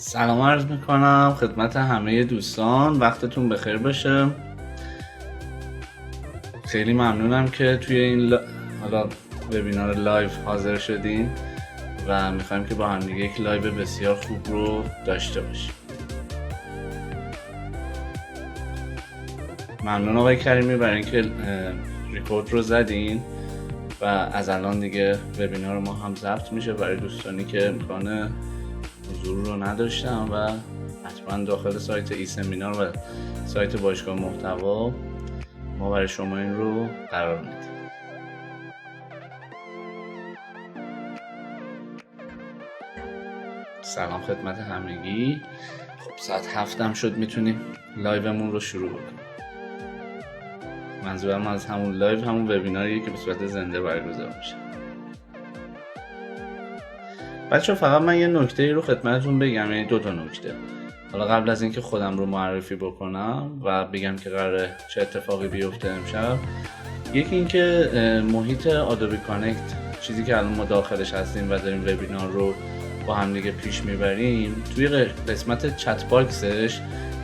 سلام عرض میکنم خدمت همه دوستان، وقتتون بخیر باشه. خیلی ممنونم که توی این حالا وبینار لایو حاضر شدین و میخوایم که با هم دیگه یک لایو بسیار خوب رو داشته باشیم. ممنون آقای کریمی برای اینکه ریکورد رو زدین و از الان دیگه وبینار ما هم ضبط میشه برای دوستانی که امکان حضور رو نداشتم و حتما داخل سایت ای سمینار و سایت باشگاه محتوا ما برای شما این رو قرار میدیم. سلام خدمت همگی. خب ساعت 7 هم شد، میتونیم لایومون رو شروع بکنیم. منظورم از همون لایو همون وبیناریه که به صورت زنده برگزار میشه. بچه فقط من یه نکته رو خدمتتون بگم، یعنی 2 تا نکته. حالا قبل از اینکه خودم رو معرفی بکنم و بگم که قراره چه اتفاقی بیفته امشب، یکی اینکه محیط آدوبی کانکت، چیزی که الان ما داخلش هستیم و داریم وبینار رو با هم دیگه پیش میبریم، توی قسمت چت باکسش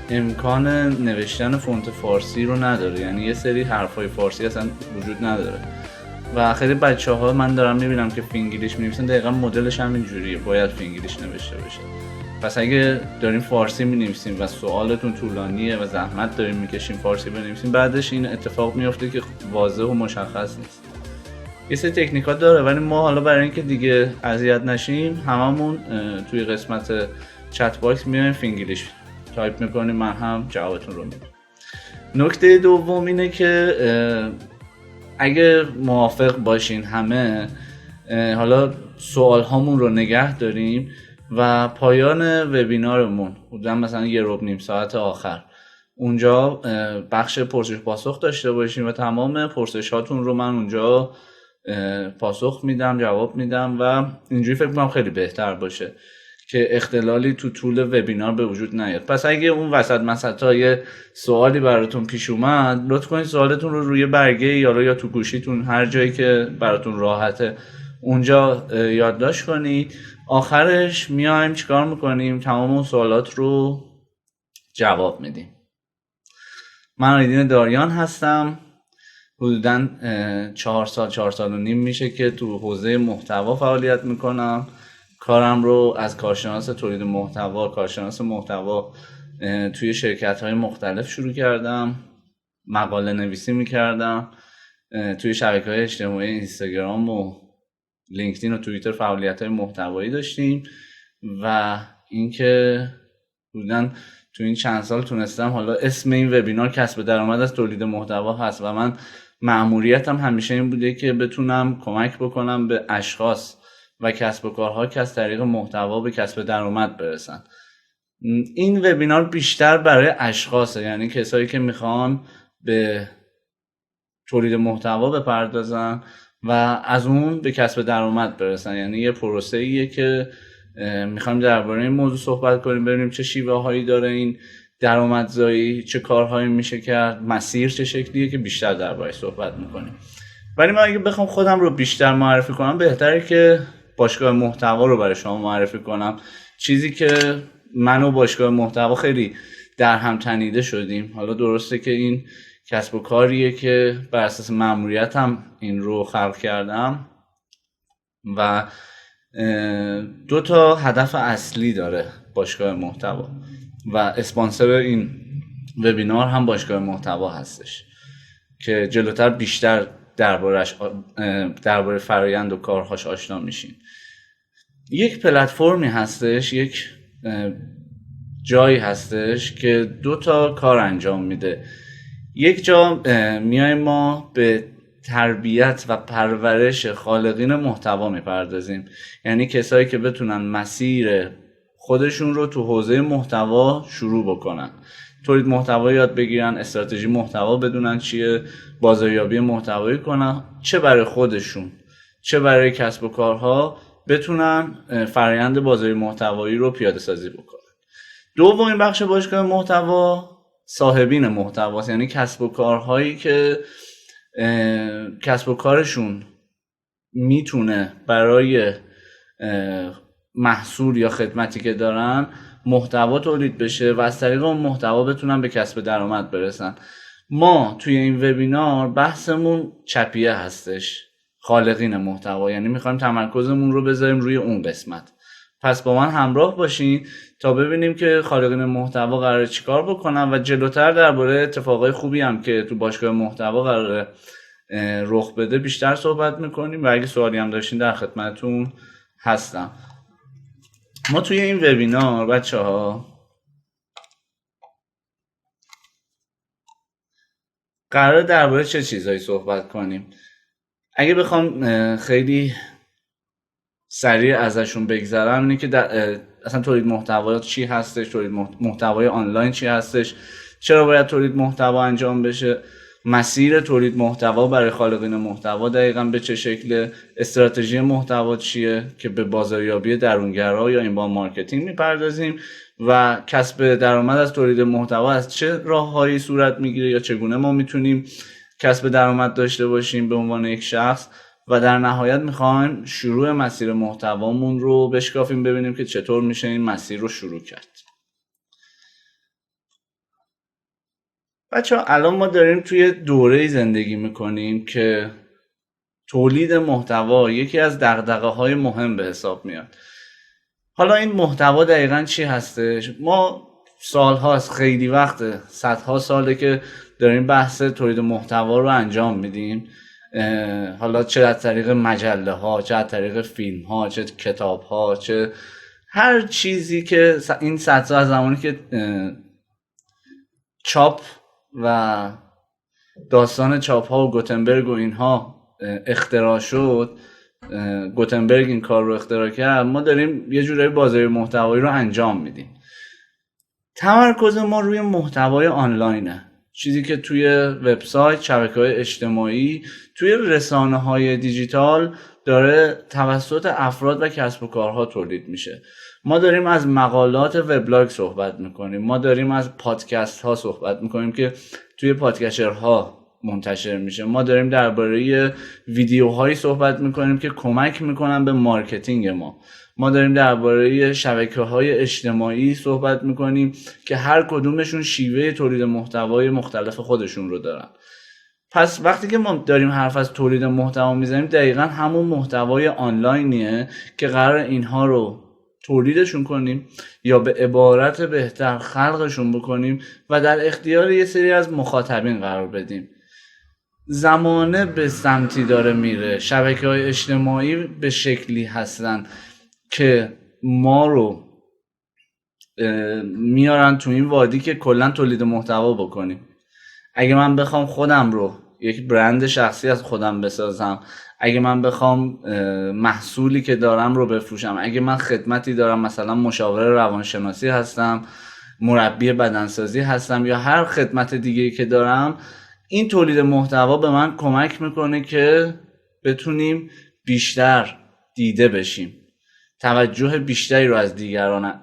امکان نوشتن فونت فارسی رو نداره، یعنی یه سری حرفای فارسی اصلا وجود نداره و خیلی بچه‌ها من دارم میبینم که فینگلیش می‌نویسن، دقیقاً مدلش هم اینجوریه، باید فینگلیش نوشته بشه. پس اگه داریم فارسی می‌نویسیم و سوالتون طولانیه و زحمت داریم می‌کشیم فارسی بنویسیم، بعدش این اتفاق میفته که واضح و مشخص نیست. یه سری تکنیکات داره، ولی ما حالا برای اینکه دیگه اذیت نشیم هممون توی قسمت چت باکس میایم فینگلیش تایپ می‌کنیم، من هم جوابتون رو میدم. نکته دوم اینه که اگه موافق باشین همه، حالا سوال هامون رو نگه داریم و پایان وبینارمون حدودا مثلا 1.5 ساعت آخر اونجا بخش پرسش پاسخ داشته باشیم و تمام پرسش هاتون رو من اونجا پاسخ میدم، جواب میدم و اینجوری فکر کنم خیلی بهتر باشه که اختلالی تو طول وبینار به وجود نیاد. پس اگه اون وسط مسطا یه سوالی براتون پیش اومد، لطف کنید سوالتون رو روی برگه یا تو گوشیتون هر جایی که براتون راحته اونجا یادداشت کنید. آخرش میایم چیکار میکنیم؟ تمام اون سوالات رو جواب میدیم. من آیدین داریان هستم، حدوداً 4 سال و نیم میشه که تو حوزه محتوا فعالیت میکنم. کارم رو از کارشناس تولید محتوا، کارشناس محتوا توی شرکت‌های مختلف شروع کردم. مقاله نویسی میکردم، توی شبکه‌های اجتماعی اینستاگرام و لینکدین و توییتر فعالیت‌های محتوایی داشتیم و اینکه حدوداً تو این چند سال تونستم، حالا اسم این وبینار کسب درآمد از تولید محتوا هست و من مأموریتم همیشه این بوده که بتونم کمک بکنم به اشخاص و کسب و کارها که از طریق محتوا به کسب درآمد برسن. این وبینار بیشتر برای اشخاصه، یعنی کسایی که میخوان به تولید محتوا بپردازن و از اون به کسب درآمد برسن. یعنی یه پروسه‌ایه که میخوایم درباره این موضوع صحبت کنیم، ببینیم چه شیوه هایی داره این درآمدزایی، چه کارهایی میشه کرد، مسیر چه شکلیه، که بیشتر درباره‌اش صحبت میکنیم. ولی من اگه بخوام خودم رو بیشتر معرفی کنم، بهتره که باشگاه محتوا رو برای شما معرفی کنم، چیزی که من و باشگاه محتوا خیلی در هم تنیده شدیم. حالا درسته که این کسب و کاریه که بر اساس مأموریتم این رو خلق کردم و 2 تا هدف اصلی داره باشگاه محتوا و اسپانسر این وبینار هم باشگاه محتوا هستش که جلوتر بیشتر درباره فرآیند و کارهاش آشنا میشین. یک پلتفرمی هستش، یک جایی هستش که 2 تا کار انجام میده. یک جا میایم ما به تربیت و پرورش خالقین محتوا میپردازیم، یعنی کسایی که بتونن مسیر خودشون رو تو حوزه محتوا شروع بکنن، تولید محتوا یاد بگیرن، استراتژی محتوا بدونن چیه، بازاریابی محتوایی کنن، چه برای خودشون چه برای کسب و کارها بتونن فرآیند بازاری محتوایی رو پیاده سازی بکنن. دومین بخش باشگاه محتوا صاحبین محتواست، یعنی کسب و کارهایی که کسب و کارشون میتونه برای محصول یا خدمتی که دارن محتوا تولید بشه و از طریق اون محتوا بتونن به کسب درآمد برسن. ما توی این وبینار بحثمون چپیه هستش، خالقین محتوا، یعنی میخوایم تمرکزمون رو بذاریم روی اون قسمت. پس با من همراه باشین تا ببینیم که خالقین محتوا قراره چیکار بکنن و جلوتر درباره اتفاقای خوبی هم که تو باشگاه محتوا قراره رخ بده بیشتر صحبت میکنیم و اگه سوالی هم داشتین در خدمتتون هستم. ما توی این وبینار بچه‌ها قراره درباره چه چیزایی صحبت کنیم؟ اگه بخوام خیلی سریع ازشون بگذرم اینه که اصلا تولید محتوا چی هستش، تولید محتوای آنلاین چی هستش، چرا باید تولید محتوا انجام بشه، مسیر تولید محتوا برای خالقین محتوا دقیقاً به چه شکله، استراتژی محتوا چیه که به بازاریابی درونگرا یا اینباند مارکتینگ میپردازیم و کسب درآمد از تولید محتوا از چه راههایی صورت میگیره یا چگونه ما میتونیم کسب درآمد داشته باشیم به عنوان یک شخص و در نهایت میخوایم شروع مسیر محتوامون رو بشکافیم ببینیم که چطور میشه این مسیر رو شروع کرد. بچه‌ها الان ما داریم توی دوره زندگی میکنیم که تولید محتوا یکی از دغدغه‌های مهم به حساب میاد. حالا این محتوا دقیقاً چی هستش؟ ما سالهاست، خیلی وقته، صدها ساله که داریم بحث تولید محتوا رو انجام میدیم. حالا چه از طریق مجله ها، چه از طریق فیلم ها، چه کتاب ها، چه هر چیزی که این صد سال از زمانی که چاپ و داستان چاپ ها و گوتنبرگ و اینها اختراع شد، گوتنبرگ این کار رو اختراع کرد، ما داریم یه جورایی بازاری محتوایی رو انجام میدیم. تمرکز ما روی محتوای آنلاینه، چیزی که توی وبسایت، شبکه‌های اجتماعی، توی رسانه‌های دیجیتال داره توسط افراد و کسب و کارها تولید میشه. ما داریم از مقالات وبلاگ صحبت میکنیم، ما داریم از پادکست ها صحبت میکنیم که توی پادکسترها منتشر میشه، ما داریم درباره ویدیوهایی صحبت میکنیم که کمک میکنن به مارکتینگ ما داریم درباره شبکه‌های اجتماعی صحبت میکنیم که هر کدومشون شیوه تولید محتوای مختلف خودشون رو دارن. پس وقتی که ما داریم حرف از تولید محتوا میزنیم دقیقاً همون محتوای آنلاینیه که قرار اینها رو تولیدشون کنیم یا به عبارت بهتر خلقشون بکنیم و در اختیار یه سری از مخاطبین قرار بدیم. زمانه به سمتی داره میره، شبکه‌های اجتماعی به شکلی هستن که ما رو میارن تو این وادی که کلا تولید محتوا بکنیم. اگه من بخوام خودم رو یک برند شخصی از خودم بسازم، اگه من بخوام محصولی که دارم رو بفروشم، اگه من خدمتی دارم، مثلا مشاور روانشناسی هستم، مربی بدنسازی هستم یا هر خدمت دیگه‌ای که دارم، این تولید محتوا به من کمک میکنه که بتونیم بیشتر دیده بشیم، توجه بیشتری رو از دیگران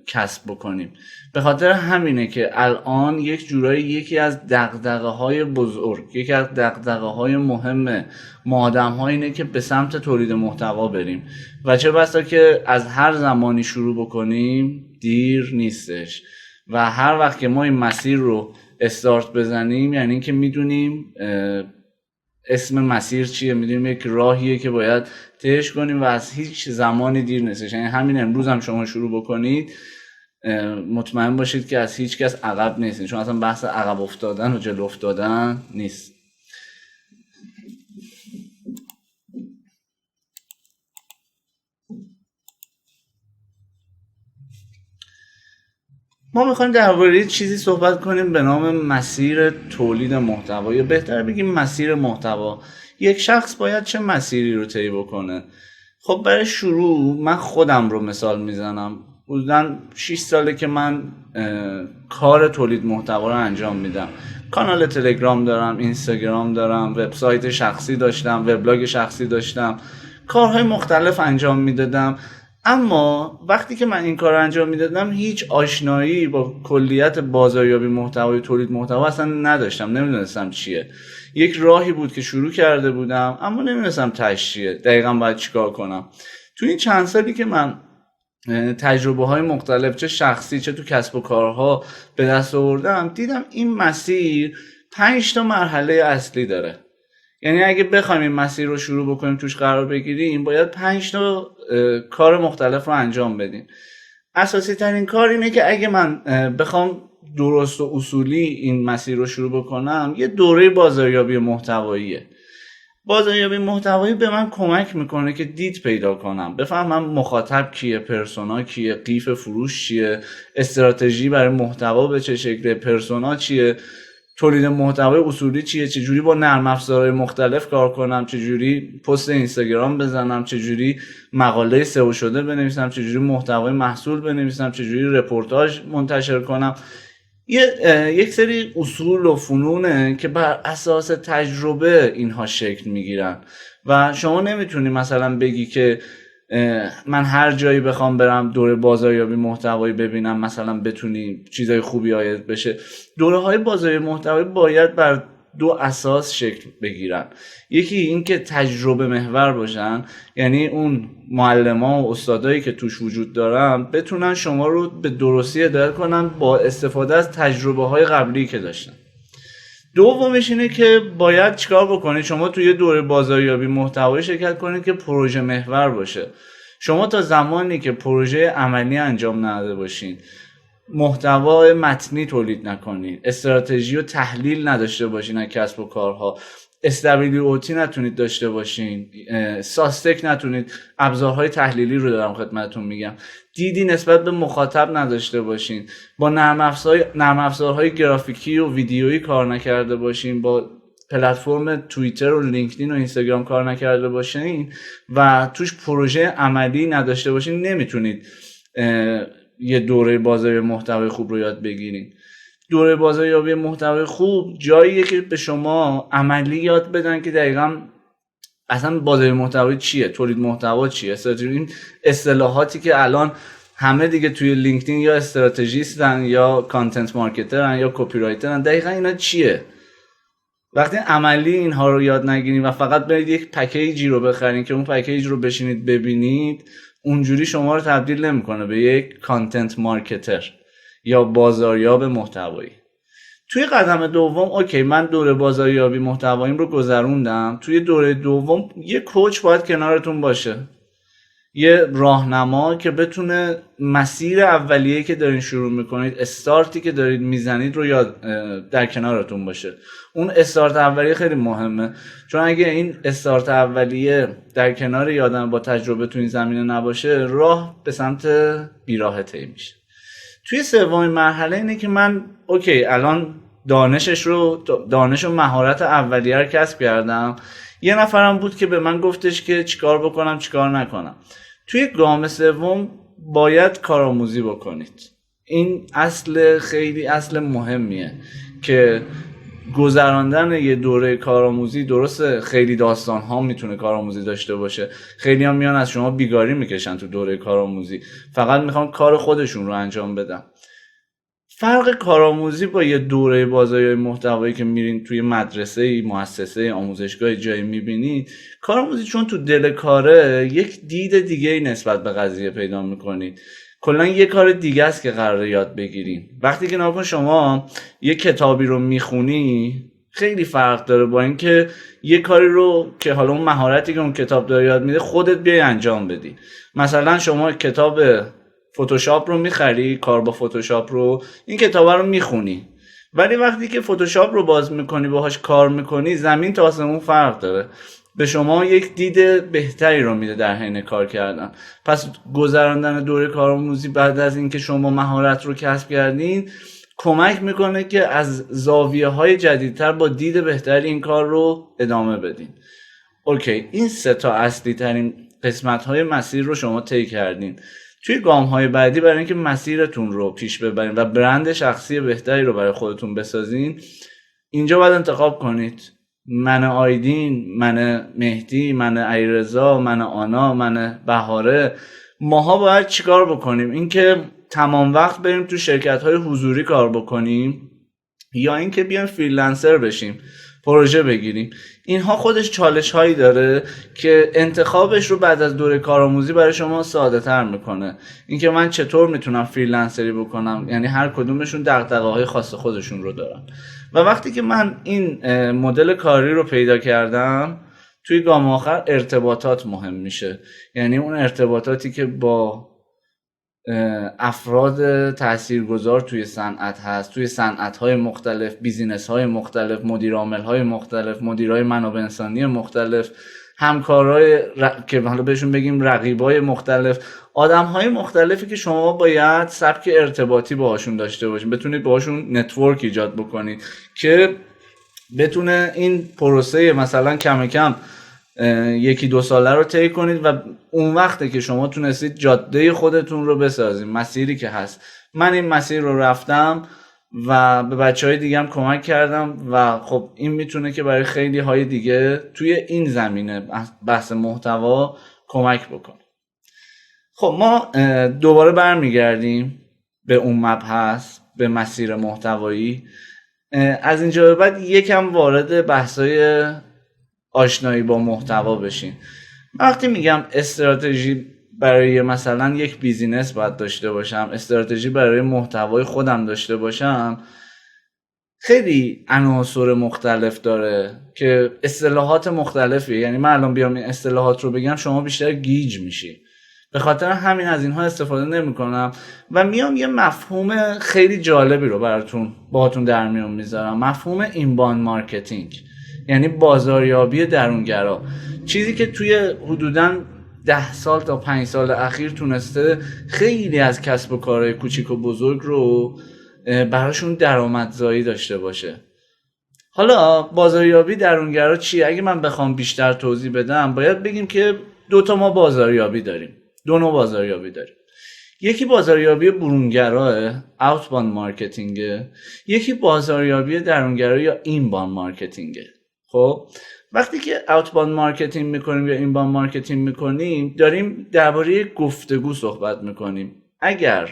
کسب بکنیم. به خاطر همینه که الان یک جورایی یکی از دغدغه‌های بزرگ، یکی از دغدغه‌های مهم ما آدم‌ها اینه که به سمت تولید محتوا بریم و چه بسا که از هر زمانی شروع بکنیم دیر نیستش و هر وقت که ما این مسیر رو استارت بزنیم یعنی اینکه میدونیم اسم مسیر چیه، میدونیم یک راهیه که باید طیش کنیم و از هیچ زمانی دیر نیستش. یعنی همین امروز هم شما شروع بکنید مطمئن باشید که از هیچ کس عقب نیستید، چون اصلا بحث عقب افتادن و جلو افتادن نیست. ما میخوایم درباره چیزی صحبت کنیم به نام مسیر تولید محتوا، یا بهتر بگیم مسیر محتوا. یک شخص باید چه مسیری رو طی بکنه؟ خب برای شروع من خودم رو مثال میزنم. حدوداً 6 ساله که من کار تولید محتوا رو انجام میدم. کانال تلگرام دارم، اینستاگرام دارم، وبسایت شخصی داشتم، وبلاگ شخصی داشتم، کارهای مختلف انجام میدادم. اما وقتی که من این کار رو انجام میدادم هیچ آشنایی با کلیت بازاریابی محتوای تولید محتوا اصلا نداشتم، نمیدونستم چیه. یک راهی بود که شروع کرده بودم اما نمیدونستم تهش چیه، دقیقاً باید چیکار کنم. تو این چند سالی که من تجربه های مختلف، چه شخصی چه تو کسب و کارها به دست آوردم، دیدم این مسیر 5 تا مرحله اصلی داره. یعنی اگه بخوایم این مسیر رو شروع بکنیم توش قرار بگیریم باید 5 تا کار مختلف رو انجام بدیم. اساسی ترین کار اینه که اگه من بخوام درست و اصولی این مسیر رو شروع بکنم، یه دوره بازاریابی محتواییه. بازاریابی محتوایی به من کمک میکنه که دید پیدا کنم، بفهمم مخاطب کیه، پرسونا کیه، قیف فروش چیه، استراتژی برای محتوا به چه شکله، پرسونا چیه، تولید محتوای اصولی چیه، چجوری با نرم افزارهای مختلف کار کنم، چجوری پست اینستاگرام بزنم، چجوری مقاله سئو شده بنویسم، چجوری محتوای محصول بنویسم، چجوری رپورتاج منتشر کنم. یک سری اصول و فنونه که بر اساس تجربه اینها شکل میگیرن و شما نمیتونی مثلا بگی که من هر جایی بخوام برم دوره بازاریابی محتوایی ببینم مثلا بتونی چیزای خوبی آید بشه. دوره های بازاریابی محتوایی باید بر 2 اساس شکل بگیرن. یکی این که تجربه محور باشن، یعنی اون معلمان و استادایی که توش وجود دارن بتونن شما رو به درستی هدایت کنن با استفاده از تجربه های قبلی که داشتن. دومش اینه که باید چیکار بکنید؟ شما توی دوره بازاریابی محتوایی شرکت کنید که پروژه محور باشه. شما تا زمانی که پروژه عملی انجام نداده باشین، محتوا متنی تولید نکنید، استراتژی و تحلیل نداشته باشین از کسب و کارها، استابیلیتی نتونید داشته باشین، ساستک نتونید، ابزارهای تحلیلی رو دارم خدمتتون میگم، دیدی نسبت به مخاطب نداشته باشین، با نرم افزارهای گرافیکی و ویدیویی کار نکرده باشین، با پلتفرم توییتر و لینکدین و اینستاگرام کار نکرده باشین و توش پروژه عملی نداشته باشین، نمیتونید یه دوره بازاریابی محتوای خوب رو یاد بگیرین. دوره بازاریابی محتوای خوب جاییه که به شما عملی یاد بدن که دقیقاً اصلا بازاریابی محتوایی چیه، تولید محتوا چیه، این اصطلاحاتی که الان همه دیگه توی لینکدین یا استراتژیستن یا کانتنت مارکترن یا کپی رایترن، دقیقاً اینا چیه؟ وقتی عملی اینها رو یاد نگیرین و فقط برید یک پکیجی رو بخرین که اون پکیج رو بشینید ببینید، اونجوری شما رو تبدیل نمیکنه به یک کانتنت مارکتر یا بازاریاب محتوایی. توی قدم دوم اوکی، من دوره بازاریابی محتواییم رو گذروندم. توی دوره دوم یه کوچ باید کنارتون باشه، یه راهنما که بتونه مسیر اولیه‌ای که دارین شروع میکنید، استارتی که دارید میزنید رو یاد در کنارتون باشه. اون استارت اولیه خیلی مهمه، چون اگه این استارت اولیه در کنار یادم با تجربه تو این زمینه نباشه، راه به سمت بیراه طی میشه. توی سومین مرحله اینه که من اوکی الان دانش و مهارت اولیه رو کسب کردم. یه نفرم بود که به من گفتش که چیکار بکنم چیکار نکنم. توی گام سوم باید کارآموزی بکنید. این خیلی اصل مهمیه که گذراندن یه دوره کارآموزی، درسته خیلی داستان ها میتونه کارآموزی داشته باشه، خیلی هم میان از شما بیگاری میکشن تو دوره کارآموزی، فقط میخوان کار خودشون رو انجام بدن. فرق کارآموزی با یه دوره بازاریابی محتوایی که میرین توی مدرسه، مؤسسه، آموزشگاه جایی میبینید، کارآموزی چون تو دل کاره یک دید دیگه نسبت به قضیه پیدا میکنید. کلا یه کار دیگه است که قراره یاد بگیرین. وقتی که ناگهان شما یه کتابی رو میخونی خیلی فرق داره با اینکه یه کاری رو که حالا اون مهارتی که اون کتاب داره یاد میده خودت بیای انجام بدی. مثلا شما کتاب فتوشاپ رو میخری، کار با فتوشاپ رو، این کتاب رو میخونی، ولی وقتی که فتوشاپ رو باز میکنی باهاش کار میکنی، زمین تا آسمون فرق داره. به شما یک دید بهتری رو میده در حین کار کردن. پس گذراندن دوره کارآموزی بعد از اینکه شما مهارت رو کسب کردین کمک میکنه که از زاویه‌های جدیدتر با دید بهتری این کار رو ادامه بدین. اوکی، این 3 تا اصلی ترین قسمت‌های مسیر رو شما طی کردین. توی گام‌های بعدی برای اینکه مسیرتون رو پیش ببرین و برند شخصی بهتری رو برای خودتون بسازین، اینجا باید انتخاب کنید. من آیدین، من مهدی، من علیرضا، من آنا، من بهاره، ماها باید چیکار بکنیم؟ اینکه تمام وقت بریم تو شرکت‌های حضوری کار بکنیم یا اینکه بیایم فریلنسر بشیم، پروژه بگیریم. اینها خودش چالش هایی داره که انتخابش رو بعد از دوره کارآموزی برای شما ساده تر میکنه. اینکه من چطور میتونم فریلنسری بکنم، یعنی هر کدومشون دغدغه‌های خاص خودشون رو دارن. و وقتی که من این مدل کاری رو پیدا کردم، توی گام آخر ارتباطات مهم میشه. یعنی اون ارتباطاتی که با افراد تاثیرگذار توی صنعت هست، توی صنعت‌های مختلف، بیزینس‌های مختلف، مدیرعامل‌های مختلف، مدیرای منابع انسانی مختلف، همکارای که حالا بهشون بگیم رقیبای مختلف، آدم‌های مختلفی که شما باید سبک ارتباطی باهاشون داشته باشین، بتونید باهاشون نتورک ایجاد بکنید که بتونه این پروسه مثلا کم کم 1-2 ساله رو طی کنید و اون وقته که شما تونستید جاده خودتون رو بسازید، مسیری که هست. من این مسیر رو رفتم و به بچهای دیگه هم کمک کردم و خب این میتونه که برای خیلی های دیگه توی این زمینه بحث محتوا کمک بکنه. خب ما دوباره برمیگردیم به اون مبحث، به مسیر محتوایی. از اینجا به بعد یکم وارد بحثای آشنایی با محتوا بشین. وقتی میگم استراتژی برای مثلا یک بیزینس باید داشته باشم، استراتژی برای محتوای خودم داشته باشم، خیلی عناصر مختلف داره که اصطلاحات مختلفی. یعنی من الان بیام این اصطلاحات رو بگم شما بیشتر گیج میشی. به خاطر همین از اینها استفاده نمی‌کنم و میام یه مفهوم خیلی جالبی رو باهاتون در میون میذارم. مفهوم اینباند مارکتینگ، یعنی بازاریابی درونگرا. چیزی که توی حدوداً 10 سال تا 5 سال اخیر تونسته خیلی از کسب و کارهای کوچیک و بزرگ رو براشون درآمدزایی داشته باشه. حالا بازاریابی درونگرا چیه؟ اگه من بخوام بیشتر توضیح بدم باید بگیم که 2 ما بازاریابی داریم. 2 نوع بازاریابی داریم. یکی بازاریابی برونگراه، اوتباند مارکتینگه. یکی بازاریابی درونگرا یا اینباند مارکتینگه. خب وقتی که اوتباند مارکتینگ میکنیم یا اینباند مارکتینگ میکنیم، داریم درباره گفتگو صحبت میکنیم. اگر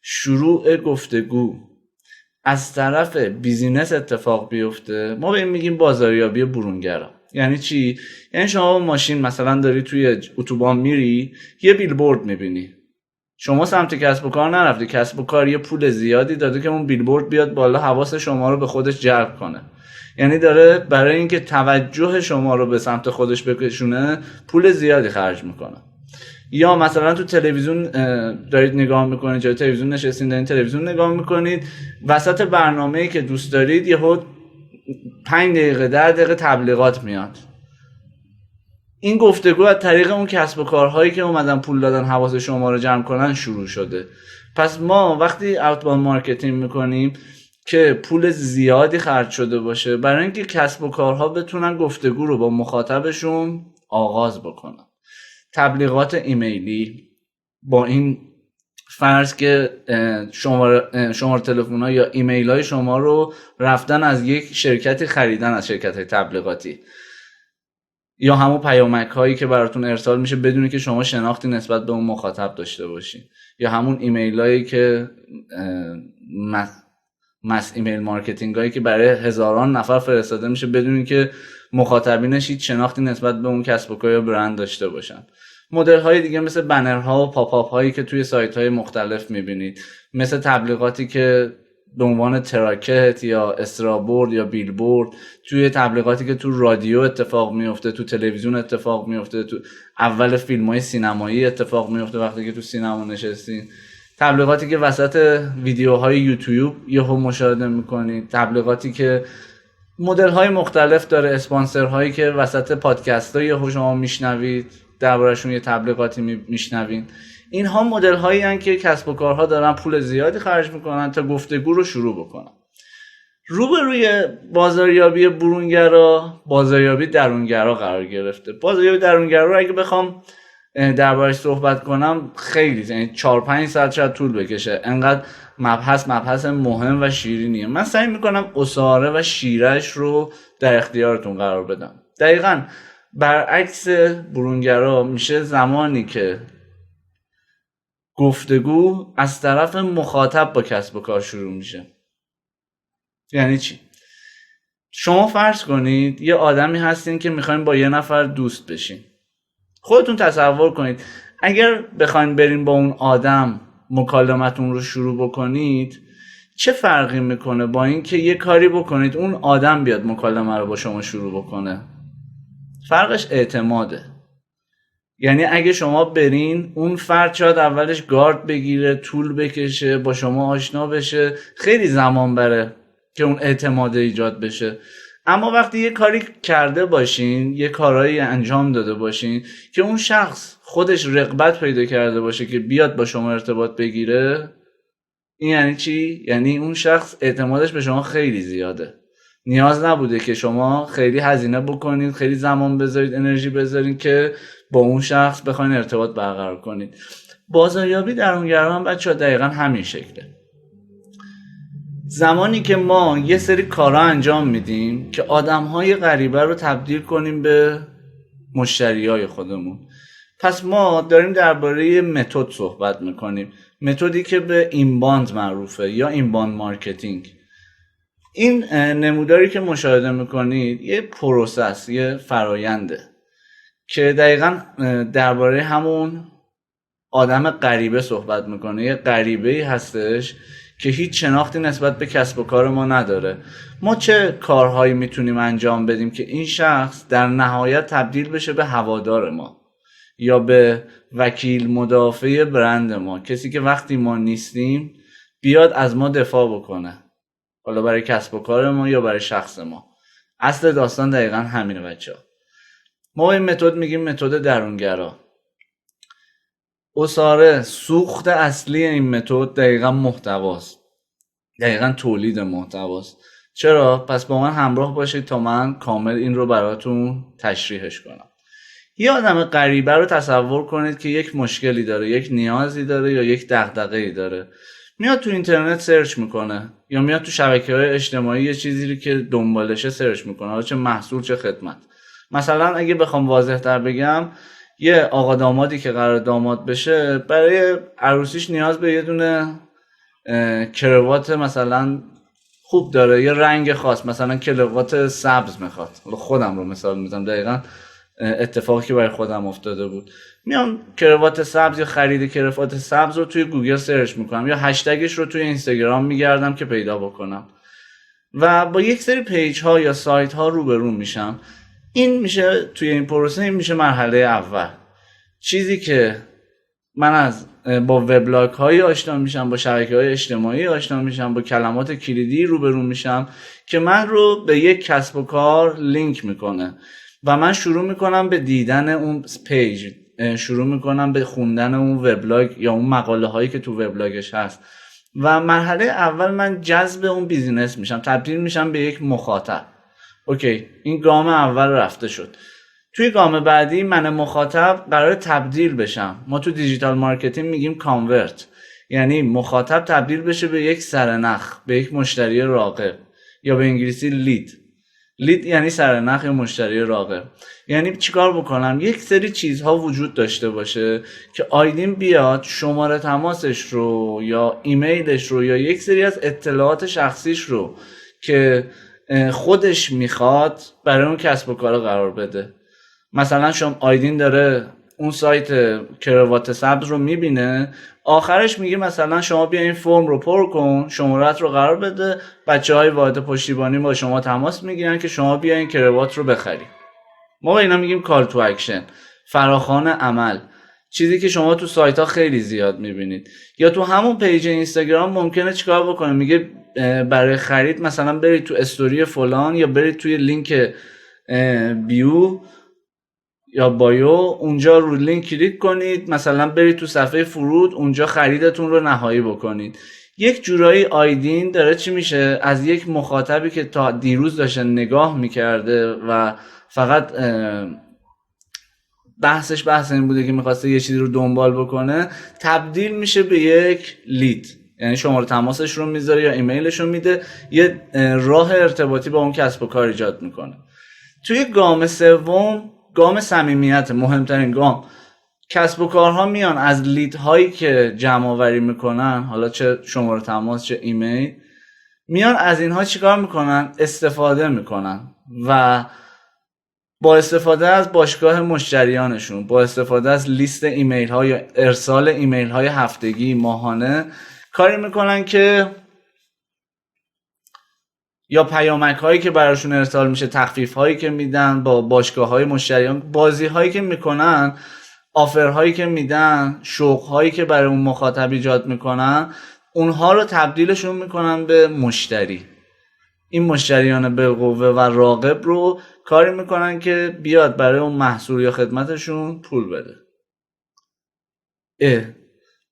شروع گفتگو از طرف بیزینس اتفاق بیفته، ما به این میگیم بازاریابی برونگرا. یعنی چی؟ یعنی شما با ماشین مثلا داری توی اتوبان میری، یه بیلبورد میبینی، شما سمت کسب و کار نرفتی، کسب و کار یه پول زیادی داده که اون بیلبورد بیاد بالا، حواس شما رو به خودش جلب کنه. یعنی داره برای اینکه توجه شما رو به سمت خودش بکشونه پول زیادی خرج میکنه. یا مثلا تو تلویزیون دارید نگاه میکنید، جای تلویزیون نشستین دارید تلویزیون نگاه میکنید، وسط برنامه‌ای که دوست دارید یهو 5 دقیقه 10 دقیقه تبلیغات میاد. این گفتگو از طریق اون کسب و کارهایی که اومدن پول دادن حواس شما رو جمع کنن شروع شده. پس ما وقتی اوتباند مارکتینگ میکنیم که پول زیادی خرج شده باشه برای اینکه کسب و کارها بتونن گفتگو رو با مخاطبشون آغاز بکنن. تبلیغات ایمیلی، با این فرض که شماره تلفن‌ها یا ایمیل‌های شما رو رفتن از یک شرکتی خریدن، از شرکت‌های تبلیغاتی، یا همون پیامک هایی که براتون ارسال میشه بدون که شما شناختی نسبت به اون مخاطب داشته باشین، یا همون ایمیل هایی که مس ایمیل مارکتینگ هایی که برای هزاران نفر فرستاده میشه بدون که مخاطبینش هیچ شناختی نسبت به اون کسب و کار یا برند داشته باشن. مدل های دیگه مثل بنرها و پاپ آپ هایی که توی سایت های مختلف میبینید، مثل تبلیغاتی که به عنوان تراکت یا استرابورد یا بیلبورد، توی تبلیغاتی که تو رادیو اتفاق میفته، تو تلویزیون اتفاق میفته، تو اول فیلم‌های سینمایی اتفاق میفته وقتی که تو سینما نشستین، تبلیغاتی که وسط ویدیوهای یوتیوب یهو مشاهده میکنید، تبلیغاتی که مدل‌های مختلف داره، اسپانسرهایی که وسط پادکست‌ها یهو شما میشنوید درباره‌شون یه تبلیغاتی میشنوید. اینها مدل‌هایی هستند که کسب و کارها دارن پول زیادی خرج میکنن تا گفتگو رو شروع بکنن. روبروی بازاریابی برونگرا، بازاریابی درونگرا قرار گرفته. بازاریابی درونگرا رو اگه بخوام دربارش صحبت کنم خیلی، یعنی 4-5 ساعت شاید طول بکشه، انقدر مبحث مهم و شیرینیه. من سعی میکنم اساره و شیرش رو در اختیارتون قرار بدم. دقیقاً برعکس برونگرا میشه زمانی که گفتگو از طرف مخاطب با کسب و کار شروع میشه. یعنی چی؟ شما فرض کنید یه آدمی هستین که میخواین با یه نفر دوست بشین. خودتون تصور کنید اگر بخواین برین با اون آدم مکالمتون رو شروع بکنید، چه فرقی میکنه با این که یه کاری بکنید اون آدم بیاد مکالمه رو با شما شروع بکنه؟ فرقش اعتماده. یعنی اگه شما برین، اون فرد شاید اولش گارد بگیره، طول بکشه، با شما آشنا بشه، خیلی زمان بره که اون اعتماد ایجاد بشه. اما وقتی یه کاری کرده باشین، یه کارایی انجام داده باشین که اون شخص خودش رغبت پیدا کرده باشه که بیاد با شما ارتباط بگیره، این یعنی چی؟ یعنی اون شخص اعتمادش به شما خیلی زیاده. نیاز نبوده که شما خیلی هزینه بکنید، خیلی زمان بذارید، انرژی بذارید که با اون شخص بخواید ارتباط برقرار کنید. بازاریابی درونگرا هم بچه‌ها دقیقاً همین شکله. زمانی که ما یه سری کارا انجام میدیم که آدم‌های غریبه رو تبدیل کنیم به مشتریای خودمون، پس ما داریم درباره متد صحبت میکنیم. متدی که به اینباند معروفه یا اینباند مارکتینگ. این نموداری که مشاهده میکنید یه پروسس، یه فراینده که دقیقاً درباره همون آدم غریبه صحبت میکنه. یه غریبه‌ای هستش که هیچ شناختی نسبت به کسب و کار ما نداره. ما چه کارهایی میتونیم انجام بدیم که این شخص در نهایت تبدیل بشه به هوادار ما یا به وکیل مدافع برند ما، کسی که وقتی ما نیستیم بیاد از ما دفاع بکنه، حالا برای کسب و کار ما یا برای شخص ما. اصل داستان دقیقاً همینه بچه‌ها. ما به این متد میگیم متد درونگرا. اصاره سوخت اصلی این متد دقیقاً محتواست، دقیقاً تولید محتواست. چرا؟ پس با من همراه باشید تا من کامل این رو براتون تشریحش کنم. یه آدم غریبه رو تصور کنید که یک مشکلی داره، یک نیازی داره یا یک دغدغه‌ای داره. میاد تو اینترنت سرچ میکنه یا میاد تو شبکه‌های اجتماعی یه چیزی رو که دنبالشه سرچ میکنه، حالا چه محصول چه خدمت. مثلا اگه بخوام واضح‌تر بگم، یه آقا دامادی که قرار داماد بشه برای عروسیش نیاز به یه دونه کراوات مثلا خوب داره، یه رنگ خاص، مثلا کراوات سبز میخواد. خودم رو مثال میزنم، دقیقاً اتفاقی که برای خودم افتاده بود. میام کراوات سبز یا خرید کراوات سبز رو توی گوگل سرچ میکنم یا هشتگش رو توی اینستاگرام میگردم که پیدا بکنم و با یک سری پیج ها یا سایت ها روبرو میشم. این میشه توی این پروسه، این میشه مرحله اول. چیزی که من از با وبلاگ های آشنا میشم، با شبکه های اجتماعی آشنا میشم، با کلمات کلیدی روبرو میشم که من رو به یک کسب و کار لینک میکنه و من شروع میکنم به دیدن اون پیج، شروع میکنم به خوندن اون وبلاگ یا اون مقاله هایی که تو وبلاگش هست و مرحله اول من جذب اون بیزینس میشم، تبدیل میشم به یک مخاطب. اوکی، این گام اول رفته شد. توی گام بعدی من مخاطب قرار تبدیل بشم. ما تو دیجیتال مارکتینگ میگیم کانورت، یعنی مخاطب تبدیل بشه به یک سرنخ، به یک مشتری راغب، یا به انگلیسی لید. لید یعنی سرنخ یا مشتری راغب. یعنی چیکار بکنم؟ یک سری چیزها وجود داشته باشه که آیدین بیاد شماره تماسش رو یا ایمیلش رو یا یک سری از اطلاعات شخصیش رو که خودش میخواد برای اون کسب و کار قرار بده. مثلا شما آیدین داره اون سایت کراوات سبز رو میبینه، آخرش میگه مثلا شما بیا این فرم رو پر کن، شماره‌ات رو قرار بده، بچه‌های واحد پشتیبانی با شما تماس میگیرن که شما بیا این کراوات رو بخری. ما به اینا میگیم کال تو اکشن، فراخوان عمل. چیزی که شما تو سایت ها خیلی زیاد میبینید. یا تو همون پیج اینستاگرام ممکنه چیکار بکنه؟ میگه برای خرید مثلا برید تو استوری فلان یا برید توی لینک بیو یا بایو، اونجا رو لینک کلیک کنید، مثلا برید تو صفحه فرود، اونجا خریدتون رو نهایی بکنید. یک جورایی آیدین داره چی میشه؟ از یک مخاطبی که تا دیروز داشته نگاه میکرده و فقط بحث این بوده که میخواسته یه چیزی رو دنبال بکنه، تبدیل میشه به یک لید. یعنی شماره تماسش رو میذاره یا ایمیلش رو میده، یه راه ارتباطی با اون کسب و کار ایجاد میکنه. توی گام سوم، گام صمیمیت، مهمترین گام، کسب و کارها میان از لیدهایی که جمع آوری میکنن، حالا چه شماره تماس چه ایمیل، میان از اینها چیکار میکنن؟ استفاده میکنن و با استفاده از باشگاه مشتریانشون، با استفاده از لیست ایمیل ها یا ارسال ایمیل های هفتگی، ماهانه، کاری میکنن که یا پیامک هایی که براشون ارسال میشه، تخفیف هایی که میدن با باشگاه های مشتریان، بازی هایی که میکنن، آفر هایی که میدن، شوق هایی که برای اون مخاطب ایجاد میکنن، اونها رو تبدیلشون میکنن به مشتری. این مشتریان بالقوه و راغب رو کاری میکنن که بیاد برای اون محصول یا خدمتشون پول بده.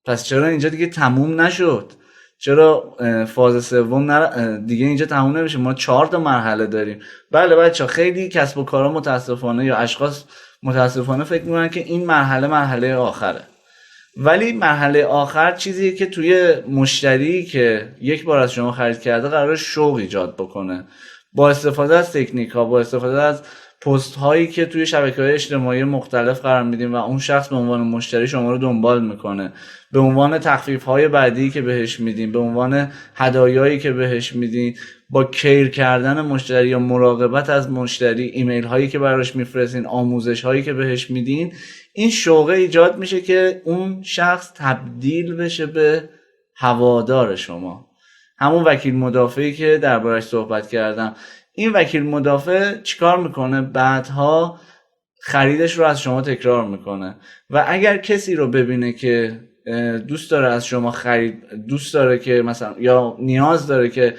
پس چرا اینجا دیگه تموم نشد؟ چرا فاز سوم دیگه اینجا تموم نمیشه؟ ما 4 مرحله داریم. بله بچه‌ها، خیلی کسب و کارها متاسفانه یا اشخاص متاسفانه فکر میکنن که این مرحله آخره، ولی مرحله آخر چیزیه که توی مشتری که یک بار از شما خرید کرده قراره شوق ایجاد بکنه، با استفاده از تکنیک ها، با استفاده از پست هایی که توی شبکه‌های اجتماعی مختلف قرار میدیم و اون شخص به عنوان مشتری شما رو دنبال میکنه، به عنوان تخفیف های بعدی که بهش میدین، به عنوان هدایایی که بهش میدین، با کیر کردن مشتری یا مراقبت از مشتری، ایمیل هایی که براش میفرستین، آموزش هایی که بهش میدین، این شوق ایجاد میشه که اون شخص تبدیل بشه به هوادار شما. همون وکیل مدافعی که دربارش صحبت کردم، این وکیل مدافع چیکار میکنه؟ بعدها خریدش رو از شما تکرار میکنه و اگر کسی رو ببینه که دوست داره از شما دوست داره که مثلا یا نیاز داره که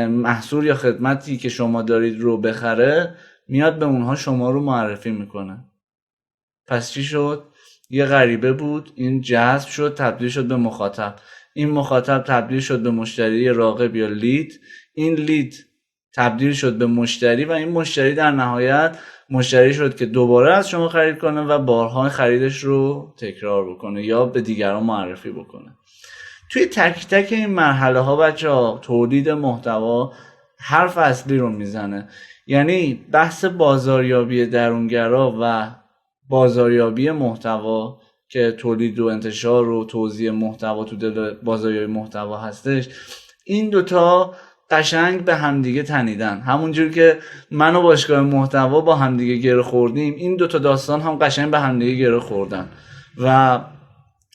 محصول یا خدمتی که شما دارید رو بخره، میاد به اونها شما رو معرفی میکنه. پس چی شد؟ یه غریبه بود، این جذب شد، تبدیل شد به مخاطب، این مخاطب تبدیل شد به مشتری راغب یا لید، این لید تبدیل شد به مشتری و این مشتری در نهایت مشتری شد که دوباره از شما خرید کنه و بارها خریدش رو تکرار بکنه یا به دیگران معرفی بکنه. توی تک تک این مرحله ها بچه‌ها تولید محتوا حرف اصلی رو میزنه. یعنی بحث بازاریابی درونگرا و بازاریابی محتوا که تولید و انتشار و توزیع محتوا تو دل بازاریابی محتوا هستش، این دوتا قشنگ به همدیگه تنیدن. همونجور که من و باشگاه محتوا با همدیگه گره خوردیم، این دوتا داستان هم قشنگ به همدیگه گره خوردن و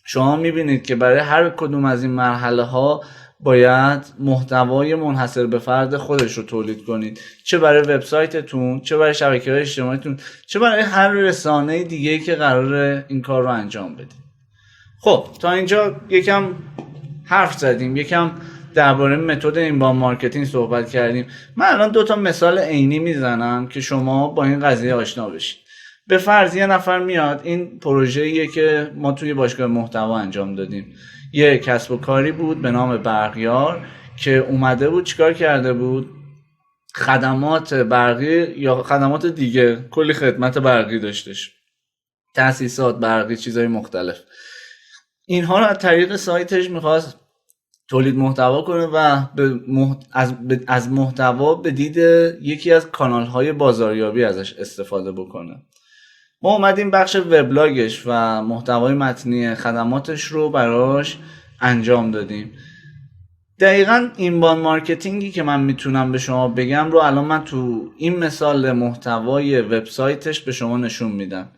شما میبینید که برای هر کدوم از این مرحله ها باید محتوای منحصر به فرد خودش رو تولید کنید، چه برای وبسایتتون، چه برای شبکه‌های اجتماعیتون، چه برای هر رسانه دیگه‌ای که قراره این کار رو انجام بدید. خب تا اینجا یکم حرف زدیم، یکم درباره متد اینباند مارکتینگ صحبت کردیم. من الان 2 مثال عینی میزنم که شما با این قضیه آشنا بشید. به فرض یه نفر میاد، این پروژه‌ایه که ما توی باشگاه محتوا انجام دادیم، یه کسب و کاری بود به نام برقیار که اومده بود چیکار کرده بود؟ خدمات برقی یا خدمات دیگه، کلی خدمت برقی داشتش، تاسیسات برقی، چیزهای مختلف. اینها رو از طریق سایتش میخواست تولید محتوا کنه و از محتوا به دید یکی از کانال‌های بازاریابی ازش استفاده بکنه. ما اومدیم بخش وبلاگش و محتوای متنی خدماتش رو براش انجام دادیم. دقیقاً اینباند مارکتینگی که من میتونم به شما بگم رو الان من تو این مثال محتوای وبسایتش به شما نشون میدم.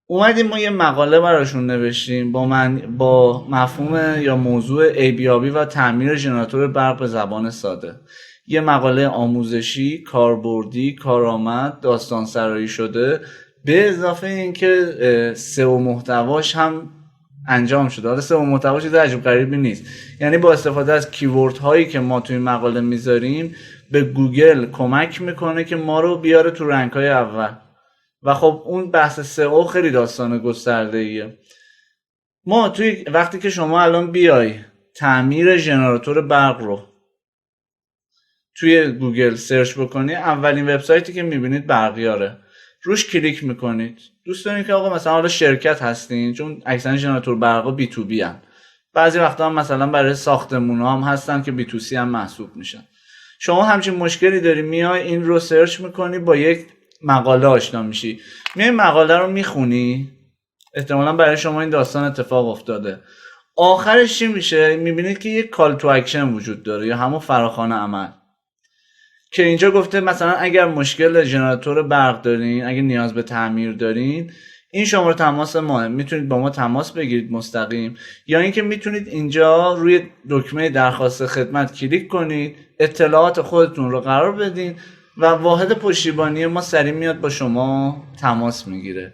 اومدیم ما یه مقاله براشون نوشتیم با مفهوم یا موضوع ارزیابی و تعمیر ژنراتور برق به زبان ساده. یه مقاله آموزشی، کاربردی، کارآمد، داستان سرایی شده، به اضافه اینکه سئو محتواش هم انجام شده. حالا سئو محتوا چیز عجیب غریبی نیست، یعنی با استفاده از کیورد هایی که ما توی مقاله میذاریم به گوگل کمک میکنه که ما رو بیاره تو رنک های اول و خب اون بحث سئو خیلی داستان گسترده ایه. ما توی وقتی که شما الان بیای تعمیر ژنراتور برق رو توی گوگل سرچ بکنی، اولین وبسایتی که میبینید برقیاره، روش کلیک میکنید. دوست دارین که آقا مثلا حالا شرکت هستین، چون اکثر ژنراتور برقا بی تو بی ان، بعضی وقتا هم مثلا برای ساختمونا هم هستن که بی تو سی هم محسوب میشن. شما همچین مشکلی داری، میای این رو سرچ میکنی، با یک مقاله آشنا میشی، میای مقاله رو میخونی، احتمالاً برای شما این داستان اتفاق افتاده. آخرش چی میشه؟ میبینید که یک کال تو اکشن وجود داره یا همون فراخوان عمل که اینجا گفته مثلا اگر مشکل ژنراتور برق دارین، اگر نیاز به تعمیر دارین، این شماره تماس ماه، میتونید با ما تماس بگیرید مستقیم، یا اینکه میتونید اینجا روی دکمه درخواست خدمت کلیک کنید، اطلاعات خودتون رو قرار بدین و واحد پشتیبانی ما سریع میاد با شما تماس میگیره.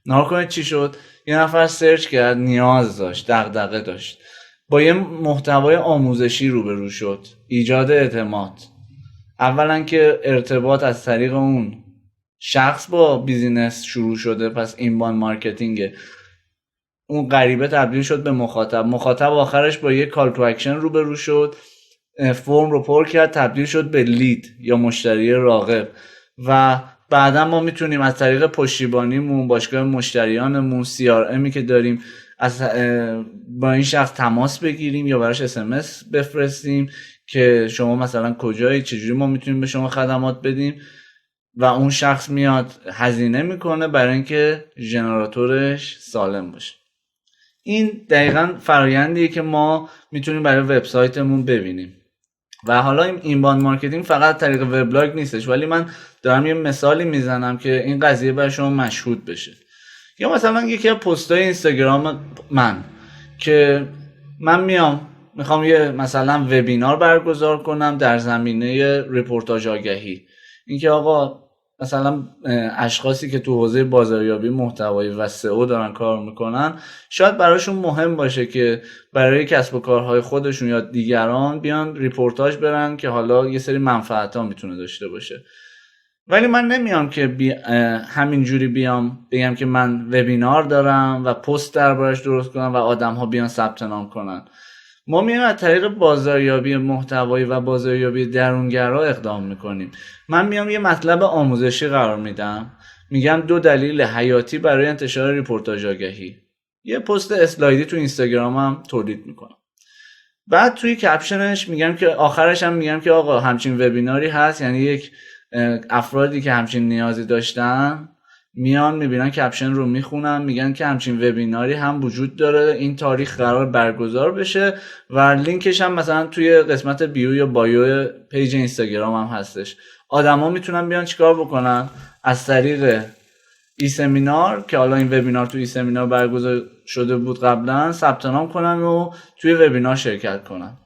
نگاه کنید چی شد. یه نفر سرچ کرد، نیاز داشت، دغدغه داشت، با یه محتوای آموزشی روبرو شد، ایجاد اعتماد. اولا که ارتباط از طریق اون شخص با بیزینس شروع شده، پس اینباند مارکتینگ. اون غریبه تبدیل شد به مخاطب آخرش با یه کال تو اکشن روبرو شد، فرم رو پر کرد، تبدیل شد به لید یا مشتری راغب. و بعدا ما میتونیم از طریق پشتیبانیمون، باشگاه مشتریانمون، CRMی که داریم، از با این شخص تماس بگیریم یا براش SMS بفرستیم که شما مثلا کجایی، چجوری ما میتونیم به شما خدمات بدیم، و اون شخص میاد هزینه میکنه برای اینکه ژنراتورش سالم باشه. این دقیقاً فرآیندیه که ما میتونیم برای وبسایتمون ببینیم. و حالا این اینباند مارکتینگ فقط طریق وبلاگ نیستش، ولی من دارم یه مثالی میزنم که این قضیه برای شما مشهود بشه. یا مثلا یکی از پست‌های اینستاگرام من که من میخوام یه مثلا وبینار برگزار کنم در زمینه رپورتاج آگهی. اینکه آقا مثلا اشخاصی که تو حوزه بازاریابی محتوایی و SEO دارن کار میکنن، شاید براشون مهم باشه که برای کسب و کارهای خودشون یا دیگران بیان ریپورتاج برن که حالا یه سری منفعت ها میتونه داشته باشه. ولی من نمیام که همینجوری بیام بگم که من وبینار دارم و پست دربارش درست کنم و آدم ها بیان ثبت نام کنن. ما میایم از طریق بازاریابی محتوایی و بازاریابی درونگرا اقدام میکنیم. من میام یه مطلب آموزشی قرار میدم، میگم 2 دلیل حیاتی برای انتشار ریپورتاج آگهی. یه پست اسلایدی تو اینستاگرامم تولید میکنم. بعد توی کپشنش میگم که آخرش هم میگم که آقا همچین وبیناری هست، یعنی یک افرادی که همچین نیازی داشتن میان میبینن کپشن رو میخونن، میگن که همچین وبیناری هم وجود داره، این تاریخ قرار برگزار بشه و لینکش هم مثلا توی قسمت بیو یا بایو پیج اینستاگرام هم هستش. آدما میتونن بیان چیکار بکنن؟ از طریق ای سمینار که حالا این وبینار توی ای سمینار برگزار شده بود قبلا، ثبت نام کنن و توی وبینار شرکت کنن.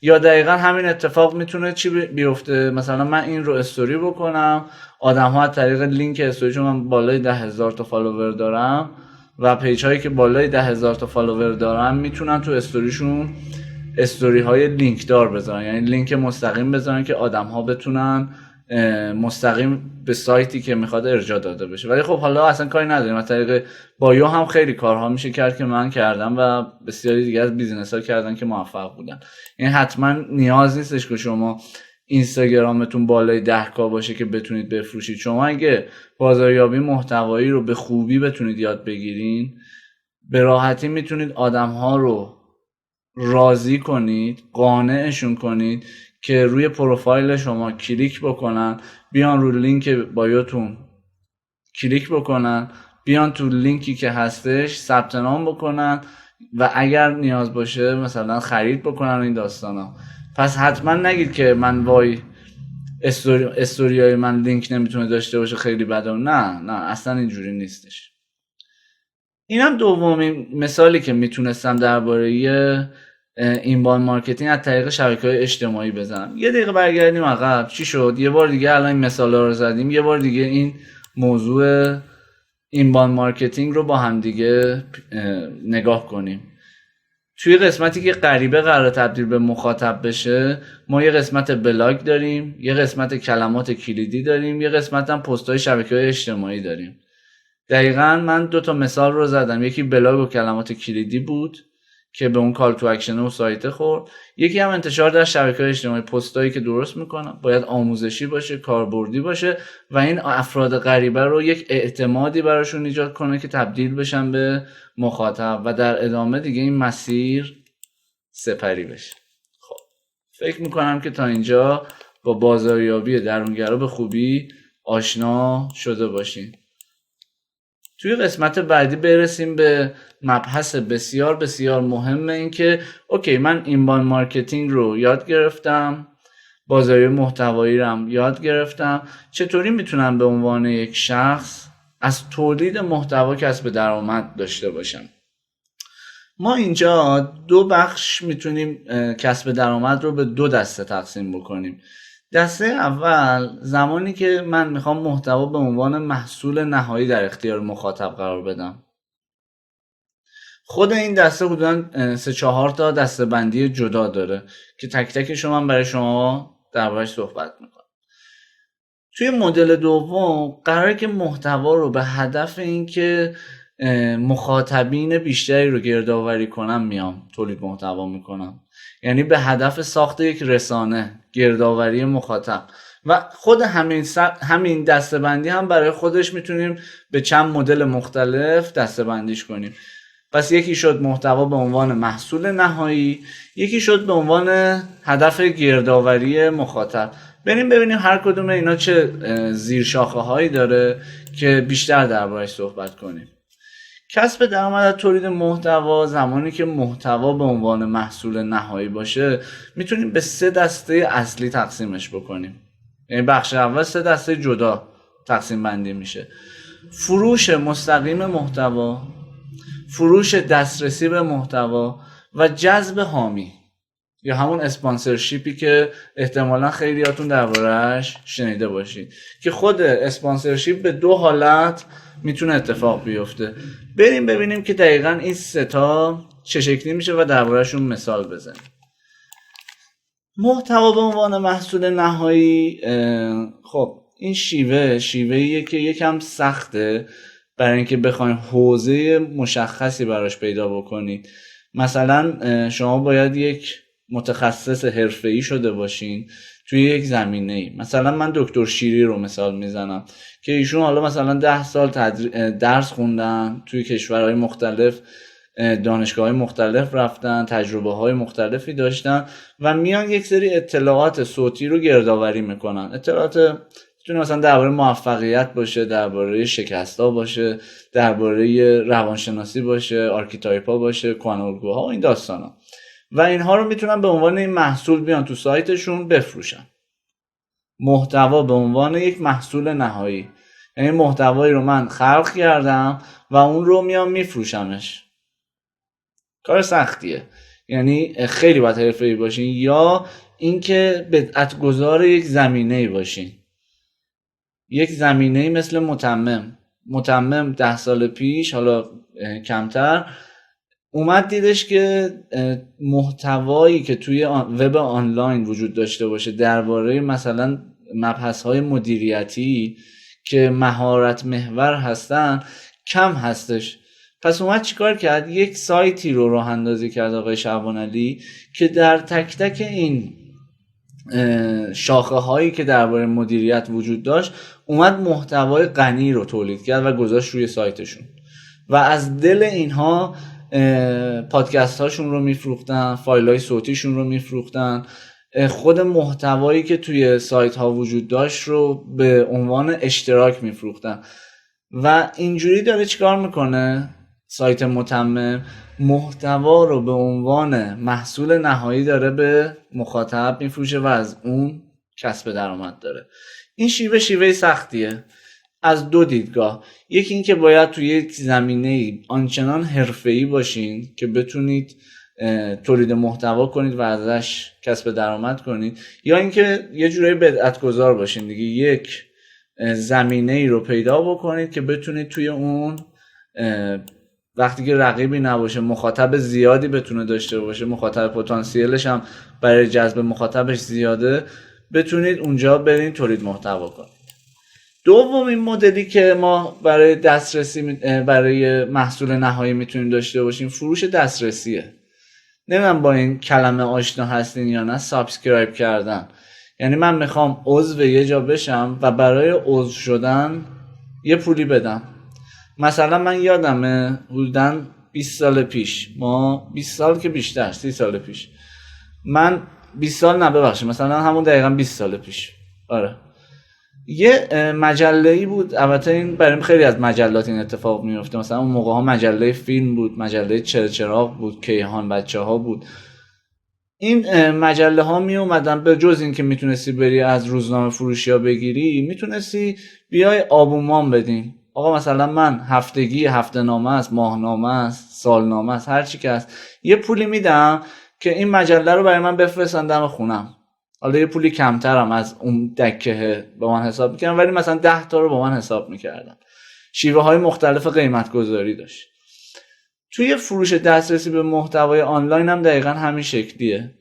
یا دقیقا همین اتفاق میتونه چی بیفته؟ مثلا من این رو استوری بکنم، آدم ها از طریق لینک استوری، چون من بالای 10,000 تا فالوور دارم و پیج هایی که بالای 10,000 تا فالوور دارن میتونن تو استوریشون استوری های لینک دار بذارن، یعنی لینک مستقیم بذارن که آدم ها بتونن مستقیم به سایتی که میخواد ارجاع داده بشه. ولی خب حالا اصلا کاری نداریم، از طریق بایو هم خیلی کارها میشه کرد که من کردم و بسیاری دیگه از بیزنس ها کردن که موفق بودن. یعنی حتما نیاز نیستش که شما اینستاگرامتون بالای 10K باشه که بتونید بفروشید. شما اگه بازاریابی محتوایی رو به خوبی بتونید یاد بگیرین، به راحتی میتونید آدم‌ها رو راضی کنید، قانعشون کنید که روی پروفایل شما کلیک بکنن، بیان رو لینک بایوتون کلیک بکنن، بیان تو لینکی که هستش ثبت نام بکنن و اگر نیاز باشه مثلا خرید بکنن این داستانا. پس حتما نگید که من وای استوریای من لینک نمیتونه داشته باشه خیلی بده. نه اصلا اینجوری نیستش. اینم دومین مثالی که میتونستم درباره اینباند مارکتینگ از طریق شبکه‌های اجتماعی بزنم. یه دقیقه برگردیم عقب. چی شد؟ یه بار دیگه الان این مثالا رو زدیم، یه بار دیگه این موضوع اینباند مارکتینگ رو با هم دیگه نگاه کنیم. توی قسمتی که غریبه قرار تبدیل به مخاطب بشه، ما یه قسمت بلاگ داریم، یه قسمت کلمات کلیدی داریم، یه قسمت هم پست‌های شبکه‌های اجتماعی داریم. دقیقاً من 2 تا مثال رو زدم، یکی بلاگ و کلمات کلیدی بود که به اون کال تو اکشن و سایت خورد، یکی هم انتشار در شبکه‌های اجتماعی. پستایی که درست میکنم باید آموزشی باشه، کاربردی باشه و این افراد غریبه رو یک اعتمادی براشون ایجاد کنه که تبدیل بشن به مخاطب و در ادامه دیگه این مسیر سپری بشه. خب فکر میکنم که تا اینجا با بازاریابی درونگرا به خوبی آشنا شده باشین. توی قسمت بعدی برسیم به مبحث بسیار بسیار مهم، این که اوکی من اینباند مارکتینگ رو یاد گرفتم، بازاری محتوایی رو هم یاد گرفتم، چطوری میتونم به عنوان یک شخص از تولید محتوا کسب درآمد داشته باشم. ما اینجا دو بخش میتونیم کسب درآمد رو به دو دسته تقسیم بکنیم. دسته اول زمانی که من میخوام محتوا به عنوان محصول نهایی در اختیار مخاطب قرار بدم. خود این دسته حدوداً 3-4 تا دسته بندی جدا داره که تک تکش رو من برای شما دربارش صحبت میکنم. توی مدل دوم قراره که محتوا رو به هدف این که مخاطبین بیشتری رو گردآوری کنم میام تولید محتوا میکنم، یعنی به هدف ساخت یک رسانه، گردآوری مخاطب. و خود همین دسته‌بندی هم برای خودش میتونیم به چند مدل مختلف دسته‌بندیش کنیم. پس یکی شد محتوا به عنوان محصول نهایی، یکی شد به عنوان هدف گردآوری مخاطب. بریم ببینیم هر کدوم اینا چه زیر شاخه هایی داره که بیشتر دربارش صحبت کنیم. کسب درآمد از تولید محتوا زمانی که محتوا به عنوان محصول نهایی باشه میتونیم به 3 دسته اصلی تقسیمش بکنیم. یعنی بخش اول 3 دسته جدا تقسیم بندی میشه: فروش مستقیم محتوا، فروش دسترسی به محتوا و جذب حامی یا همون اسپانسرشیپی که احتمالا خیلیاتون درباره‌اش شنیده باشید که خود اسپانسرشیپ به 2 حالت میتونه اتفاق بیفته. بریم ببینیم که دقیقاً این 3 تا چه شکلی میشه و درباره‌شون مثال بزنیم. محتوا به عنوان محصول نهایی، خب این شیوهیه که یکم سخته برای اینکه بخواید حوزه مشخصی براش پیدا بکنید. مثلا شما باید یک متخصص حرفه‌ای شده باشین توی یک زمینه‌ای. مثلا من دکتر شیری رو مثال میزنم که ایشون حالا مثلا 10 سال درس خوندن، توی کشورهای مختلف دانشگاه‌های مختلف رفتن، تجربه‌های مختلفی داشتن و میان یک سری اطلاعات صوتی رو گردآوری میکنن. اطلاعات میتونه مثلا درباره موفقیت باشه، درباره شکست‌ها باشه، درباره روانشناسی باشه، آرکیتایپ‌ها باشه، کوانورگوها و این داستانا. و اینها رو میتونن به عنوان این محصول بیان تو سایتشون بفروشن. محتوا به عنوان یک محصول نهایی، یعنی محتوایی رو من خلق کردم و اون رو میام میفروشمش. کار سختیه، یعنی خیلی باید حرفه‌ای باشین یا اینکه بدعت‌گذار یک زمینه‌ای باشین. یک زمینه‌ای مثل متمم 10 سال پیش، حالا کمتر، اومد دیدش که محتوایی که توی وب آنلاین وجود داشته باشه درباره مثلا مبحث‌های مدیریتی که مهارت محور هستن کم هستش. پس اومد چیکار کرد؟ یک سایتی رو راه اندازی کرد آقای شعبانعلی که در تک تک این شاخه هایی که درباره مدیریت وجود داشت اومد محتوای غنی رو تولید کرد و گذاشت روی سایتشون و از دل اینها پادکست هاشون رو میفروختن، فایل های صوتیشون رو میفروختن، خود محتوایی که توی سایت ها وجود داشت رو به عنوان اشتراک میفروختن. و اینجوری داره چیکار میکنه؟ سایت متمم محتوا رو به عنوان محصول نهایی داره به مخاطب میفروشه و از اون کسب درآمد داره. این شیوه سختیه از 2 دیدگاه. یکی این که باید توی یک زمینه‌ای آنچنان حرفه‌ای باشین که بتونید تولید محتوا کنید و ازش کسب درآمد کنید، یا اینکه یه جورایی بدعت‌گذار باشین دیگه، یک زمینه‌ای رو پیدا بکنید که بتونید توی اون وقتی که رقیبی نباشه، مخاطب زیادی بتونه داشته باشه، مخاطب پتانسیلش هم برای جذب مخاطبش زیاده، بتونید اونجا برین تولید محتوا کنید. دومین مدلی که ما برای دسترسی برای محصول نهایی میتونیم داشته باشیم فروش دسترسیه. نمیدونم با این کلمه آشنا هستین یا نه، سابسکرایب کردن. یعنی من میخوام عضو یه جا بشم و برای عضو شدن یه پولی بدم. مثلا من یادمه حدوداً 20 سال پیش، ما 20 سال که بیشتر، 30 سال پیش، من 20 سال نه ببخشید، مثلا همون دقیقاً 20 سال پیش، آره، یه مجله‌ای بود، البته این برای خیلی از مجلات این اتفاق میفته، مثلا اون موقع ها مجله فیلم بود، مجله چرچراغ بود، کیهان بچه ها بود. این مجله ها می اومدن، به جز این که میتونستی بری از روزنامه فروشی ها بگیری، میتونستی بیای آبونمان بدین. آقا مثلا من هفتگی، هفته نامه است، ماهنامه است، سالنامه است، هر چی که هست، یه پولی میدم که این مجله رو برای من بفرستن دم خونم. حالا یه پولی کمترم از اون دکه با من حساب میکردم، ولی مثلا 10 تا رو با من حساب میکردم. شیوه های مختلف قیمت گذاری داشت. توی فروش دسترسی به محتوای آنلاین هم دقیقا همین شکلیه.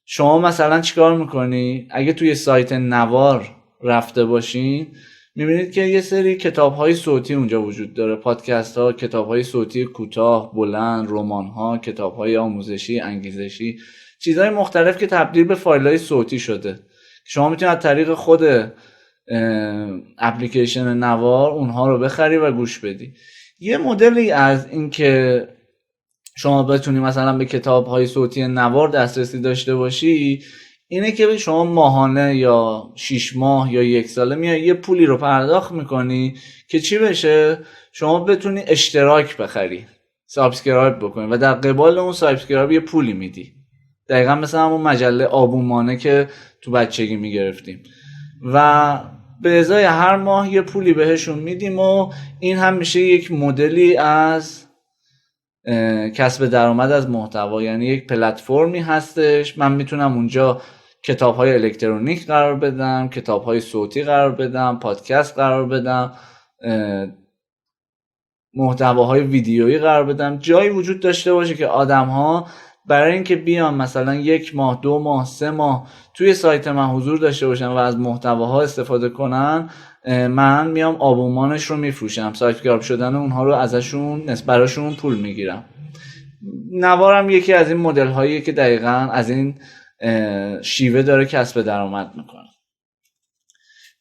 شما مثلا چیکار میکنی؟ اگه توی سایت نوار رفته باشین، میبینید که یه سری کتاب‌های صوتی اونجا وجود داره، پادکست‌ها، کتاب‌های صوتی کوتاه، بلند، رمان‌ها، کتاب‌های آموزشی، انگیزشی، چیزهای مختلف که تبدیل به فایل‌های صوتی شده. شما میتونید از طریق خود اپلیکیشن نوار اونها رو بخری و گوش بدی. یه مدلی از این که شما بتونی مثلا به کتاب‌های صوتی نوار دسترسی داشته باشی اینه که شما ماهانه یا 6 ماه یا 1 ساله میای یه پولی رو پرداخت میکنی که چی بشه؟ شما بتونی اشتراک بخری، سابسکرایب بکنی و در قبال اون سابسکرایب یه پولی میدی. دقیقا مثل همون مجله آبونمانه که تو بچگی میگرفتیم و به ازای هر ماه یه پولی بهشون میدیم و این هم میشه یک مدلی از کسب درآمد از محتوا. یعنی یک پلتفرمی هستش، من میتونم اونجا کتاب‌های الکترونیک قرار بدم، کتاب‌های صوتی قرار بدم، پادکست قرار بدم، محتواهای ویدیویی قرار بدم. جایی وجود داشته باشه که آدم‌ها برای اینکه بیان مثلا 1 ماه، 2 ماه، 3 ماه توی سایت من حضور داشته باشن و از محتواها استفاده کنن، من میام آبونمانش رو میفروشم، سابسکرایب شدن اونها رو ازشون براشون پول میگیرم. نوارم یکی از این مدل هاییه که دقیقاً از این شیوه داره کسب درآمد میکنه.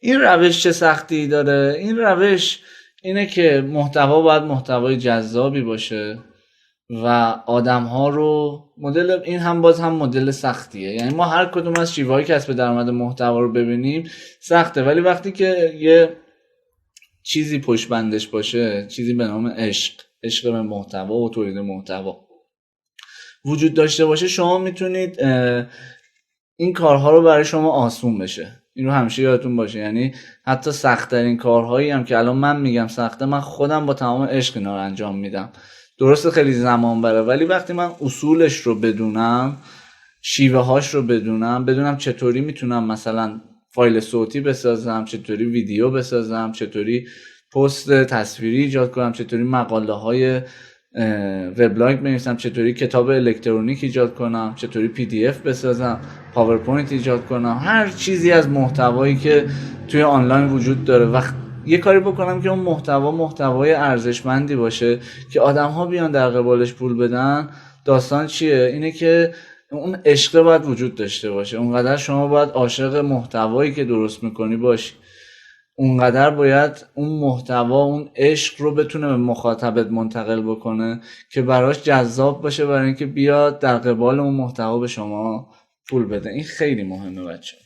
این روش چه سختی داره؟ این روش اینه که محتوا باید محتوای جذابی باشه و آدم ها رو مدل، این هم باز هم مدل سختیه. یعنی ما هر کدوم از شیوه های کسب درآمد محتوا رو ببینیم سخته، ولی وقتی که یه چیزی پشت بندش باشه، چیزی به نام عشق به محتوا و تولید محتوا وجود داشته باشه، شما میتونید این کارها رو برای شما آسون بشه. این رو همیشه یادتون باشه. یعنی حتی سخت‌ترین کارهایی هم که الان من میگم سخته، من خودم با تمام عشق اینا رو انجام میدم. درسته خیلی زمان بره، ولی وقتی من اصولش رو بدونم، شیوه هاش رو بدونم چطوری میتونم مثلا فایل صوتی بسازم، چطوری ویدیو بسازم، چطوری پست تصویری ایجاد کنم، چطوری مقاله های وبلاگ بنویسم، چطوری کتاب الکترونیک ایجاد کنم، چطوری PDF بسازم، پاورپوینت ایجاد کنم، هر چیزی از محتوایی که توی آنلاین وجود داره و یه کاری بکنم که اون محتوای ارزشمندی باشه که آدم‌ها بیان در قبالش پول بدن. داستان چیه؟ اینه که اون عشق باید وجود داشته باشه. اونقدر شما باید عاشق محتوایی که درست میکنی باشی، اونقدر باید اون محتوا، اون عشق رو بتونه به مخاطبت منتقل بکنه که براش جذاب باشه، برای اینکه بیاد در قبال اون محتوا به شما پول بده. این خیلی مهمه بچه.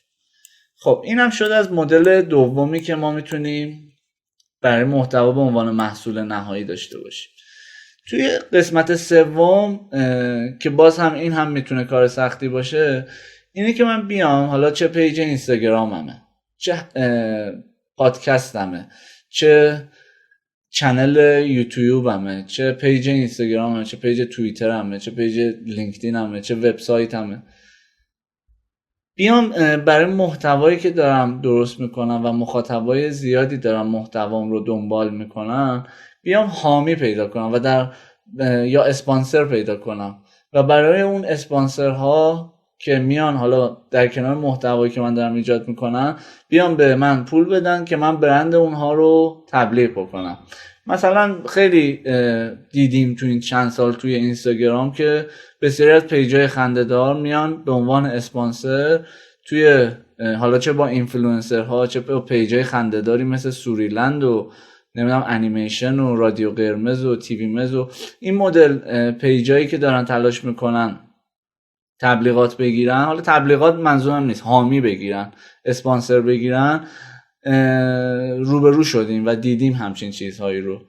خب این هم شد از مدل دومی که ما میتونیم برای محتوا به عنوان محصول نهایی داشته باشیم. توی قسمت سوم که باز هم این هم میتونه کار سختی باشه، اینه که من بیام، حالا چه پیج اینستاگراممه، چه پادکستمه، چه چنل یوتیوبمه، چه پیج اینستاگراممه، چه پیج توییترمه، چه پیج لینکدینمه، چه وبسایتمه، بیام برای محتوایی که دارم درست میکنم و مخاطبای زیادی دارم محتوام رو دنبال میکنن، بیام حامی پیدا کنم و یا اسپانسر پیدا کنم و برای اون اسپانسرها که میان حالا در کنار محتوایی که من دارم ایجاد میکنم بیان به من پول بدن که من برند اونها رو تبلیغ بکنم. مثلا خیلی دیدیم تو این چند سال توی اینستاگرام که بسیاری از پیجای خنده‌دار میان به عنوان اسپانسر توی حالا چه با اینفلوئنسرها، چه با پیجای خنده‌داری مثل سوریلند و نمیدونم انیمیشن و رادیو قرمز و تیوی مز و این مدل پیجایی که دارن تلاش میکنن تبلیغات بگیرن. حالا تبلیغات منظورم نیست، حامی بگیرن، اسپانسر بگیرن. روبرو شدیم و دیدیم همچین چیزهایی رو.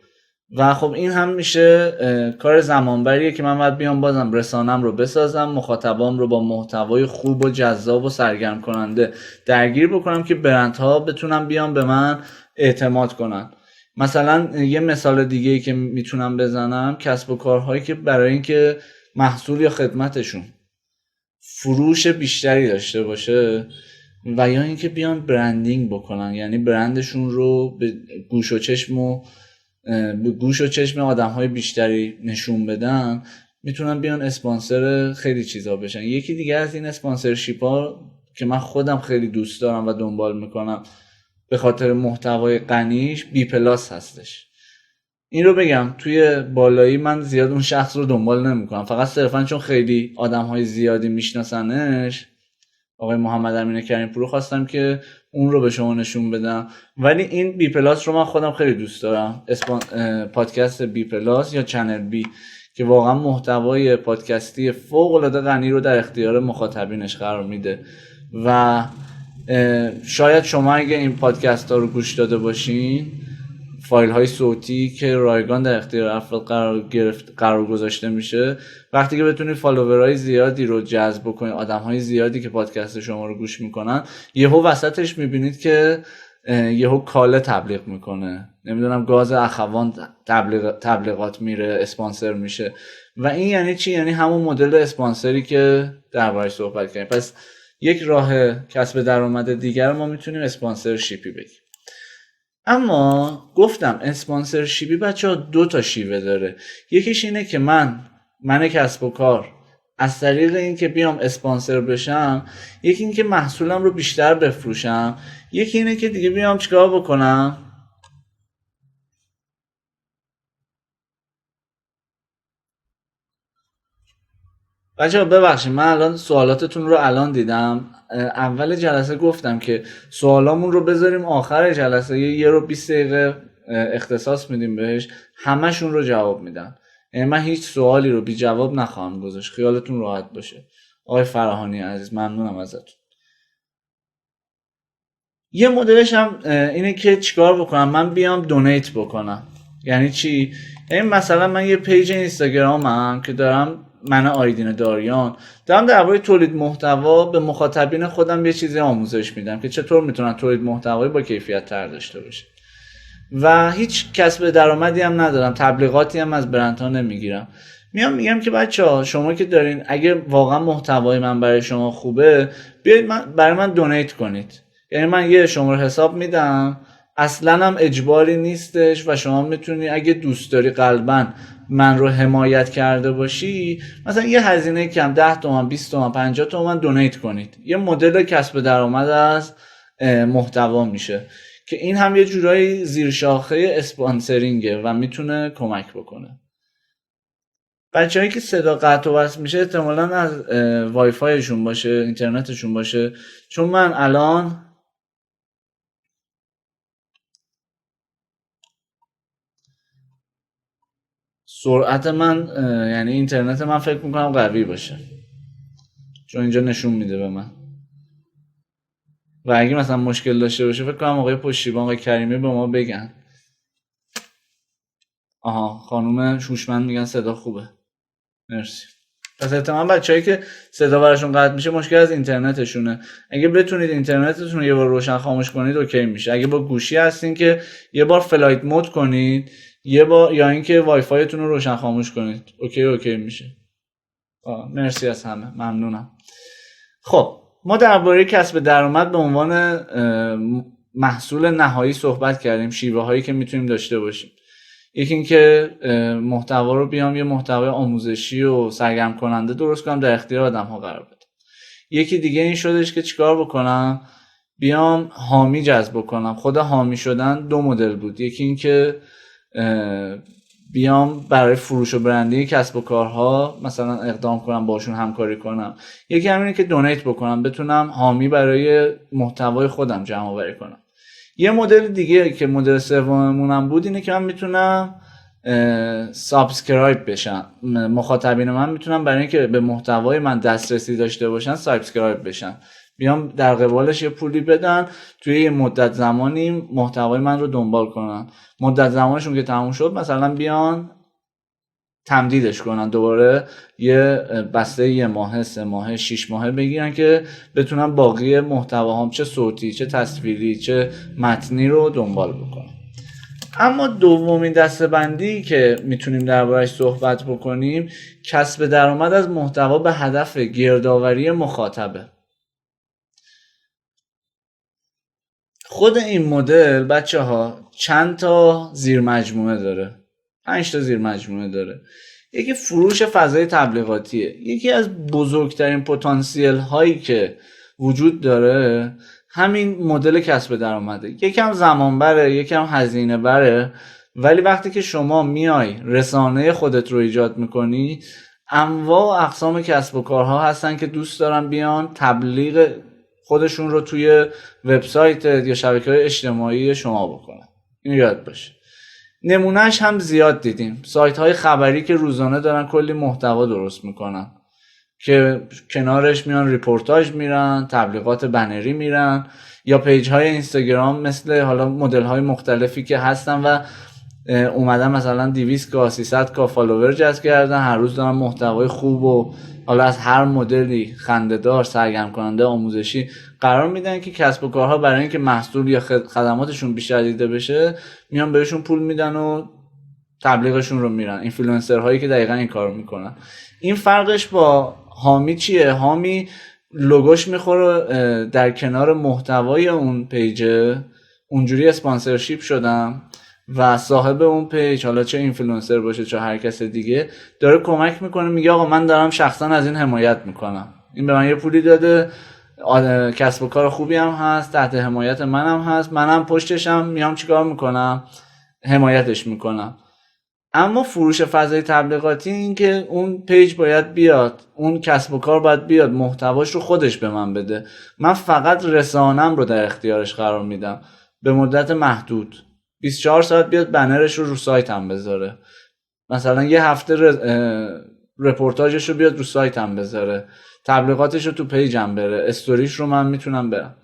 و خب این هم میشه کار زمانبریه که من باید بیام بازم رسانم رو بسازم، مخاطبام رو با محتوای خوب و جذاب و سرگرم کننده درگیر بکنم که برندها بتونن بیان به من اعتماد کنن. مثلا یه مثال دیگه ای که میتونم بزنم، کسب و کارهایی که برای اینکه محصول یا خدمتشون فروش بیشتری داشته باشه و یا اینکه بیان برندینگ بکنن، یعنی برندشون رو به گوش و چشم آدم‌های بیشتری نشون بدن، میتونن بیان اسپانسر خیلی چیزا بشن. یکی دیگه از این اسپانسرشیپ ها که من خودم خیلی دوست دارم و دنبال میکنم به خاطر محتوای غنیش، بی پلاس هستش. این رو بگم توی بالایی من زیاد اون شخص رو دنبال نمیکنم، فقط صرفا چون خیلی آدم‌های زیادی میشناسنش، آقای محمد امین کریم پور، خواستم که اون رو به شما نشون بدم. ولی این بی پلاس رو من خودم خیلی دوست دارم، پادکست بی پلاس یا چنل بی، که واقعا محتوای پادکستی فوق العاده غنی رو در اختیار مخاطبینش قرار میده. و شاید شما اگه این پادکست ها رو گوش داده باشین، فایل های صوتی که رایگان در اختیار افراد قرار گذاشته میشه، وقتی که بتونید فالوورهای زیادی رو جذب کنید، آدمهای زیادی که پادکست شما رو گوش میکنن، یهو وسطش میبینید که یهو کاله تبلیغ میکنه، نمیدونم گاز اخوان تبلیغات میره، اسپانسر میشه. و این یعنی چی؟ یعنی همون مدل اسپانسری که دربارش صحبت کردیم. پس یک راه کسب درآمد دیگر ما میتونیم اسپانسرشیپی بگیم. اما گفتم اسپانسرشیپی بچه‌ها 2 تا شیوه داره. یکیش اینه که من کسب و کار از طریق این که بیام اسپانسر بشم، یکی این که محصولم رو بیشتر بفروشم، یکی اینه که دیگه بیام چیکار بکنم، بچه‌ها ببخشید من الان سوالاتتون رو الان دیدم. اول جلسه گفتم که سوالامون رو بذاریم آخر جلسه، یه رو 20 دقیقه اختصاص میدیم بهش، همشون رو جواب میدم. یعنی من هیچ سوالی رو بی جواب نخواهم گذاشت، خیالتون راحت باشه. آقای فراهانی عزیز ممنونم ازتون. یه مدلش هم اینه که چیکار بکنم، من بیام دونیت بکنم. یعنی چی؟ یعنی مثلا من یه پیج اینستاگرامم که دارم، من آیدین داریان، دارم درباره تولید محتوا به مخاطبین خودم یه چیزی آموزش میدم که چطور میتونن تولید محتوایی با کیفیت تر داشته باشه و هیچ کسب درآمدی هم ندارم، تبلیغاتی هم از برندها نمیگیرم. میگم که بچه‌ها شما که دارین، اگه واقعا محتوای من برای شما خوبه، بیایید برای من دونیت کنید. یعنی من یه شماره حساب میدم، اصلا هم اجباری نیستش و شما میتونی اگه دوست داری قلباً من رو حمایت کرده باشی، مثلا یه هزینه کم 10 تومن 20 تومن 50 تومن دونیت کنید. یه مدل کسب درآمد از محتوا میشه که این هم یه جورایی زیر شاخه اسپانسرینگه و میتونه کمک بکنه. بچه‌هایی که صدا قطع و وصل میشه احتمالاً از وای فایشون باشه، اینترنتشون باشه، چون من الان سرعت من یعنی اینترنت من فکر میکنم قوی باشه، چون اینجا نشون میده به من. و اگه مثلا مشکل داشته باشه فکر کنم آقای پشتیبان، آقای کریمی به ما بگن. آها خانوم هوشمند میگن صدا خوبه، مرسی. پس احتمال بچه‌هایی که صدا براشون قطع میشه مشکل از اینترنتشونه. اگه بتونید اینترنتتون رو یه بار روشن خاموش کنید اوکی میشه. اگه با گوشی هستین که یه بار فلایت مود کنید، یه بار یا اینکه وای فایتون رو روشن خاموش کنید، اوکی میشه. مرسی از همه، ممنونم. خب ما درباره کسب درآمد به عنوان محصول نهایی صحبت کردیم، شیوه هایی که میتونیم داشته باشیم. یکی این که محتوا رو بیام یه محتوای آموزشی و سرگرم کننده درست کنم، در اختیار آدم ها قرار بدم. یکی دیگه این شدش که چیکار بکنم، بیام حامی جذب کنم. خود حامی شدن 2 مدل بود. یکی این که بیام برای فروش و برندینگ کسب و کارها مثلا اقدام کنم، باشون همکاری کنم. یکی همینه که دونیت بکنم، بتونم حامی برای محتوای خودم جمع آوری کنم. یه مدل دیگه که مدل سوممونم بود اینه که من میتونم سابسکرایب بشم. مخاطبین من میتونم برای اینکه به محتوای من دسترسی داشته باشن سابسکرایب بشن. بیام در قبالش یه پولی بدن، توی یه مدت زمانی محتوای من رو دنبال کنن، مدت زمانشون که تموم شد مثلا بیان تمدیدش کنن، دوباره یه بسته 1 ماه 3 ماه 6 ماه بگیرن که بتونن باقی محتواهام چه صوتی چه تصویری چه متنی رو دنبال بکنن. اما دومین دسته‌بندی که میتونیم درباره‌اش صحبت بکنیم کسب درآمد از محتوا به هدف گردآوری مخاطبه. خود این مدل بچه‌ها چند تا زیر مجموعه داره، 5 تا زیر مجموعه داره. یکی فروش فضای تبلیغاتیه. یکی از بزرگترین پتانسیل هایی که وجود داره همین مدل کسب درآمده. یکم زمان بره، یکم هزینه بره، ولی وقتی که شما میای رسانه خودت رو ایجاد میکنی، انواع و اقسام کسب و کارها هستن که دوست دارن بیان تبلیغ خودشون رو توی وبسایت یا شبکه‌های اجتماعی شما بکنن. اینو یاد باشه. نمونهش هم زیاد دیدیم، سایت های خبری که روزانه دارن کلی محتوا درست میکنن که کنارش میان ریپورتاج میرن، تبلیغات بنری میرن، یا پیج های اینستاگرام مثل حالا مدل های مختلفی که هستن و اومدن مثلا 200k 300k فالوور جذب کردن، هر روز دارن محتوای خوب و حالا از هر مدلی خنده‌دار، سرگرم کننده، آموزشی قرار میدن که کسب و کارها برای اینکه محصول یا خدماتشون بیشتر دیده بشه میان بهشون پول میدن و تبلیغشون رو میرن. اینفلوئنسرهایی که دقیقاً این کارو میکنن. این فرقش با حامی چیه؟ حامی لوگوش میخوره در کنار محتوای اون پیج، اونجوری اسپانسرشیپ شدم و صاحب اون پیج، حالا چه اینفلوئنسر باشه چه هر کس دیگه، داره کمک میکنه، میگه آقا من دارم شخصا از این حمایت میکنم، این به من یه پولی داده، کسب و کار خوبی هم هست، تحت حمایت منم هست، منم پشتشم، میام چیکار میکنم؟ حمایتش میکنم. اما فروش فضای تبلیغاتی این که اون پیج باید بیاد، اون کسب و کار باید بیاد محتواش رو خودش به من بده، من فقط رسانم رو در اختیارش قرار میدم به مدت محدود، 24 ساعت بیاد بنرش رو سایتم بذاره، مثلا یه هفته رپورتاجش رو بیاد رو سایتم بذاره، تبلیغاتش رو تو پیجم بره، استوریش رو من میتونم برم.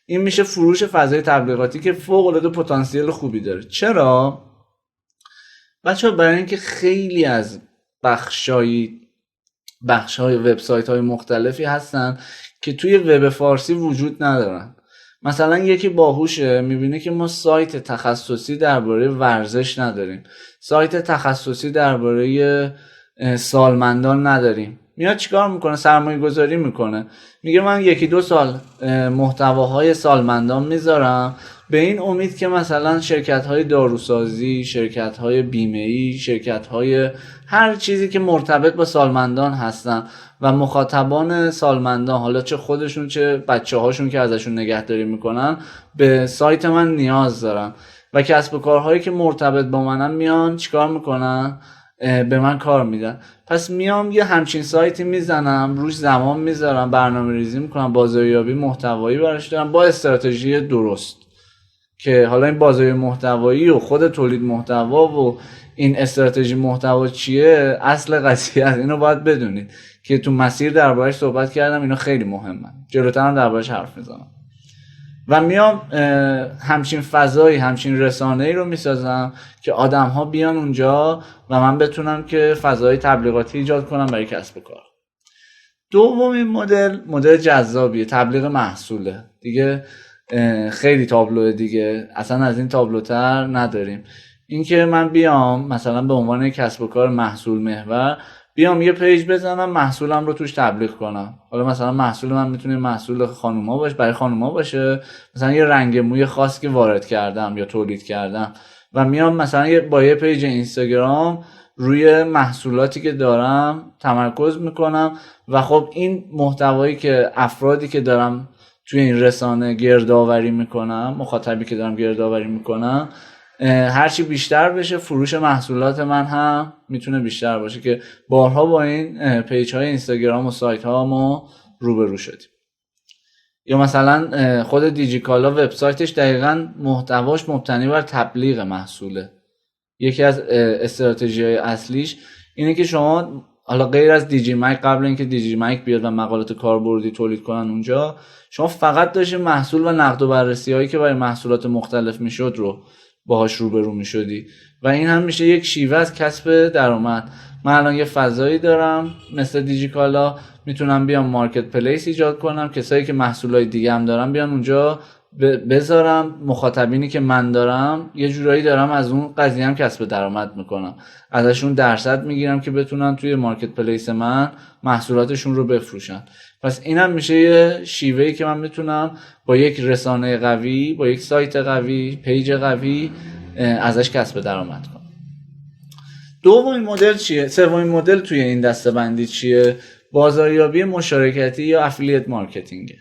این میشه فروش فضای تبلیغاتی که فوق العاده پتانسیل خوبی داره. چرا؟ بچه‌ها برای اینکه خیلی از بخش‌های وبسایت‌های مختلفی هستن که توی وب فارسی وجود ندارن. مثلا یکی باهوشه میبینه که ما سایت تخصصی درباره ورزش نداریم، سایت تخصصی درباره سالمندان نداریم، میاد چیکار میکنه؟ سرمایه گذاری میکنه، میگه من 1-2 سال محتواهای سالمندان میذارم به این امید که مثلا شرکت‌های داروسازی، شرکت‌های بیمه‌ای، شرکت‌های هر چیزی که مرتبط با سالمندان هستن و مخاطبان سالمندان، حالا چه خودشون چه بچه‌هاشون که ازشون نگهداری میکنن، به سایت من نیاز دارن و کسب و کارهایی که مرتبط با منن میان چیکار میکنن؟ به من کار میدن. پس میام یه همچین سایتی میزنم، روش زمان میذارم، برنامه ریزی میکنم، بازاریابی محتوایی براش دارم با استراتژی درست که حالا این بازاریابی محتوایی و خود تولید محتوا و این استراتژی محتوا چیه اصل قضیه است. اینو باید بدونید که تو مسیر دربارش صحبت کردم، اینا خیلی مهمه، جلوتر هم دربارش حرف میزنم. و میام همچین فضایی، همچین رسانه‌ای رو میسازم که آدم‌ها بیان اونجا و من بتونم که فضای تبلیغاتی ایجاد کنم برای کسب و کار. دومین مدل جذابیه، تبلیغ محصوله. دیگه خیلی تابلوه دیگه، اصلا از این تابلوتر نداریم. این که من بیام مثلا به عنوان کسب و کار محصول محور بیام یه پیج بزنم، محصولم رو توش تبلیغ کنم. حالا مثلا محصول من میتونه محصول خانوما باشه، برای خانوما باشه، مثلا یه رنگ موی خاص که وارد کردم یا تولید کردم و میام مثلا با یه پیج اینستاگرام روی محصولاتی که دارم تمرکز میکنم و خب این محتوایی که افرادی که دارم توی این رسانه گردآوری میکنم، مخاطبی که دارم گردآوری میکنم، هرچی بیشتر بشه فروش محصولات من هم میتونه بیشتر باشه که بارها با این پیج های اینستاگرام و سایت ها ما روبرو شدیم. یا مثلا خود دیجیکالا وبسایتش دقیقاً محتواش مبتنی بر تبلیغ محصوله. یکی از استراتژی‌های اصلیش اینه که شما حالا غیر از دیجی مایک، قبل اینکه دیجی مایک بیاد و مقالات کاربردی تولید کنن اونجا، شما فقط داشتی محصول و نقد و بررسی هایی که برای محصولات مختلف میشد رو باهاش روبرو میشدی و این هم میشه یک شیوه از کسب درآمد. من الان یه فضایی دارم مثل دیجیکالا، میتونم بیام مارکت پلیس ایجاد کنم، کسایی که محصولای دیگه هم دارن بیان اونجا بذارم، مخاطبینی که من دارم یه جورایی دارم از اون قضیه هم کسب درآمد میکنم، ازشون درصد میگیرم که بتونن توی مارکت پلیس من محصولاتشون رو بفروشن. پس اینم میشه یه شیوهی که من میتونم با یک رسانه قوی، با یک سایت قوی، پیج قوی ازش کسب درآمد کنم. دومین مدل چیه؟ سومین مدل توی این دسته‌بندی چیه؟ بازاریابی مشارکتی یا افیلیت مارکتینگ.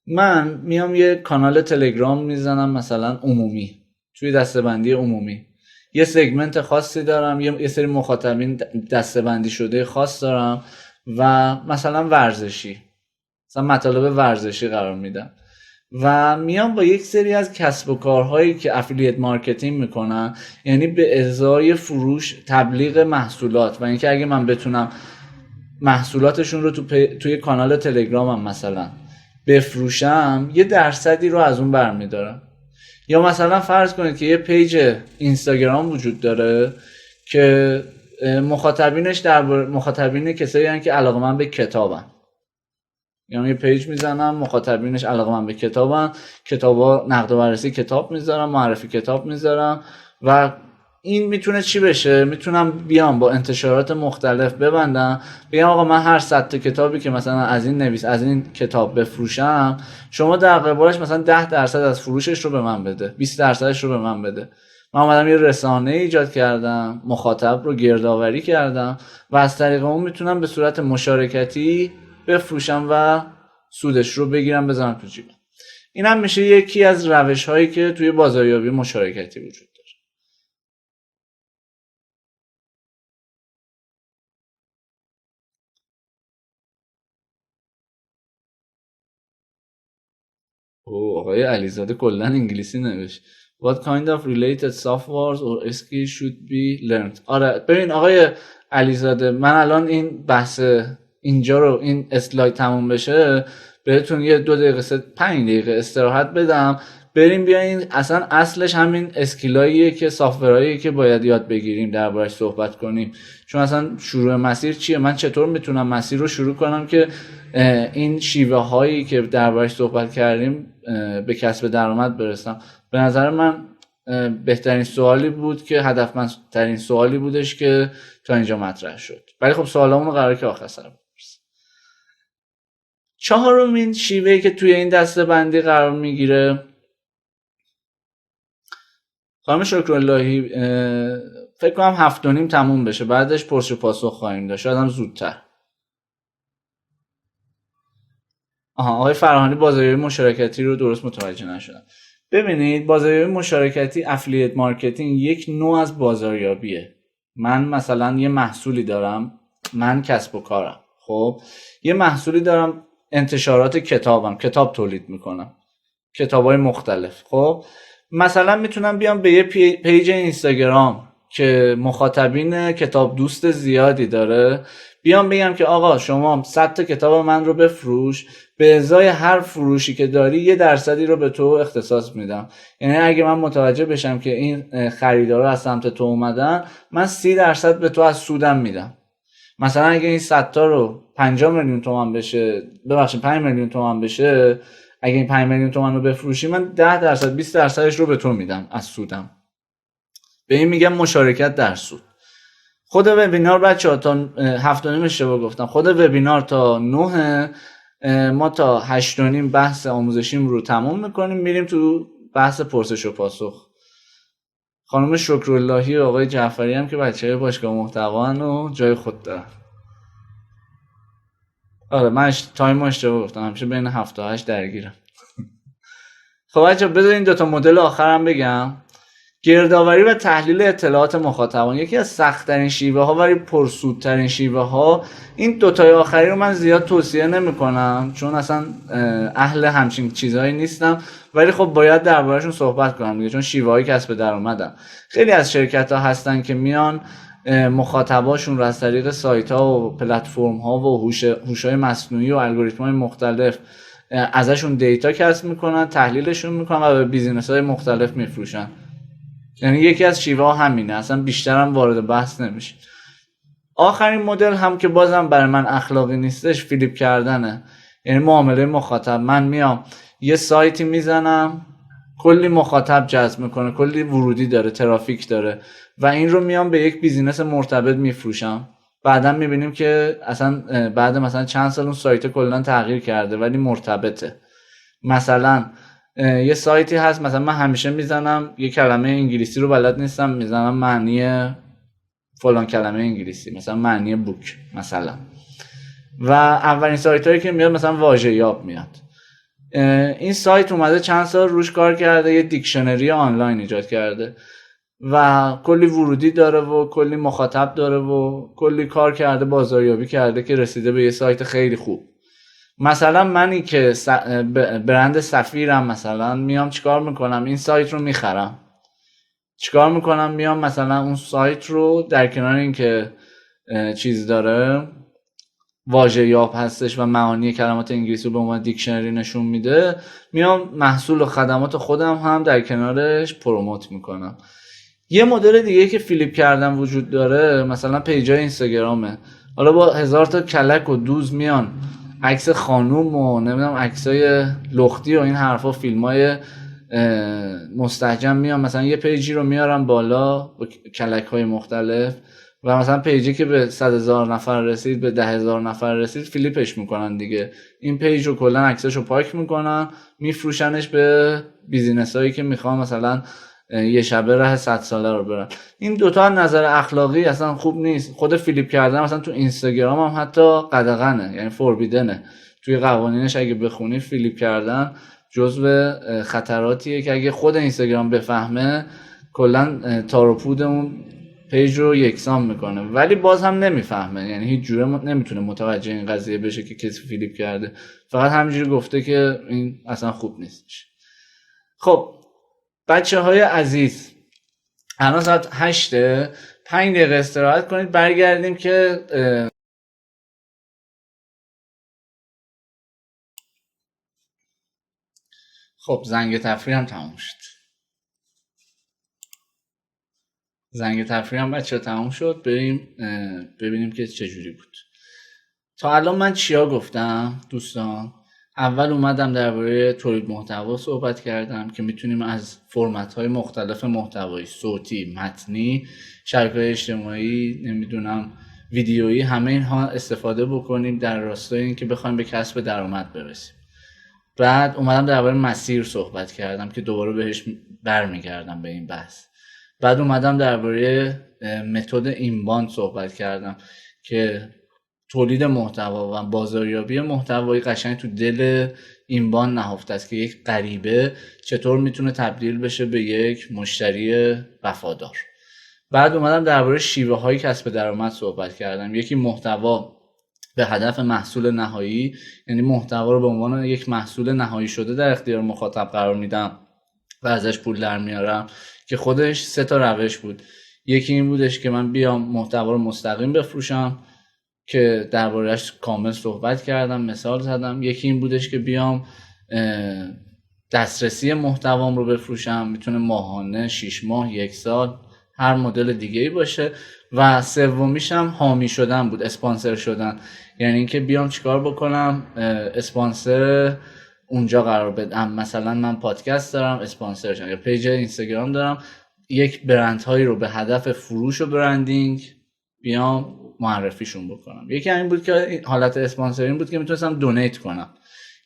من میام یه کانال تلگرام میزنم مثلا عمومی، توی دسته‌بندی عمومی یه سگمنت خاصی دارم، یه سری مخاطبین دسته‌بندی شده خاص دارم و مثلا ورزشی، مثلا مطالب ورزشی قرار میدم و میام با یک سری از کسب و کارهایی که افیلیت مارکتینگ میکنن، یعنی به ازای فروش تبلیغ محصولات و اینکه اگه من بتونم محصولاتشون رو توی کانال تلگرامم مثلا بفروشم، یه درصدی رو از اون برمیدارم. یا مثلا فرض کنید که یه پیج اینستاگرام وجود داره که مخاطبین کسایی هستن که علاقه‌مند به کتابن، یعنی یه پیج میزنم مخاطبینش علاقه‌مند به کتابن، کتابا نقد و بررسی کتاب میذارم، معرفی کتاب میذارم و این میتونه چی بشه؟ میتونم بیام با انتشارات مختلف ببندم، بگم آقا من هر 100 تا کتابی که مثلا از این کتاب بفروشم، شما در قبالش مثلا 10% از فروشش رو به من بده، 20%ش رو به من بده. من اومدم یه رسانه ایجاد کردم، مخاطب رو گردآوری کردم و از طریق اون میتونم به صورت مشارکتی بفروشم و سودش رو بگیرم بذارم تو جیبم. این هم میشه یکی از روش‌هایی که توی بازاریابی مشارکتی وجود داره. آقای علیزاده کلا انگلیسی نوشت. What kind of related softwares or skills should be learned؟ آره ببین آقای علیزاده، من الان این بحث اینجا رو، این اسلاید تموم بشه بهتون یه 2 دقیقه 5 دقیقه استراحت بدم، بریم بیاین اصلا اصلش همین اسکیلاییه که سافتوراییه که باید یاد بگیریم دربارش صحبت کنیم. چون اصلا شروع مسیر چیه؟ من چطور میتونم مسیر رو شروع کنم که این شیوه هایی که دربارش صحبت کردیم به کسب درآمد برسم؟ به نظر من بهترین سوالی بود که هدفمندترین سوالی بودش که تا اینجا مطرح شد. ولی خب سوالامون رو قراره که آخر سر بپرسیم. چهارمین شیوهی که توی این دسته‌بندی قرار میگیره، خانم شکراللهی فکر کنم 7:30 تموم بشه، بعدش پرسش و پاسخ خواهیم داشت، شاید هم زودتر. آقای فرهانی بازاریابی مشارکتی رو درست متوجه نشدم. ببینید بازاریابی مشارکتی، افیلیت مارکتینگ، یک نوع از بازاریابیه. من مثلا یه محصولی دارم، من کسب و کارم، خب یه محصولی دارم، انتشارات کتاب تولید میکنم، کتابای مختلف. خب مثلا میتونم بیام به یه پیج اینستاگرام که مخاطبین کتاب دوست زیادی داره، بیام بگم که آقا شما 100 تا کتاب من رو بفروش، به ازای هر فروشی که داری یه درصدی رو به تو اختصاص میدم. یعنی اگه من متوجه بشم که این خریدارا از سمت تو اومدن، من 30% به تو از سودم میدم. مثلا اگه این 100 تا رو 5 میلیون تومان بشه، ببخشید 5 میلیون تومان بشه، اگه این 5 میلیون تومان رو بفروشی، من 10% 20%ش رو به تو میدم از سودم. به این میگم مشارکت در سود. خود وبینار بچه‌ها تا 7:30 اشتباه گفتم، خود وبینار تا 9، ما تا 8:30 بحث آموزشیم رو تموم میکنیم، میریم تو بحث پرسش و پاسخ. خانم شکراللهی و آقای جعفری هم که بچه‌های باشگاه محتوان و جای خود دارن. آره من تایم اشتباه گفتم، همیشه بین 7 تا 8 درگیرم. خب بچه‌ها بذارین 2 تا مدل آخرم بگم. گردآوری و تحلیل اطلاعات مخاطبان یکی از سخت‌ترین شیوه ها ولی پرسودترین شیوه ها. این 2 تای آخری رو من زیاد توصیه نمی‌کنم چون اصلا اهل همچین چیزایی نیستم، ولی خب باید درباره‌شون صحبت کنم دیگه، چون شیوه‌های کسب درآمدن. خیلی از شرکت‌ها هستن که میان مخاطباشون رو از طریق سایت ها و پلتفرم ها و هوش‌های مصنوعی و الگوریتم های مختلف ازشون دیتا کسب میکنن، تحلیلشون میکنن و به بیزینس های مختلف میفروشن. یعنی یکی از شیوه ها همینه، اصلا بیشتر هم وارد بحث نمیشه. آخرین مدل هم که بازم برای من اخلاقی نیستش، فلیپ کردنه. یعنی معامله مخاطب. من میام یه سایتی میزنم، کلی مخاطب جذب میکنه، کلی ورودی داره، ترافیک داره و این رو میام به یک بیزینس مرتبط میفروشم. بعدا میبینیم که اصلا بعد مثلا چند سال اون سایت کلا تغییر کرده ولی مرتبطه. مثلا یه سایتی هست، مثلا من همیشه میزنم یه کلمه انگلیسی رو بلد نیستم، میزنم معنی فلان کلمه انگلیسی، مثلا معنی بوک مثلا، و اولین سایت هایی که میاد مثلا واژه یاب میاد. این سایت اومده چند سال روش کار کرده، یه دیکشنری آنلاین ایجاد کرده و کلی ورودی داره و کلی مخاطب داره و کلی کار کرده، بازاریابی کرده که رسیده به یه سایت خیلی خوب. مثلا منی که برند سفیرم، مثلا میام چیکار میکنم؟ این سایت رو میخرم. چیکار میکنم؟ میام مثلا اون سایت رو در کنار این که چیز داره، واژه یاب هستش و معانی کلمات انگلیسی رو به عنوان دیکشنری نشون میده، میام محصول و خدمات خودم هم در کنارش پروموت میکنم. یه مدل دیگه که فلیپ کردن وجود داره، مثلا پیجای اینستاگرامه. حالا با 1000 تا کلک و دوز میان عکس خانوم و نمیدونم عکسای لختی و این حرفا، فیلمای مستحجم میان، مثلا یه پیجی رو میارم بالا با کلک های مختلف و مثلا پیجی که به 100,000 نفر رسید، به 10,000 نفر رسید، فلیپش میکنن دیگه. این پیج رو کلا عکساشو پاک میکنن، میفروشنش به بیزینس هایی که میخوان مثلا یه شبه راه 100 ساله رو برن. این دوتا از نظر اخلاقی اصلا خوب نیست. خود فلیپ کردن مثلا تو اینستاگرام هم حتی قدغنه، یعنی فوربیدنه. توی قوانینش اگه بخونی فلیپ کردن جزو خطراتیه که اگه خود اینستاگرام بفهمه کلا تار و پود اون پیج رو یکسان میکنه، ولی باز هم نمیفهمه، یعنی هیچ جوره نمیتونه متوجه این قضیه بشه که کسی فلیپ کرده، فقط همینجوری گفته که این اصلا خوب نیستش. خب بچه های عزیز، الان ساعت 8، 5 دقیقه استراحت کنید، برگردیم که خب زنگ تفریح هم تموم شد. زنگ تفریح هم بچه تموم شد. بریم ببینیم که چجوری بود. تا الان من چیا گفتم دوستان؟ اول اومدم درباره تولید محتوا صحبت کردم که میتونیم از فرمت‌های مختلف محتوایی، صوتی، متنی، شبکه‌های اجتماعی، نمیدونم ویدیویی، همه اینها استفاده بکنیم در راستای این که بخوایم به کسب درآمد برسیم. بعد اومدم درباره مسیر صحبت کردم که دوباره بهش برمیگردم به این بحث. بعد اومدم درباره متد اینباند صحبت کردم که تولید محتوا و بازاریابی محتوایی قشنگ تو دل اینباند نهفته است که یک غریبه چطور میتونه تبدیل بشه به یک مشتری وفادار. بعد اومدم درباره شیوه های کسب درآمد صحبت کردم. یکی محتوا به هدف محصول نهایی، یعنی محتوا رو به عنوان یک محصول نهایی شده در اختیار مخاطب قرار میدم و ازش پول در میارم، که خودش 3 تا روش بود. یکی این بودش که من بیام محتوا رو مستقیم بفروشم که درباره‌اش کامل صحبت کردم، مثال زدم. یکی این بودش که بیام دسترسی محتوام رو بفروشم، میتونه ماهانه، 6 ماه، 1 سال، هر مدل دیگه‌ای باشه. و سومیش هم حامی شدن بود، اسپانسر شدن، یعنی اینکه بیام چیکار بکنم، اسپانسر اونجا قرار بدم. مثلا من پادکست دارم، اسپانسر شدم، یا پیج اینستاگرام دارم، یک برندهایی رو به هدف فروش و برندینگ بیام معرفیشون بکنم. یکی همین بود که حالت اسپانسرینگ بود که میتونستم دونیت کنم،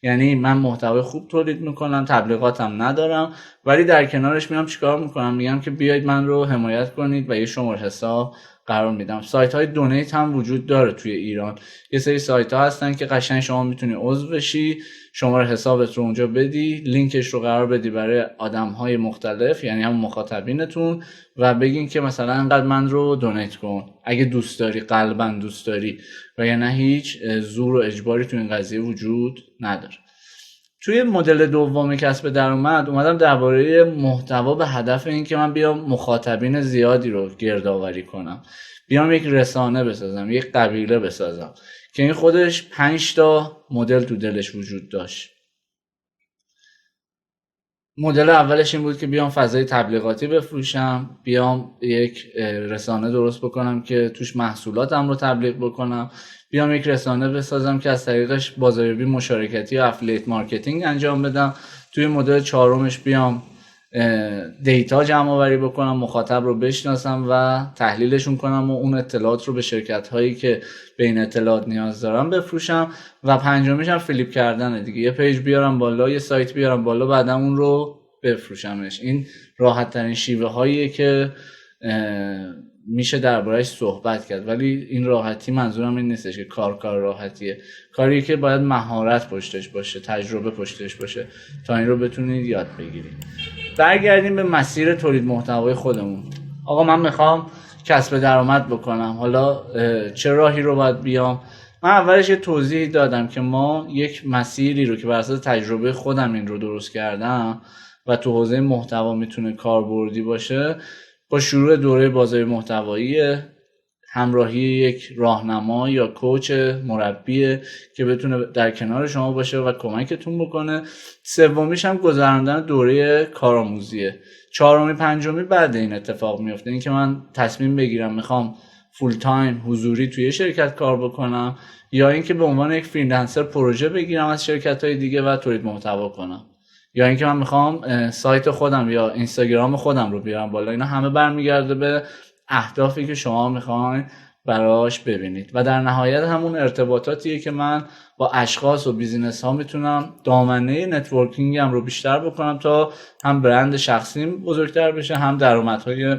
یعنی من محتوای خوب تولید میکنم، تبلیغاتم ندارم، ولی در کنارش میام چیکار میکنم، میگم که بیایید من رو حمایت کنید و یه شماره حساب قرار میدم. سایت های دونیت هم وجود داره توی ایران. یه سری سایت ها هستن که قشنگ شما میتونی عضو بشی، شماره حسابت رو اونجا بدی، لینکش رو قرار بدی برای آدم های مختلف، یعنی هم مخاطبینتون، و بگین که مثلا انقدر من رو دونیت کن اگه دوست داری، قلباً دوست داری، و یا نه هیچ زور و اجباری تو این قضیه وجود نداره. توی مدل دوم کسب درآمد اومدم درباره محتوا به هدف این که من بیام مخاطبین زیادی رو گردآوری کنم. بیام یک رسانه بسازم، یک قبیله بسازم، که این خودش 5 تا مدل تو دلش وجود داشت. مدل اولش این بود که بیام فضای تبلیغاتی بفروشم، بیام یک رسانه درست بکنم که توش محصولاتم رو تبلیغ بکنم، بیام یک رسانه بسازم که از طریقش بازاریابی مشارکتی و افیلیت مارکتینگ انجام بدم. توی مدل چهارمش بیام دیتا جمع آوری بکنم، مخاطب رو بشناسم و تحلیلشون کنم و اون اطلاعات رو به شرکت هایی که به این اطلاعات نیاز دارم بفروشم. و پنجمیش هم فلیپ کردنه دیگه، یه پیج بیارم بالا، یه سایت بیارم بالا، بعدم اون رو بفروشمش. این راحت ترین شیوه هاییه که میشه درباره‌اش صحبت کرد، ولی این راحتی منظورم این نیستش که کار راحتیه، کاری که باید مهارت پشتش باشه، تجربه پشتش باشه تا این رو بتونید یاد بگیرید. برگردیم به مسیر تولید محتوای خودمون. آقا من میخوام کسب درآمد بکنم، حالا چه راهی رو باید بیام؟ من اولش یه توضیح دادم که ما یک مسیری رو که بر اساس تجربه خودم این رو درست کردم و تو حوزه محتوا میتونه کاربردی باشه، با شروع دوره بازار محتوایی، همراهی یک راهنما یا کوچ مربی که بتونه در کنار شما باشه و کمکتون بکنه. سومیش هم گذراندن دوره کارآموزیه. چهارمی پنجمی بعد این اتفاق میفته، این که من تصمیم بگیرم میخوام فول تایم حضوری توی شرکت کار بکنم یا اینکه به عنوان یک فریلنسر پروژه بگیرم از شرکت‌های دیگه و تولید محتوا کنم، یا اینکه من میخوام سایت خودم یا اینستاگرام خودم رو بیارم بالا. اینا همه برمیگرده به اهدافی که شما میخواین براش ببینید و در نهایت همون ارتباطاتیه که من با اشخاص و بیزینس ها میتونم دامنه نتورکینگم رو بیشتر بکنم تا هم برند شخصیم بزرگتر بشه، هم درآمدهای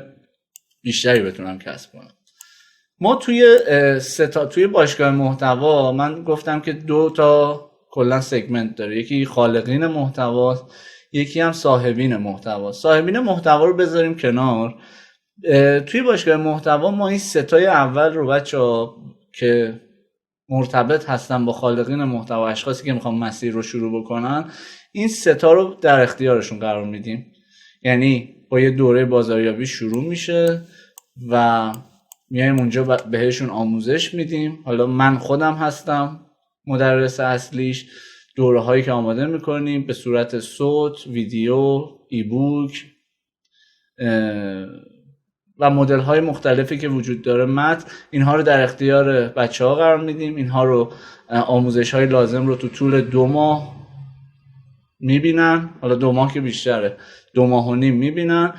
بیشتری بتونم کسب کنم. ما توی باشگاه محتوا من گفتم که 2 تا کلا سگمنت داره، یکی خالقین محتواست، یکی هم صاحبین محتوا. صاحبین محتوا رو بذاریم کنار. توی باشگاه محتوا ما این 3 تای اول رو بچه‌ها که مرتبط هستن با خالقین محتوا، اشخاصی که میخوان مسیر رو شروع بکنن، این 3 تا رو در اختیارشون قرار میدیم. یعنی با یه دوره بازاریابی شروع میشه و میایم اونجا بهشون آموزش میدیم. حالا من خودم هستم مدرس اصلیش. دوره هایی که آماده میکنیم به صورت صوت، ویدیو، ایبوک و مدل های مختلفی که وجود داره، متن، اینها رو در اختیار بچه ها قرار میدیم. اینها رو آموزش های لازم رو تو طول 2 ماه میبینن، حالا 2 ماه که بیشتره، 2 ماه و نیم میبینن.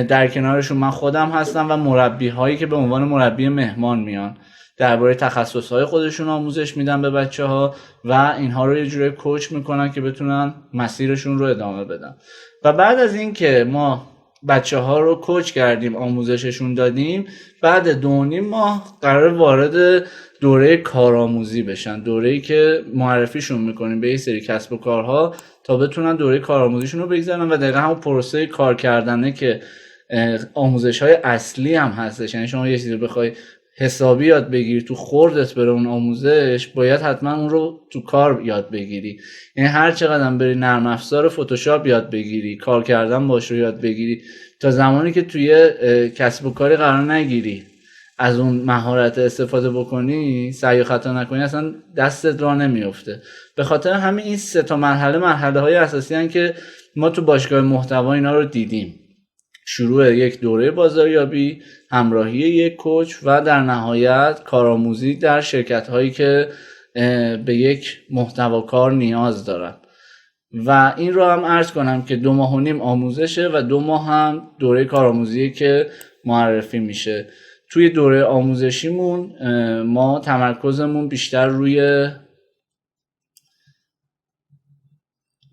در کنارشون من خودم هستم و مربی هایی که به عنوان مربی مهمان میان، درباره تخصص های خودشون آموزش میدن به بچه ها و اینها رو یه جوری کوچ میکنن که بتونن مسیرشون رو ادامه بدن. و بعد از این که ما بچه ها رو کوچ کردیم، آموزششون دادیم، بعد 2.5 ماه قرار وارد دوره کارآموزی بشن، دوره‌ای که معرفیشون میکنیم به یه سری کسب و کارها تا بتونن دوره کارآموزیشون رو بگذرن و دقیقا همون پروسه کار کردنه که آموزش‌های اصلی هم هستش. یعنی شما یه چیزی بخوای حسابی یاد بگیری تو خوردت بره اون آموزش، باید حتما اون رو تو کار یاد بگیری. یعنی هر چقدر بری نرم افزار فتوشاپ یاد بگیری، کار کردن باش رو یاد بگیری، تا زمانی که توی کسب و کاری قرار نگیری از اون مهارت استفاده بکنی، سعی و خطا نکنی، اصلا دستت راه نمیفته. به خاطر همین این 3 تا مرحله های اساسی هستن که ما تو باشگاه محتوا اینا رو دیدیم: شروع یک دوره بازاریابی، همراهی یک کوچ و در نهایت کارآموزی در شرکت هایی که به یک محتواکار نیاز دارن. و این رو هم عرض کنم که 2 ماه و نیم آموزشه و 2 ماه هم دوره کارآموزی که معرفی میشه. توی دوره آموزشیمون ما تمرکزمون بیشتر روی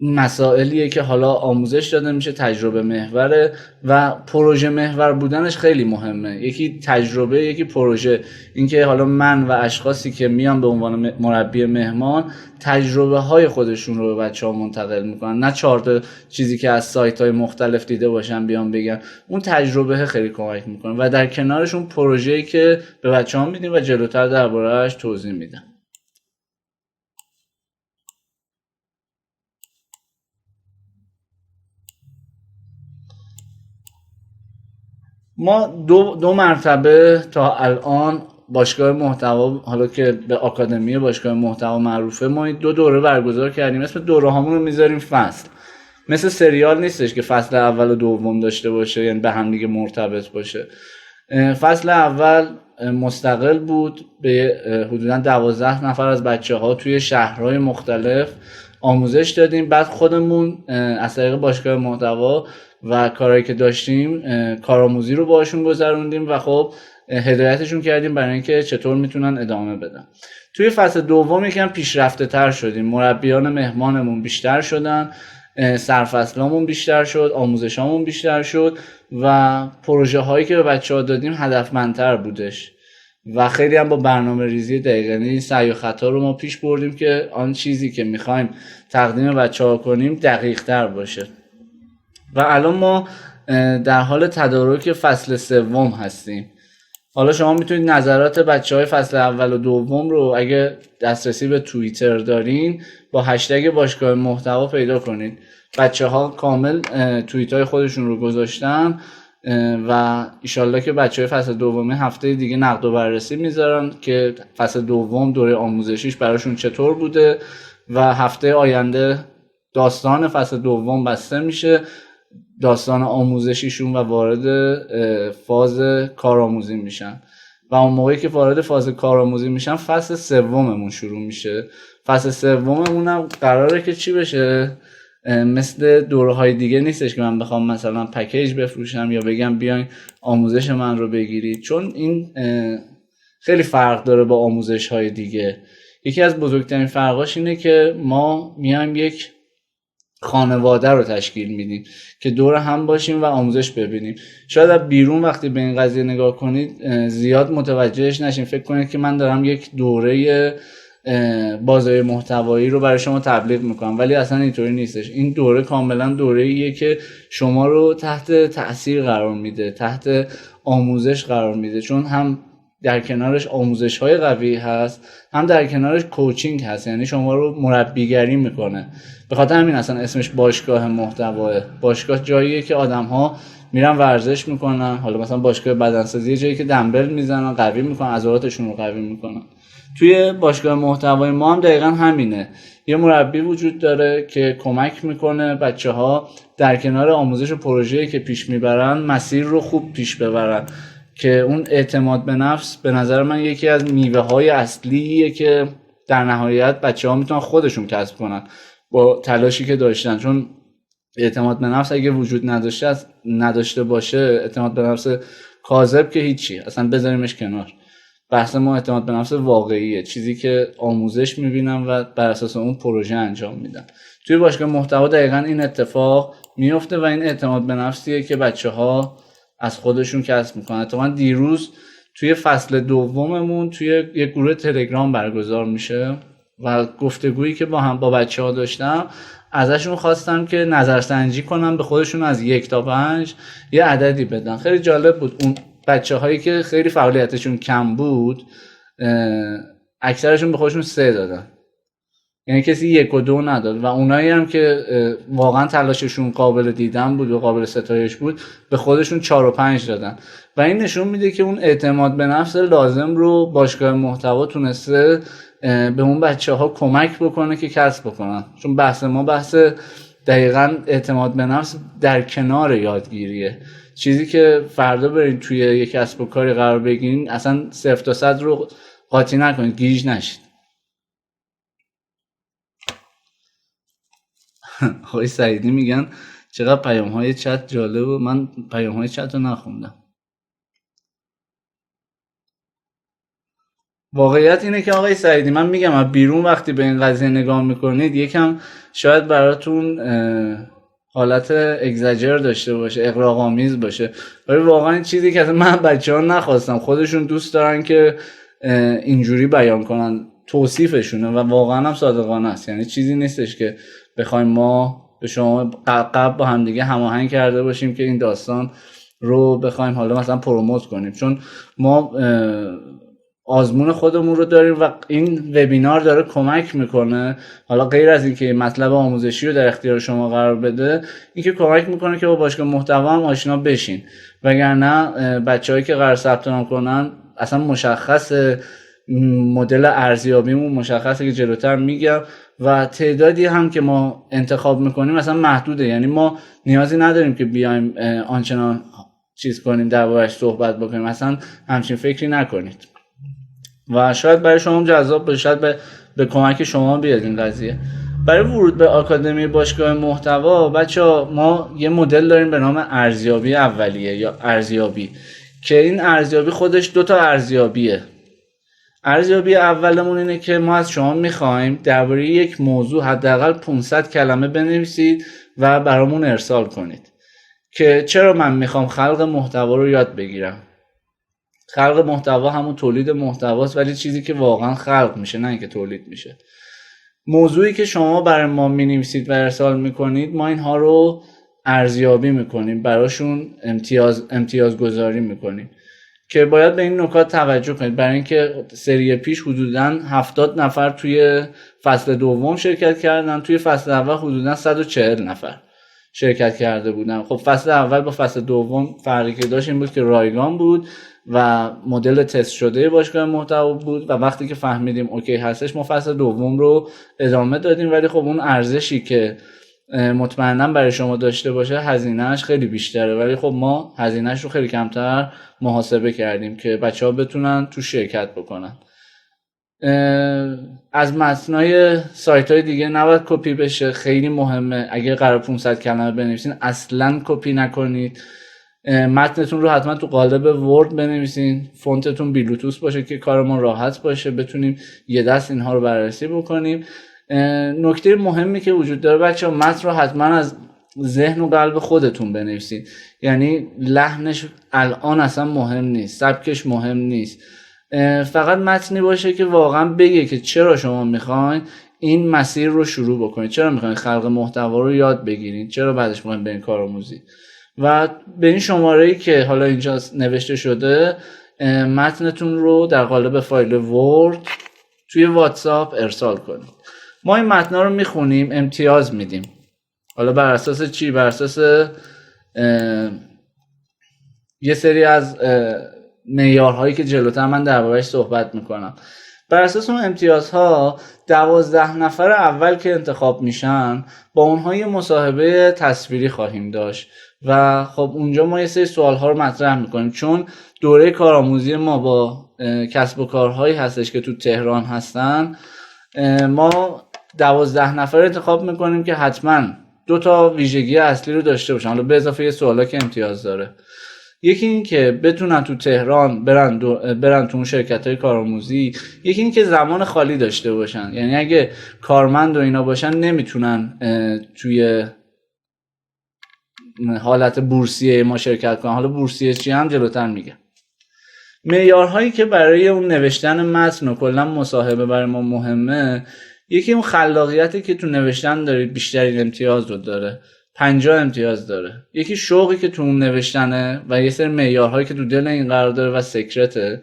مسائلیه که حالا آموزش داده میشه، تجربه محوره و پروژه محور بودنش خیلی مهمه. یکی تجربه، یکی پروژه. اینکه حالا من و اشخاصی که میان به عنوان مربی مهمان تجربه های خودشون رو به بچه‌ها منتقل میکنن، نه 4 تا چیزی که از سایت های مختلف دیده باشن بیان بگن. اون تجربه خیلی کمک میکنه و در کنارشون پروژه‌ای که به بچه‌ها میدیم و جلوتر درباره‌اش توضیح میدم. ما دو مرتبه تا الان باشگاه محتوا، حالا که به آکادمی باشگاه محتوا معروفه، ما دو دوره برگزار کردیم. اسم دوره هامون رو میذاریم فصل. مثل سریال نیستش که فصل اول و دوم داشته باشه، یعنی به هم دیگه مرتبط باشه. فصل اول مستقل بود، به حدوداً 12 نفر از بچه‌ها توی شهرهای مختلف آموزش دادیم. بعد خودمون از طریق باشگاه محتوا و کارهایی که داشتیم کارآموزی رو باشون گذروندیم و خب هدایتشون کردیم برای اینکه چطور میتونن ادامه بدن. توی فصل دوم یکم پیشرفته تر شدیم، مربیان مهمانمون بیشتر شدن، سرفصلامون بیشتر شد، آموزشامون بیشتر شد و پروژه هایی که به بچه‌ها دادیم هدفمندتر بودش و خیلی هم با برنامه ریزی دقیق، یعنی سعی و خطا رو ما پیش بردیم که آن چیزی که میخوایم تقدیم بچه‌ها کنیم دقیق تر باشه. و الان ما در حال تدارک فصل سوم هستیم. حالا شما میتونید نظرات بچه‌های فصل اول و دوم رو اگه دسترسی به توییتر دارین با هشتگ باشگاه محتوا پیدا کنید. بچه‌ها کامل توییت‌های خودشون رو گذاشتن و ایشالله که بچه‌های فصل دومی هفته دیگه نقد و بررسی میذارن که فصل دوم دوره آموزشیش براشون چطور بوده و هفته آینده داستان فصل دوم بسته میشه، داستان آموزشیشون و وارد فاز کارآموزی میشن و اون موقعی که وارد فاز کارآموزی میشن فصل سوممون شروع میشه. فصل سوممون هم قراره که چی بشه؟ مثل دوره‌های دیگه نیستش که من بخوام مثلا پکیج بفروشم یا بگم بیاین آموزش من رو بگیرید، چون این خیلی فرق داره با آموزش‌های دیگه. یکی از بزرگترین فرقاش اینه که ما میایم یک خانواده رو تشکیل میدیم که دور هم باشیم و آموزش ببینیم. شاید از بیرون وقتی به این قضیه نگاه کنید زیاد متوجهش نشین، فکر کنید که من دارم یک دوره بازار محتوایی رو برای شما تبلیغ میکنم، ولی اصلا اینطوری نیستش. این دوره کاملا دوره‌ایه که شما رو تحت تأثیر قرار میده، تحت آموزش قرار میده، چون هم در کنارش آموزش‌های قوی هست، هم در کنارش کوچینگ هست، یعنی شما رو مربیگری میکنه. به خاطر همین اصلا اسمش باشگاه محتواه. باشگاه جاییه که آدم‌ها میرن ورزش میکنن، حالا مثلا باشگاه بدنسازی جایی که دمبل میزنن، قوی میکنن، عضلاتشون رو قوی میکنن. توی باشگاه محتوای ما هم دقیقاً همینه. یه مربی وجود داره که کمک میکنه بچه‌ها در کنار آموزش و پروژه‌ای که پیش میبرن مسیر رو خوب پیش ببرن، که اون اعتماد به نفس به نظر من یکی از میوه‌های اصلیه که در نهایت بچه‌ها میتونن خودشون کسب کنن با تلاشی که داشتن. چون اعتماد به نفس اگه وجود نداشته باشه، اعتماد به نفس کاذب که هیچی، اصلا بذاریمش کنار. بحث ما اعتماد به نفس واقعیه، چیزی که آموزش میبینن و بر اساس اون پروژه انجام میدن. توی باشگاه محتوا دقیقاً این اتفاق میفته و این اعتماد به نفسیه که بچه‌ها از خودشون کسب میکنن. اتفاقاً دیروز توی فصل دوممون توی یک گروه تلگرام برگزار میشه و گفتگویی که با بچه‌ها داشتم، ازشون خواستم که نظرسنجی کنم، به خودشون از 1 تا 5 یه عددی بدن. خیلی جالب بود. اون بچه‌هایی که خیلی فعالیتشون کم بود اکثرشون به خودشون 3 دادن، یعنی کسی 1 و 2 نداد و اونایی هم که واقعا تلاششون قابل دیدن بود و قابل ستایش بود به خودشون 4 و 5 دادن. و این نشون میده که اون اعتماد به نفس لازم رو باشگاه محتوا تونسته به اون بچه‌ها کمک بکنه که کسب بکنن. چون بحث ما بحث دقیقاً اعتماد به نفس در کنار یادگیریه، چیزی که فردا برید توی یک کسب و کاری قرار بگیرین اصلا 0 تا 100 رو قاطی نکنید، گیج نشید. آقای سعیدی میگن چقدر پیام‌های چت جالبه، من پیام‌های چت رو نخوندم. واقعیت اینه که آقای سعیدی من میگم از بیرون وقتی به این قضیه نگاه میکنید یکم شاید براتون حالت اگزاجر داشته باشه، اغراق‌آمیز باشه، ولی واقعا این چیزی که من بچه‌ها نخواستم، خودشون دوست دارن که اینجوری بیان کنن، توصیفشونه و واقعا هم صادقانه است. یعنی چیزی نیستش که بخوایم ما به شما قبل با هم دیگه هماهنگ کرده باشیم که این داستان رو بخوایم حالا مثلا پروموت کنیم، چون ما آزمون خودمون رو داریم و این وبینار داره کمک میکنه، حالا غیر از اینکه مطلب آموزشی رو در اختیار شما قرار بده، اینکه کمک میکنه که با باشگاه محتوا هم آشنا بشین، وگرنه بچه‌هایی که قرار ثبت نام کنن اصلا مشخصه، مدل ارزیابیمون مشخصه که جلوتر میگم، و تعدادی هم که ما انتخاب میکنیم اصلا محدوده، یعنی ما نیازی نداریم که بیایم آنچنان چیز کنیم دربارش صحبت بکنیم، اصلا همچین فکری نکنید و شاید برای شما جذاب باشه، شاید به کمک شما بیاد این قضیه. برای ورود به آکادمی باشگاه محتوا بچه‌ها ما یه مدل داریم به نام ارزیابی اولیه یا ارزیابی، که این ارزیابی خودش 2 تا ارزیابیه. ارزیابی اولمون اینه که ما از شما میخوایم درباره یک موضوع حداقل 500 کلمه بنویسید و برامون ارسال کنید. که چرا من میخوام خلق محتوا رو یاد بگیرم؟ خلق محتوا همون تولید محتواست، ولی چیزی که واقعا خلق میشه، نه اینکه تولید میشه. موضوعی که شما برای ما مینویسید و ارسال میکنید، ما اینها رو ارزیابی میکنیم، براشون امتیاز گذاری میکنیم که باید به این نکات توجه کنید. برای اینکه سری پیش حدوداً 70 نفر توی فصل دوم شرکت کردن، توی فصل اول حدوداً 140 نفر شرکت کرده بودن. خب فصل اول با فصل دوم فرقی که داشت این بود که رایگان بود و مدل تست شده باشگاه محتوا بود و وقتی که فهمیدیم اوکی هستش ما فصل دوم رو ادامه دادیم، ولی خب اون ارزشی که مطمئنا برای شما داشته باشه هزینه‌اش خیلی بیشتره، ولی خب ما هزینه‌اش رو خیلی کمتر محاسبه کردیم که بچه‌ها بتونن تو شرکت بکنن. از متنای سایت‌های دیگه نباید کپی بشه، خیلی مهمه. اگه قرار 500 کلمه بنویسین اصلاً کپی نکنید. متنتون رو حتما تو قالب ورد بنویسین، فونتتون بلوتوث باشه که کارمون راحت باشه، بتونیم یه دست اینها رو بررسی بکنیم. نکته مهمی که وجود داره بچه‌ها، متن رو حتما از ذهن و قلب خودتون بنویسید. یعنی لحنش الان اصلا مهم نیست، سبکش مهم نیست، فقط متنی باشه که واقعا بگه که چرا شما میخواین این مسیر رو شروع بکنید، چرا میخواین خلق محتوا رو یاد بگیرید، چرا بعدش میخواین برین کارآموزی. و به این شماره‌ای که حالا اینجا نوشته شده متنتون رو در قالب فایل ورد توی واتساپ ارسال کنید. ما این متنا رو میخونیم، امتیاز میدیم. حالا بر اساس چی؟ بر اساس یه سری از معیارهایی که جلوتر من درباره‌اش صحبت میکنم. بر اساس اون امتیازها 12 نفر اول که انتخاب میشن با اونها یه مصاحبه تصویری خواهیم داشت و خب اونجا ما یه سری سوالها رو مطرح میکنیم، چون دوره کارآموزی ما با کسب و کارهایی هستش که تو تهران هستن. ما 12 نفر انتخاب میکنیم که حتما 2 تا ویژگی اصلی رو داشته باشن، حالا به اضافه یه سوالا که امتیاز داره. یکی این که بتونن تو تهران برن تو اون شرکت‌های کارآموزی، یکی این که زمان خالی داشته باشن، یعنی اگه کارمند و اینا باشن نمیتونن توی حالت بورسیه ما شرکت کنن. حالا بورسیه چی هم جلوتر میگم. معیارهایی که برای اون نوشتن متن و کلا مصاحبه برای ما مهمه، یکی اون خلاقیتی که تو نوشتن داره، بیشترین امتیاز رو داره، 50 امتیاز داره. یکی شوقی که تو اون نوشتنه و یه سری معیارهایی که تو دل این قرار داره و سکرته،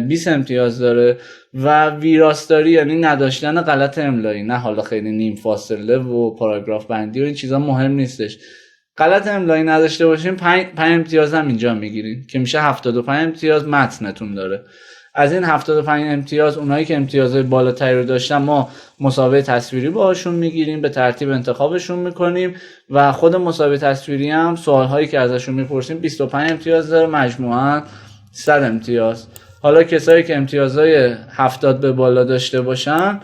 20 امتیاز داره. و ویراستاری یعنی نداشتن غلط املایی، نه حالا خیلی نیم فاصله و پاراگراف بندی و این چیزا مهم نیستش، غلط املایی نداشته باشین 5 امتیاز هم اینجا میگیرین که میشه 75 امتیاز متنتون داره. از این 75 امتیاز اونایی که امتیازهای بالاتری رو داشتن ما مسابقه تصویری باهاشون میگیریم، به ترتیب انتخابشون میکنیم و خود مسابقه تصویری هم سوالهایی که ازشون میپرسیم 25 امتیاز داره، مجموعاً 100 امتیاز. حالا کسایی که امتیازهای 70 به بالا داشته باشن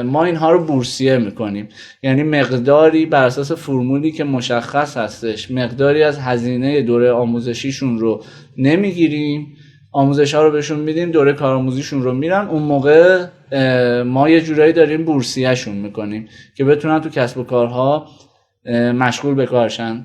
ما اینها رو بورسیه میکنیم، یعنی مقداری بر اساس فرمولی که مشخص هستش، مقداری از هزینه دوره آموزشیشون رو نمیگیریم، آموزش ها رو بهشون میدیم، دوره کارآموزیشون رو میرن، اون موقع ما یه جورایی داریم بورسیه شون میکنیم که بتونن تو کسب و کارها مشغول به کارشن.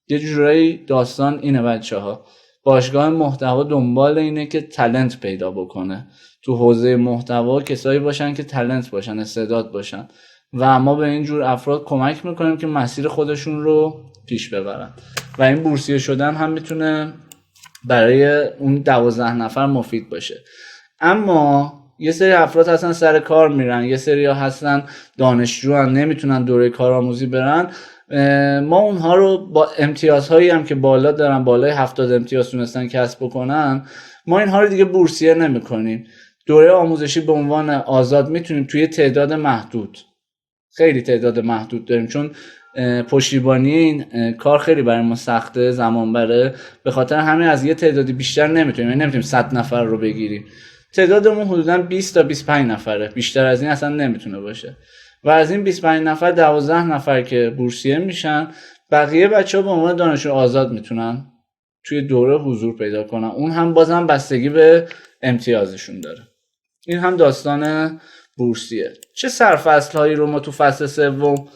یه جورایی داستان اینه بچه‌ها، باشگاه محتوا دنبال اینه که تالنت پیدا بکنه تو حوزه محتوا، کسایی باشن که تالنت باشن، استعداد باشن و ما به این جور افراد کمک میکنیم که مسیر خودشون رو پیش ببرن و این بورسیه شدن هم میتونه برای اون 12 نفر مفید باشه. اما یه سری افراد هستن سر کار میرن، یه سری ها هستن دانشجو هستن نمیتونن دوره کارآموزی برن. ما اونها رو با امتیازهایی هم که بالا دارن، بالای 70 امتیاز تونستن کسب بکنن، ما اینها رو دیگه بورسیه نمیکنیم. دوره آموزشی به عنوان آزاد میتونیم توی تعداد محدود، خیلی تعداد محدود داریم، چون پشتیبانی این کار خیلی برای ما سخته، زمان بره، به خاطر همین از یه تعدادی بیشتر نمیتونیم، یعنی نمیتونیم 100 نفر رو بگیریم. تعدادمون حدوداً 20 تا 25 نفره، بیشتر از این اصلا نمیتونه باشه. و از این 25 نفر 12 نفر که بورسیه میشن، بقیه بچه‌ها به عنوان دانشجو آزاد میتونن توی دوره حضور پیدا کنن. اون هم بازم بستگی به امتیازشون داره. این هم داستان بورسیه. چه سرفصل‌هایی رو ما تو فصل سوم،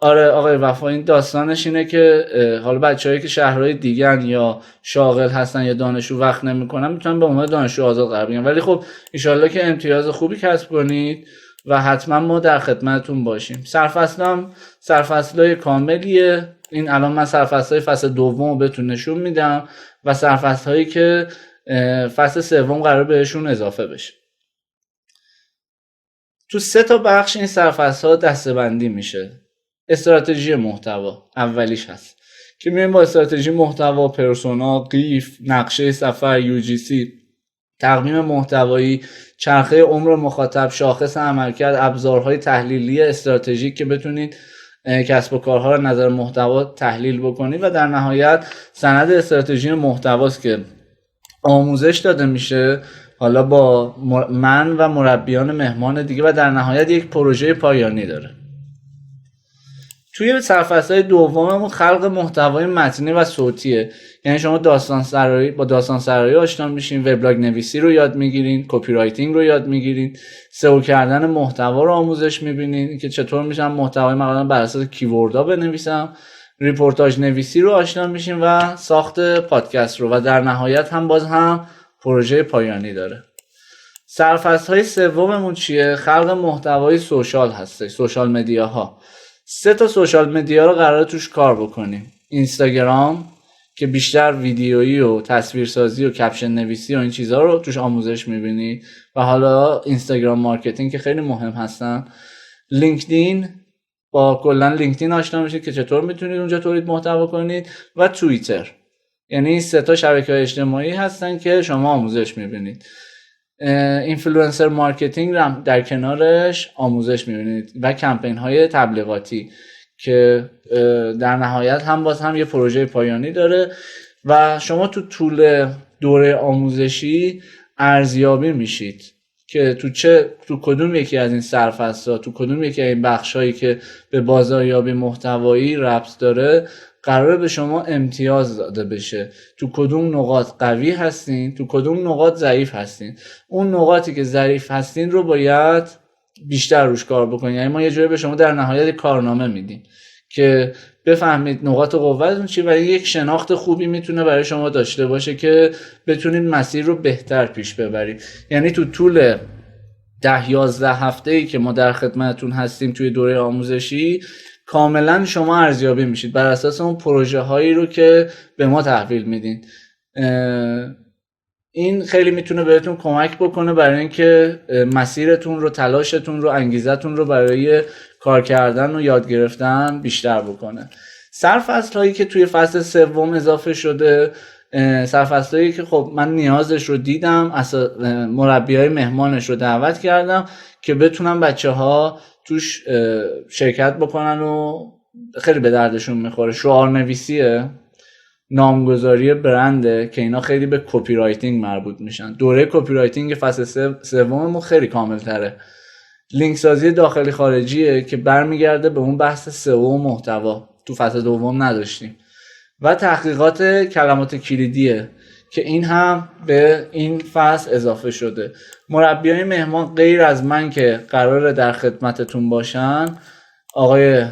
آره آقای وفا، این داستانش اینه که حالا بچه‌هایی که شهرهای دیگه یا شاغل هستن یا دانشجو وقت نمی‌کنن میتونن به عنوان دانشجو آزاد قرار بگیرن، ولی خب ان که امتیاز خوبی کسب کنید و حتما ما در خدمتتون باشیم. سرفصل‌های کاملیه. این الان من سرفصل‌های فصل دوم رو بهتون نشون میدم و سرفصل‌هایی که فصل سوم قرار بهشون اضافه بشه. تو 3 تا بخش این سرفصل‌ها دسته‌بندی میشه. استراتژی محتوا اولیش هست که میایم با استراتژی محتوا، پرسونا، قیف، نقشه سفر، UGC، تقویم محتوایی، چرخه عمر مخاطب، شاخص عملکرد، ابزارهای تحلیلی استراتژیک که بتونید کسب و کارها رو نظر محتوا تحلیل بکنید، و در نهایت سند استراتژی محتواست که آموزش داده میشه حالا با من و مربیان مهمان دیگه، و در نهایت یک پروژه پایانی داره. توی سرفصل دوممون خلق محتوای متنی و صوتیه، یعنی شما با داستان سرایی آشنا میشین، وبلاگ نویسی رو یاد میگیرین، کپی رایتینگ رو یاد میگیرین، سئو کردن محتوا رو آموزش میبینین که چطور میشن محتوای مقاله بر اساس کیوردها بنویسم، ریپورتاج نویسی رو آشنا میشین و ساخت پادکست رو، و در نهایت هم باز هم پروژه پایانی داره. سرفصل‌های سوممون چیه؟ خلق محتوای سوشال هست، سوشال مدیاها. 3 تا سوشال مدیا رو قراره توش کار بکنیم. اینستاگرام که بیشتر ویدیویی و تصویرسازی و کپشن نویسی و این چیزها رو توش آموزش میبینید، و حالا اینستاگرام مارکتینگ که خیلی مهم هستن. لینکدین، با کلا لینکدین آشنا میشید که چطور میتونید اونجا تولید محتوا کنید، و توییتر. یعنی این 3 تا شبکه‌های اجتماعی هستن که شما آموزش میبینید. اینفلوئنسر مارکتینگ رو در کنارش آموزش میبینید و کمپین های تبلیغاتی که در نهایت هم باز هم یه پروژه پایانی داره، و شما تو طول دوره آموزشی ارزیابی میشید که تو کدوم یکی از این سرفصل‌ها، تو کدوم یکی از این بخشایی که به بازاریابی محتوایی ربط داره قراره به شما امتیاز داده بشه، تو کدوم نقاط قوی هستین، تو کدوم نقاط ضعیف هستین. اون نقاطی که ضعیف هستین رو باید بیشتر روش کار بکنید. یعنی ما یه جوری به شما در نهایت کارنامه میدیم که بفهمید نقاط قوتتون چی، و یک شناخت خوبی میتونه برای شما داشته باشه که بتونید مسیر رو بهتر پیش ببرید. یعنی تو طول 10-11 هفته‌ای که ما در خدمتتون هستیم توی دوره آموزشی، کاملا شما ارزیابی میشید بر اساس اون پروژه هایی رو که به ما تحویل میدین. این خیلی میتونه بهتون کمک بکنه برای اینکه مسیرتون رو، تلاشتون رو، انگیزتون رو برای کار کردن و یاد گرفتن بیشتر بکنه. سرفصل هایی که توی فصل سوم اضافه شده، سرفصل هایی که خب من نیازش رو دیدم، مربیای مهمانش رو دعوت کردم که بتونن بچه ها توش شرکت بکنن و خیلی به دردشون میخوره. شعار نویسیه، نامگذاری برنده که اینا خیلی به کپی رایتینگ مربوط میشن. دوره کپی رایتینگ فصل سوممون خیلی کامل تره. لینک سازی داخلی خارجیه که برمیگرده به اون بحث سئو و محتوا، تو فصل دوم نداشتیم. و تحقیقات کلمات کلیدیه که این هم به این فصل اضافه شده. مربیای مهمان غیر از من که قراره در خدمتتون باشن، آقای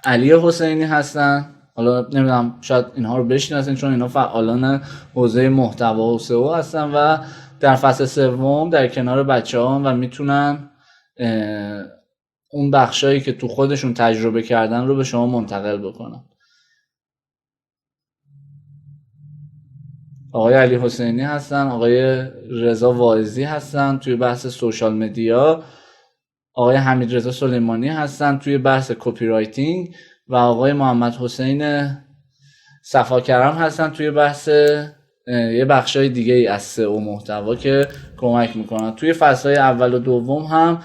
علی حسینی هستن. حالا نمیدونم شاید اینها رو بشناسین چون اینا فعالان حوزه محتوا و سئو هستن و در فصل سوم در کنار بچه‌ها و میتونن اون بخشایی که تو خودشون تجربه کردن رو به شما منتقل بکنن. آقای علی حسینی هستن، آقای رضا واعظی هستن توی بحث سوشال مدیا، آقای حمید رضا سلیمانی هستن توی بحث کپی رایتینگ و آقای محمد حسین صفاکرم هستن توی بحث یه بخشای دیگه ای از سئو محتوا که کمک میکنن. توی فصلهای اول و دوم هم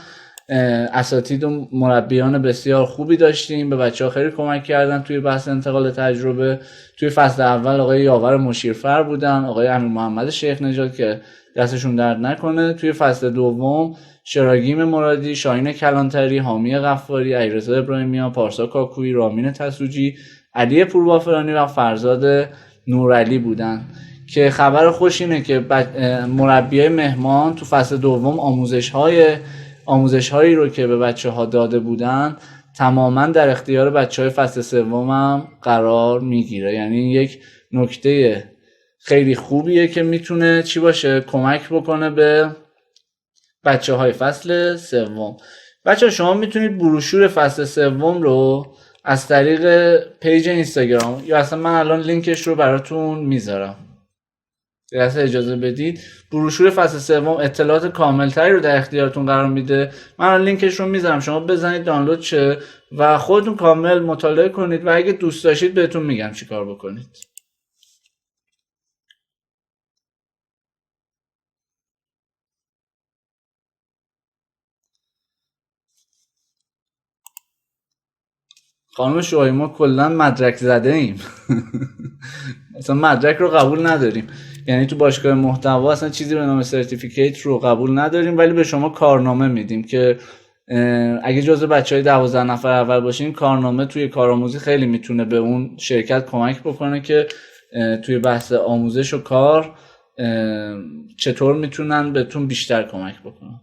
اساتید و مربیان بسیار خوبی داشتیم، به بچه‌ها خیلی کمک کردن توی بحث انتقال تجربه. توی فصل اول آقای یاور مشیرفر بودن، آقای امیر محمد شیخ نژاد که دستشون درد نکنه. توی فصل دوم شراگیم مرادی، شاهین کلانتری، حامی غفاری، علیرضا ابراهیمیان، پارسا کاکویی، رامین تسوجی، علی پوربافرانی و فرزاد نورعلی بودن که خبر خوش اینه که مربیای مهمان تو فصل دوم آموزش‌هایی رو که به بچه‌ها داده بودن تماما در اختیار بچه‌های فصل سوم هم قرار میگیره. یعنی یک نکته خیلی خوبیه که میتونه چی باشه، کمک بکنه به بچه‌های فصل سوم. بچه‌ها شما میتونید بروشور فصل سوم رو از طریق پیج اینستاگرام یا اصلا من الان لینکش رو براتون میذارم، اجازه بدید. بروشور فصل سوم اطلاعات کاملتری رو در اختیارتون قرار میده. من الان لینکش رو میذارم، شما بزنید دانلود شه و خودتون کامل مطالعه کنید و اگه دوست داشتید بهتون میگم چی کار بکنید. خانم شوهی ما کلا مدرک زده ایم مثلا مدرک رو قبول نداریم، یعنی تو باشگاه محتوا اصلا چیزی به نام سرتیفیکیت رو قبول نداریم، ولی به شما کارنامه میدیم که اگه جزو بچهای 12 نفر اول باشین، کارنامه توی کارآموزی خیلی میتونه به اون شرکت کمک بکنه که توی بحث آموزش و کار چطور میتونن بهتون بیشتر کمک بکنن.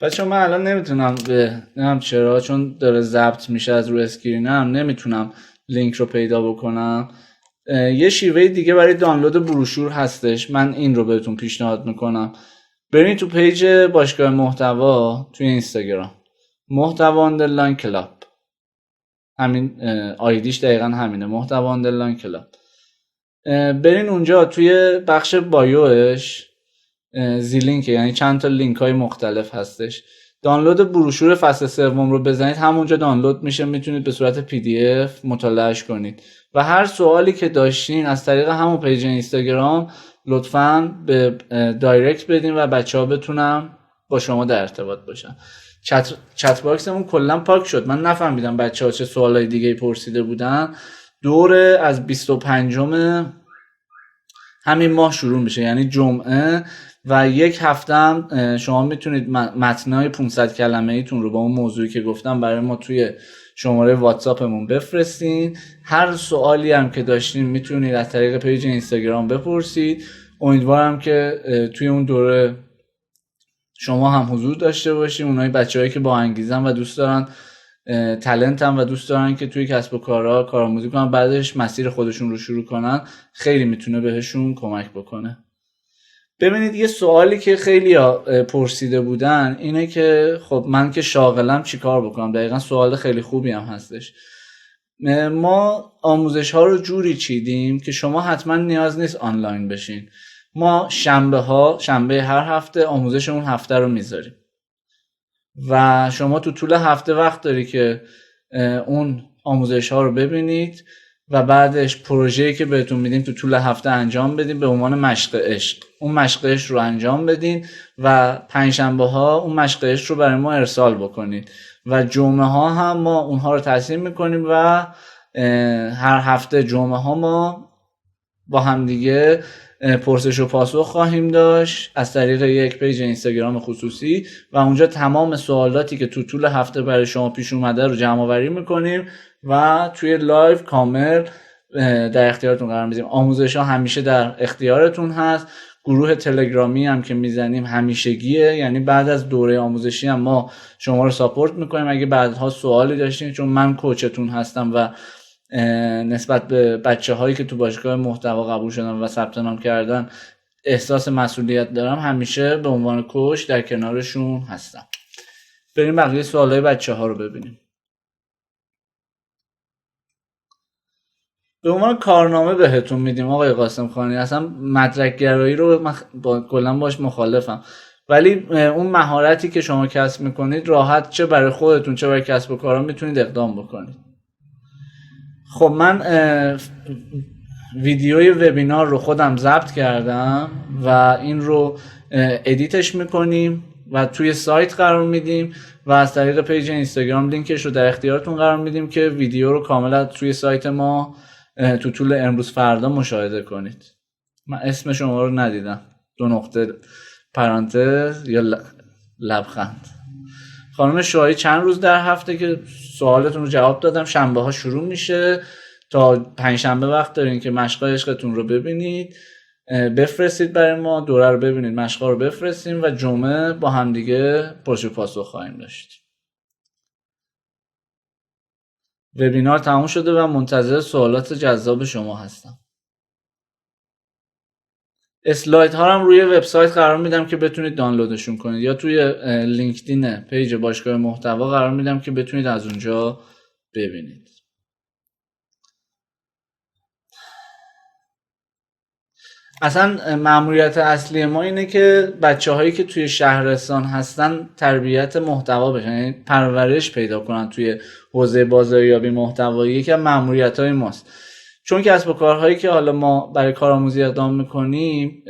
بچه من الان نمیتونم نمیدونم چرا، چون داره ضبط میشه از روی اسکرینم، نمیتونم لینک رو پیدا بکنم. یه شیوه دیگه برای دانلود بروشور هستش، من این رو بهتون پیشنهاد میکنم. برید تو پیج باشگاه محتوا توی اینستاگرام، محتوا اندرلاین کلاب، همین آیدیش دقیقا همینه، محتوا اندرلاین کلاب. برین اونجا توی بخش بایوش زیلینک، یعنی چند تا لینک های مختلف هستش. دانلود بروشور فصل سوم رو بزنید، همونجا دانلود میشه، میتونید به صورت PDF مطالعهش کنید و هر سوالی که داشتین از طریق همون پیج اینستاگرام لطفاً به دایرکت بدین و بچه‌ها بتونن با شما در ارتباط باشن. چت باکسمون کلا پاک شد، من نفهمیدم بچه‌ها چه سوالای دیگه پرسیده بودن. دوره از 25 همین ماه شروع میشه، یعنی جمعه، و یک هفته هم شما میتونید متنای 500 کلمه ایتون رو با اون موضوعی که گفتم برای ما توی شماره واتساپمون بفرستین. هر سوالی هم که داشتین میتونید از طریق پیج اینستاگرام بپرسید. امیدوارم که توی اون دوره شما هم حضور داشته باشین. اونای بچه‌هایی که با انگیزن و دوست دارن تالنت هم و دوست دارن که توی کسب و کارها کارآموزی کنن، بعدش مسیر خودشون رو شروع کنن، خیلی میتونه بهشون کمک بکنه. ببینید یه سوالی که خیلی پرسیده بودن اینه که خب من که شاغلم چی کار بکنم؟ دقیقا سوال خیلی خوبی هم هستش. ما آموزش ها رو جوری چیدیم که شما حتما نیاز نیست آنلاین بشین. ما شنبه هر هفته آموزش اون هفته رو میذاریم و شما تو طول هفته وقت داری که اون آموزش ها رو ببینید و بعدش پروژه‌ای که بهتون میدیم تو طول هفته انجام بدین به عنوان مشق عشق. اون مشق عشق رو انجام بدین و پنجشنبه ها اون مشق عشق رو برای ما ارسال بکنید و جمعه ها هم ما اونها رو تصحیح میکنیم و هر هفته جمعه ها ما با هم دیگه پرسش و پاسخ خواهیم داشت از طریق یک پیج اینستاگرام خصوصی و اونجا تمام سوالاتی که تو طول هفته برای شما پیش اومده رو جمع آوری میکنیم و توی لایو کامل در اختیارتون قرار میدیم. آموزش ها همیشه در اختیارتون هست. گروه تلگرامی هم که میزنیم همیشگیه، یعنی بعد از دوره آموزشی هم ما شما رو ساپورت میکنیم اگه بعدها سوالی داشتین، چون من کوچتون هستم و نسبت به بچه هایی که تو باشگاه محتوا قبول شدن و ثبت نام کردن احساس مسئولیت دارم همیشه به عنوان کوچ در کنارشون هستم. بریم بقیه سوالای بچه‌ها رو ببینیم. به عنوان کارنامه بهتون میدیم آقای قاسم خانی، اصلا مدرک گرایی رو من کلا باش مخالفم، ولی اون مهارتی که شما کسب میکنید راحت چه برای خودتون چه برای کسب و کارا میتونید اقدام بکنید. خب من ویدیوی وبینار رو خودم ضبط کردم و این رو ادیتش میکنیم و توی سایت قرار میدیم و از طریق پیج اینستاگرام لینکش رو در اختیارتون قرار میدیم که ویدیو رو کاملا توی سایت ما تو طول امروز فردا مشاهده کنید. من اسم شما رو ندیدم، 2 نقطه پرانتز یا لبخند. خانم شاهی چند روز در هفته که سوالتون رو جواب دادم، شنبه ها شروع میشه تا 5 شنبه وقت دارین که مشقای عشقتون رو ببینید، بفرستید برای ما، دوره رو ببینید، مشقا رو بفرستیم و جمعه با هم دیگه پرسش و پاسخ خواهیم داشت. وبینار تموم شده و منتظر سوالات جذاب شما هستم. اسلاید ها هم روی وبسایت قرار میدم که بتونید دانلودشون کنید، یا توی لینکدین پیج باشگاه محتوا قرار میدم که بتونید از اونجا ببینید. اصلا مأموریت اصلی ما اینه که بچه‌هایی که توی شهرستان هستن تربیت محتوا بشن، یعنی پرورش پیدا کنن توی حوزه بازاریابی محتوایی. یکی از مأموریت‌های ماست، چون کسب و کارهایی که حالا ما برای کارآموزی اقدام میکنیم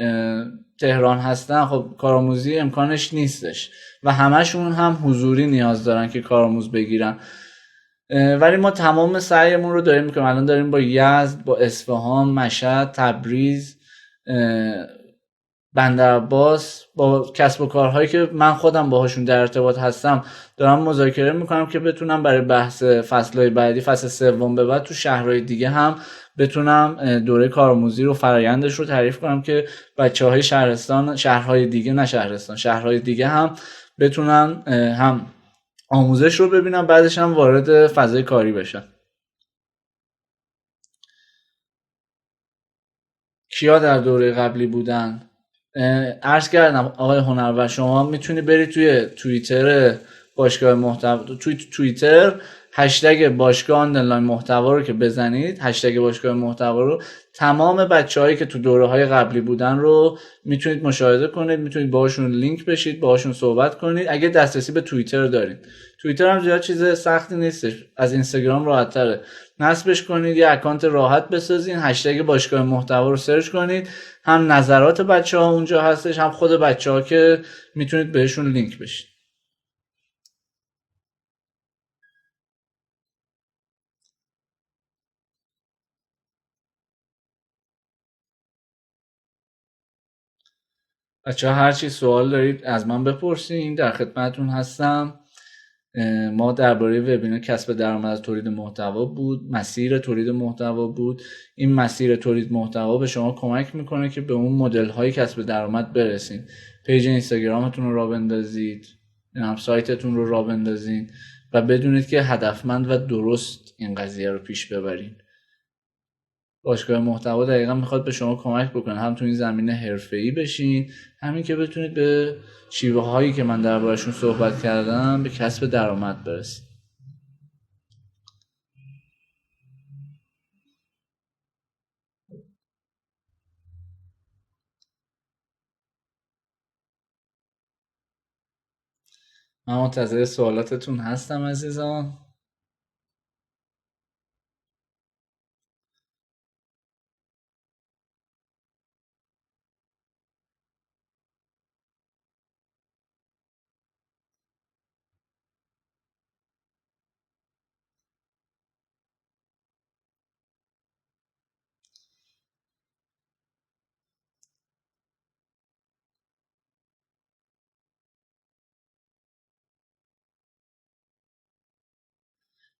تهران هستن، خب کارآموزی امکانش نیستش و همشون هم حضوری نیاز دارن که کارآموز بگیرن، ولی ما تمام سعیمون رو داریم میکنیم. الان داریم با یزد، با اصفهان، مشهد، تبریز، بندرعباس، با کسب و کارهایی که من خودم باهاشون در ارتباط هستم دارم مذاکره میکنم که بتونم برای بحث فصلهای بعدی، فصل 3 به بعد، تو شهرهای دیگه هم بتونم دوره کارآموزی رو، فرآیندش رو تعریف کنم که بچه‌های شهرستان، شهرهای دیگه، نه شهرستان، شهرهای دیگه هم بتونن هم آموزش رو ببینن، بعدش هم وارد فضای کاری بشن. کیا در دوره قبلی بودن؟ عرض کردم آقای هنرور، شما میتونی بری توی توییتر باشگاه محتوا، توییتر هشتگ باشگاه آنلاین محتوا رو که بزنید، هشتگ باشگاه محتوا رو، تمام بچه‌هایی که تو دوره‌های قبلی بودن رو میتونید مشاهده کنید، میتونید باهاشون لینک بشید، باهاشون صحبت کنید اگه دسترسی به توییتر دارید. توییتر هم زیاد چیز سختی نیستش، از اینستاگرام راحت‌تره. نصبش کنید، یه اکانت راحت بسازین، هشتگ باشگاه محتوا رو سرچ کنید، هم نظرات بچه‌ها اونجا هستش، هم خود بچه‌ها که میتونید بهشون لینک بشید. بچه‌ها هر چی سوال دارید از من بپرسین، در خدمتتون هستم. ما درباره وبینار کسب درآمد از تولید محتوا بود، مسیر تولید محتوا بود. این مسیر تولید محتوا به شما کمک میکنه که به اون مدل های کسب درآمد برسین. پیج اینستاگرامتون رو راه بندازید، سایتتون رو راه بندازین و بدونید که هدفمند و درست این قضیه رو پیش ببرین. باشگاه محتوا دقیقا میخواد به شما کمک بکنه، هم تو این زمینه حرفه‌ای بشین، همین که بتونید به شیوه هایی که من دربارشون صحبت کردم به کسب درآمد برسید. من منتظر سوالاتتون هستم عزیزان.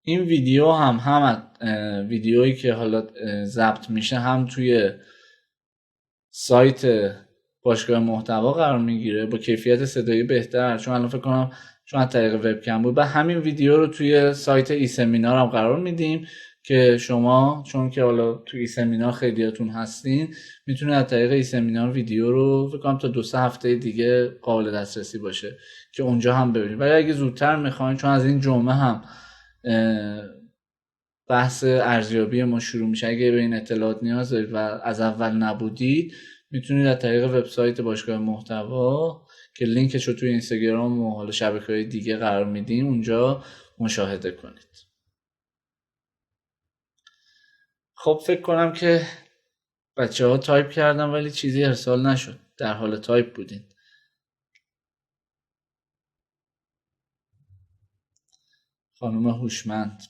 این ویدیو هم ویدیویی که حالا ضبط میشه هم توی سایت باشگاه محتوا قرار میگیره با کیفیت صدایی بهتر، چون الان فکر کنم چون از طریق وبکم بود، و همین ویدیو رو توی سایت ای سمینار هم قرار میدیم که شما چون که حالا توی سمینار خیلیاتون هستین میتونید از طریق این سمینار ویدیو رو فکر کنم تا 2-3 هفته دیگه قابل دسترسی باشه که اونجا هم ببینید. ولی اگه زودتر میخواین، چون از این جمعه هم بحث ارزیابی ما شروع میشه، اگه به این اطلاعات نیاز دارید و از اول نبودید میتونید از طریق وبسایت باشگاه محتوا که لینکش رو توی اینستاگرام و حالا شبکه‌های دیگه قرار میدیم اونجا مشاهده کنید. خب فکر کنم که بچه‌ها تایپ کردن ولی چیزی ارسال نشد، در حال تایپ بودین. خانم هوشمند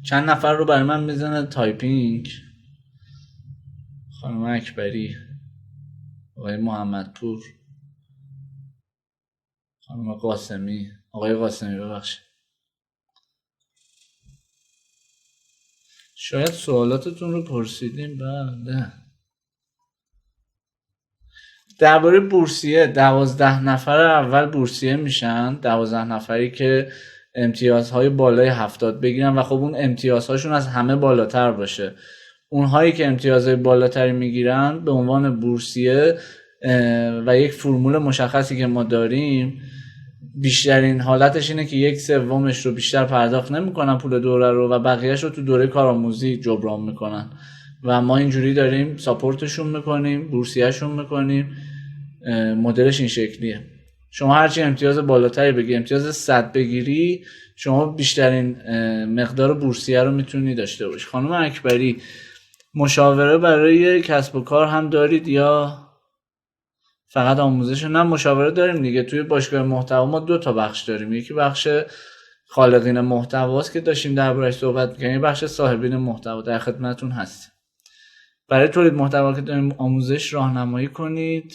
چند نفر رو برای من میزنه تایپینگ؟ خانم اکبری، آقای محمدپور، خانم قاسمی، آقای قاسمی ببخشید. شاید سوالاتتون رو پرسیدیم. بله. درباره بورسیه 12 نفر اول بورسیه میشن، 12 نفری که امتیازهای بالای 70 بگیرن و خب اون امتیازهاشون از همه بالاتر باشه. اونهایی که امتیازهای بالاتری میگیرن به عنوان بورسیه و یک فرمول مشخصی که ما داریم، بیشترین حالتش اینه که 1/3 رو بیشتر پرداخت نمیکنن پول دوره رو و بقیهش رو تو دوره کارآموزی جبران میکنن و ما اینجوری داریم ساپورتشون میکنیم، بورسیه‌شون میکنیم. مدلش این شکلیه. شما هرچی امتیاز بالاتری بگیری، امتیاز 100 بگیری، شما بیشترین مقدار بورسیه رو میتونی داشته باشی. خانم اکبری، مشاوره برای کسب و کار هم دارید یا فقط آموزش؟ نه، مشاوره داریم دیگه. توی باشگاه محتوا ما 2 تا بخش داریم. یکی بخش خالقین محتواست که داشتیم درباره‌اش صحبت می‌کردیم، بخش صاحبین محتوا. در خدمتتون هستیم. برای تولید محتوا که داریم آموزش راهنمایی کنید.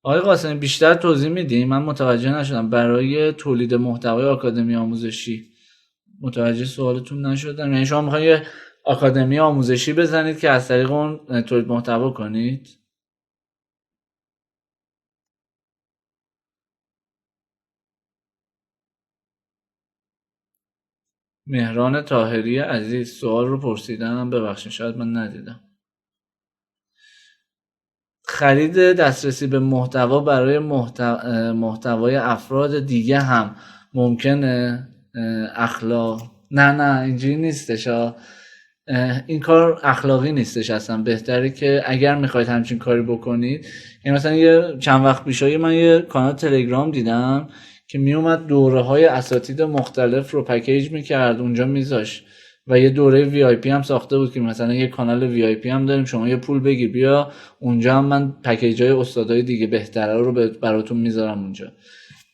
آقای قاسمی بیشتر توضیح میدیم؟ من متوجه نشدم. برای تولید محتوای آکادمی آموزشی متوجه سوالتون نشدم. یعنی شما میخواید یه آکادمی آموزشی بزنید که از طریق اون تولید محتوا کنید؟ مهران طاهری عزیز سوال رو پرسیدن، ببخشید شاید من ندیدم. خرید دسترسی به محتوا برای محتوای افراد دیگه هم ممکنه؟ نه اینجوری نیستش. این کار اخلاقی نیستش اصلا. بهتره که اگر میخواید همچین کاری بکنید، یعنی مثلا یه چند وقت پیشایی من یه کانال تلگرام دیدم که میومد دوره های اساتید مختلف رو پکیج میکرد اونجا میذاش و یه دوره وی آی پی هم ساخته بود که مثلا یه کانال وی آی پی هم داریم، شما یه پول بگیر بیا اونجا هم من پکیج های استادای دیگه بهتره رو براتون میذارم اونجا.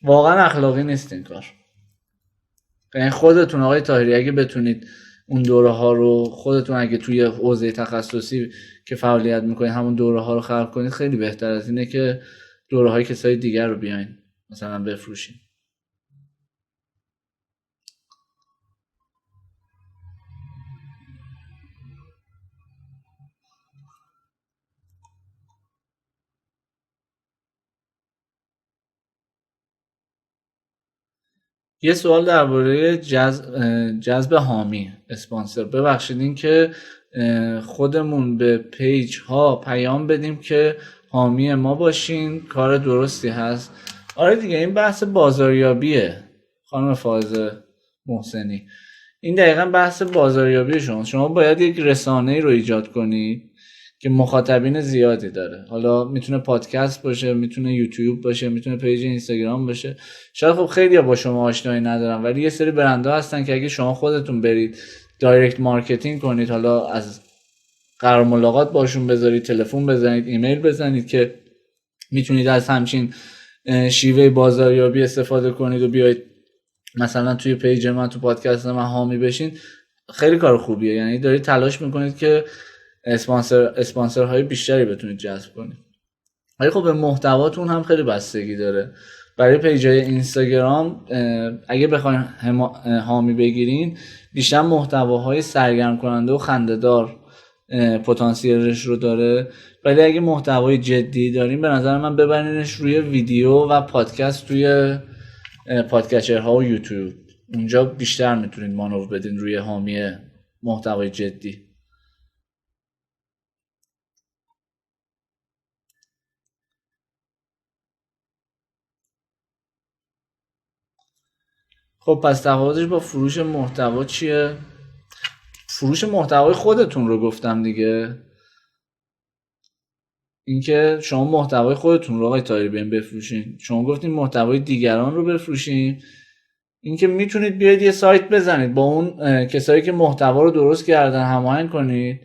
واقعا اخلاقی نیست این کار. یعنی خودتون آقای طاهری اگه بتونید اون دوره ها رو خودتون، اگه توی حوزه تخصصی که فعالیت میکنید همون دوره ها رو خلق کنید، خیلی بهتر از اینه که دوره های کسای دیگر رو بیاین مثلا بفروشین. یه سوال درباره جذب حامی اسپانسر. ببخشید این که خودمون به پیج ها پیام بدیم که حامی ما باشین کار درستی هست؟ آره دیگه، این بحث بازاریابیه خانم فائزه محسنی. این دقیقا بحث بازاریابی شما باید یک رسانه‌ای رو ایجاد کنید که مخاطبین زیادی داره. حالا میتونه پادکست باشه، میتونه یوتیوب باشه، میتونه پیج اینستاگرام باشه. شاید خب خیلی با شما آشنایی ندارن ولی یه سری برندها هستن که اگه شما خودتون برید دایرکت مارکتینگ کنید، حالا از قرار ملاقات باشون بذارید، تلفن بزنید، ایمیل بزنید، که میتونید از همچین شیوه بازاریابی استفاده کنید و بیاید مثلا توی پیج من، تو پادکست من حامی بشین. خیلی کار خوبیه. یعنی دارید تلاش میکنید که اسپانسرهای بیشتری بتونید جذب کنید. ولی خب به محتواتون هم خیلی بستگی داره. برای پیجای اینستاگرام اگه بخواید حامی بگیرین، بیشتر محتواهای سرگرم کننده و خنده‌دار پتانسیلش رو داره. ولی اگه محتوای جدی داریم به نظر من ببرینش روی ویدیو و پادکست توی پادکچرها و یوتیوب. اونجا بیشتر میتونید مانور بدین روی حامی محتوای جدی. خب پس تفاوتش با فروش محتوا چیه؟ فروش محتوای خودتون رو گفتم دیگه. اینکه شما محتوای خودتون رو آقای طاهری بیاین بفروشین. شما گفتین محتوای دیگران رو بفروشین. اینکه میتونید بیاید یه سایت بزنید با اون کسایی که محتوا رو درست کردن هماهنگ کنید،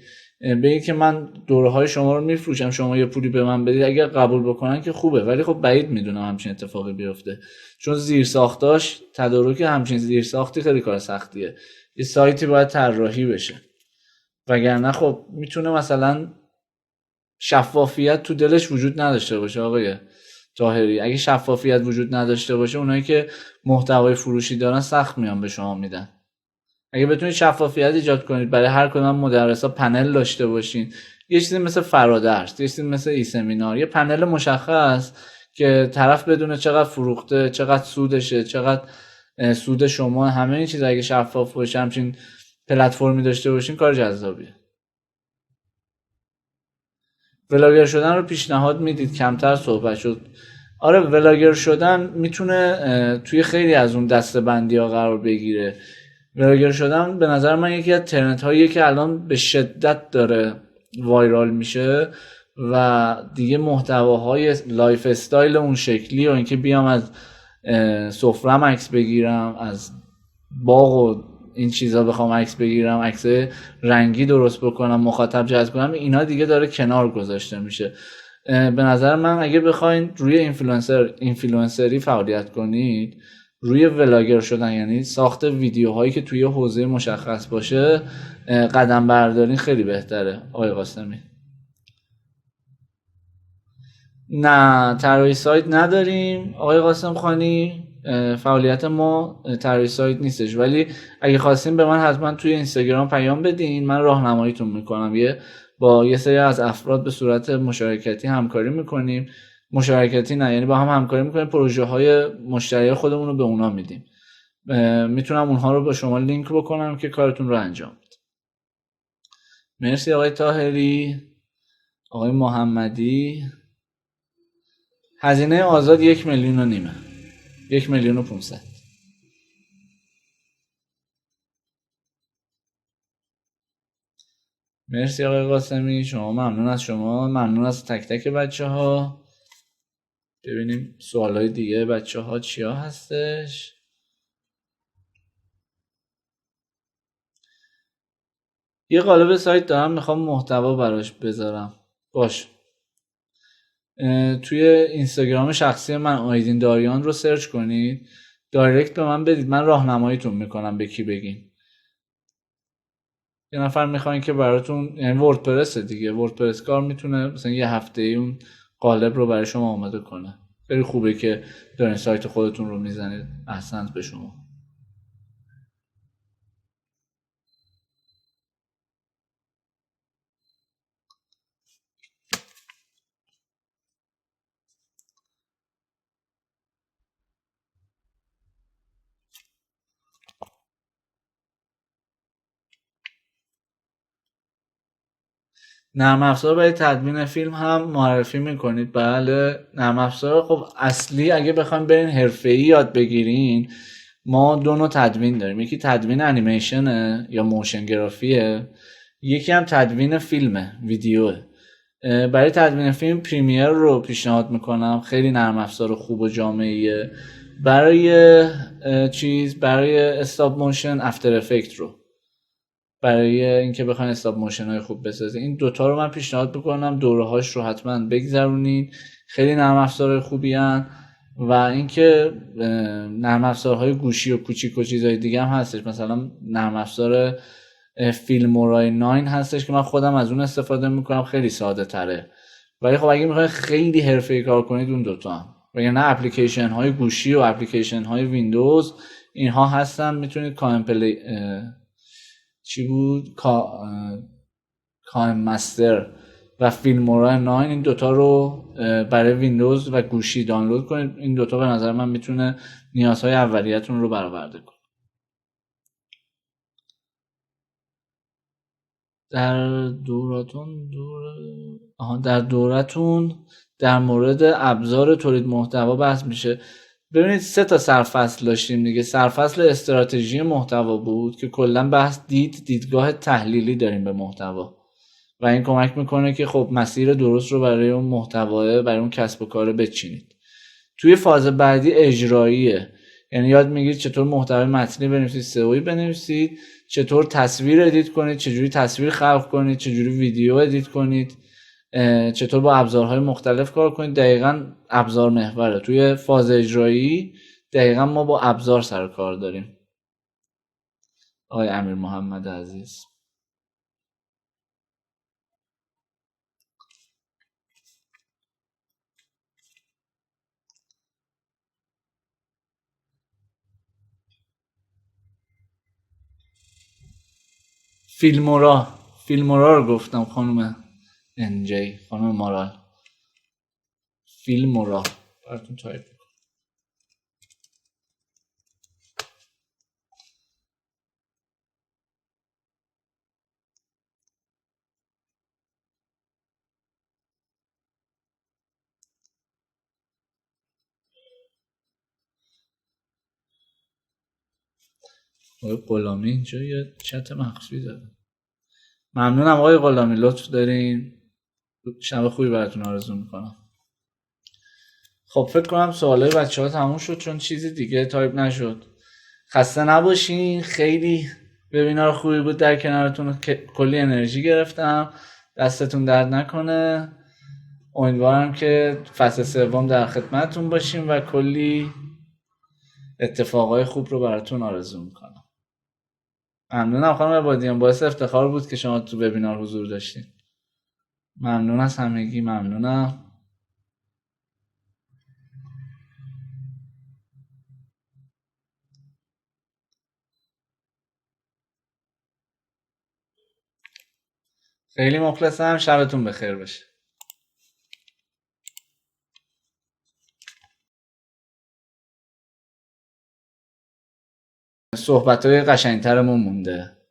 بگید که من دوره‌های شما رو میفروشم، شما یه پولی به من بدید. اگر قبول بکنن که خوبه، ولی خب بعید میدونم همچین اتفاقی بیفته، چون زیرساختاش تدارک همچین زیرساختی خیلی کار سختیه. یه سایتی باید طراحی بشه، وگرنه خب میتونه مثلا شفافیت تو دلش وجود نداشته باشه. آقای طاهری اگه شفافیت وجود نداشته باشه، اونایی که محتوای فروشی دارن سخت میان به شما میدن. اگه بتونید شفافیت ایجاد کنید، برای هر کدوم مدرسا پنل داشته باشین، یه چیزی مثل فرادرس، یه چیزی مثل ای سمینار، یه پنل مشخص که طرف بدونه چقدر فروخته، چقدر سودشه، چقدر سود شما، همه این چیزا اگه شفاف باشه، همچین پلتفرمی داشته باشین، کار جذابیه. ولاگر شدن رو پیشنهاد میدید؟ کمتر صحبت شد. آره، ولاگر شدن میتونه توی خیلی از اون دسته‌بندی ها قرار بگیره. ولاگر شدن به نظر من یکی از ترنت هاییه که الان به شدت داره وایرال میشه و دیگه محتواهای لایف استایل اون شکلی و اینکه بیام از سفرم عکس بگیرم، از باغ و این چیزا بخوام عکس بگیرم، عکس رنگی درست بکنم، مخاطب جذب کنم، اینا دیگه داره کنار گذاشته میشه. به نظر من اگه بخواید روی اینفلوئنسری فعالیت کنید، روی ولاگر شدن یعنی ساخت ویدیوهایی که توی حوزه مشخص باشه قدم بردارین خیلی بهتره. آقای قاسمی نه، طراحی سایت نداریم آقای قاسم خانی، فعالیت ما طراحی سایت نیستش، ولی اگه خواستین به من حتما توی اینستاگرام پیام بدین، من راهنماییتون میکنم. با یه سری از افراد به صورت مشارکتی همکاری میکنیم. مشارکتی نه، یعنی با هم همکاری میکنیم، پروژه های مشتری خودمون رو به اونا میدیم. میتونم اونها رو به شما لینک بکنم که کارتون رو انجام بدید. مرسی آقای طاهری. آقای محمدی، هزینه آزاد 1,5 میلیون، 1,500,000. مرسی آقای قاسمی، شما ممنون از شما، ممنون از تک تک بچه ها. ببینیم سوالای دیگه بچه ها چیا هستش. یه قالب سایت دارم میخوام محتوا براش بذارم. باش، توی اینستاگرام شخصی من آیدین داریان رو سرچ کنید، دایرکت به من بدید، من راهنماییتون میکنم به کی بگین. یه نفر میخواین که براتون، یعنی وردپرس دیگه، وردپرس کار میتونه مثلا یه هفته اون قالب رو برای شما آماده کنه. خیلی خوبه که دارین سایت خودتون رو میزنید. احسنت به شما. نرم افزار برای تدوین فیلم هم معرفی میکنید؟ بله، نرم افزار خب اصلی اگه بخوایم برین حرفه‌ای یاد بگیرین، ما دو نوع تدوین داریم. یکی تدوین انیمیشنه یا موشن گرافیه، یکی هم تدوین فیلمه، ویدیوه. برای تدوین فیلم پریمیر رو پیشنهاد میکنم، خیلی نرم افزار خوب و جامعیه. برای برای استاپ موشن افتر افکت رو، برای اینکه بخواین استاپ موشن های خوب بسازین، این دوتا رو من پیشنهاد میکنم. دوره هاش رو حتما بگذرونین، خیلی نرم افزار خوبی هن. و اینکه نرم افزارهای گوشی و کوچیک و چیزهای دیگه هم هستش، مثلا نرم افزار فیلمورای 9 هستش که من خودم از اون استفاده میکنم، خیلی ساده تره. ولی خب اگه میخواین خیلی حرفه‌ای کار کنید، اون دوتا هم، وگرنه اپلیکیشن های گوشی و اپلیکیشن های ویندوز اینها هستن. میتونید کایم مستر و فیلمورا 9 این دوتا رو برای ویندوز و گوشی دانلود کنید. این دوتا به نظر من میتونه نیازهای اولیه‌تون رو برآورده کنه. در دورتون در مورد ابزار تولید محتوا بحث میشه. ببینید 3 تا سرفصل داشتیم دیگه. سرفصل استراتژی محتوا بود که کلا بحث دیدگاه تحلیلی داریم به محتوا و این کمک میکنه که خب مسیر درست رو برای اون محتوا، برای اون کسب و کار بچینید. توی فاز بعدی اجراییه، یعنی یاد میگیرید چطور محتوای متنی بنویسید، سئویی بنویسید، چطور تصویر ادیت کنید، چجوری تصویر خلق کنید، چجوری ویدیو ادیت کنید، چطور با ابزارهای مختلف کار کنید. دقیقاً ابزار محوره. توی فاز اجرایی دقیقاً ما با ابزار سر کار داریم. آقای امیر محمد عزیز، فیلمورا رو گفتم خانم انجی، خانم مارال. فیلمورا براتون تایپ آقای غلامی اینجا یه چت مخفی داره. ممنونم آقای غلامی، لطف دارین. شب خوبی براتون آرزو میکنم. خب فکر کنم سوالای بچه‌ها تموم شد چون چیزی دیگه تایپ نشد. خسته نباشین. خیلی وبینار خوبی بود در کنارتون، کلی انرژی گرفتم. دستتون درد نکنه. امیدوارم که فصل سوم در خدمتتون باشیم و کلی اتفاقای خوب رو براتون آرزو میکنم. ممنونم خانم عبادیان، باعث افتخار بود که شما تو وبینار حضور داشتین. ممنون از همگی. ممنونم. خیلی مخلصم. شبتون بخیر باشه. صحبت‌های قشنگ‌ترمون مونده.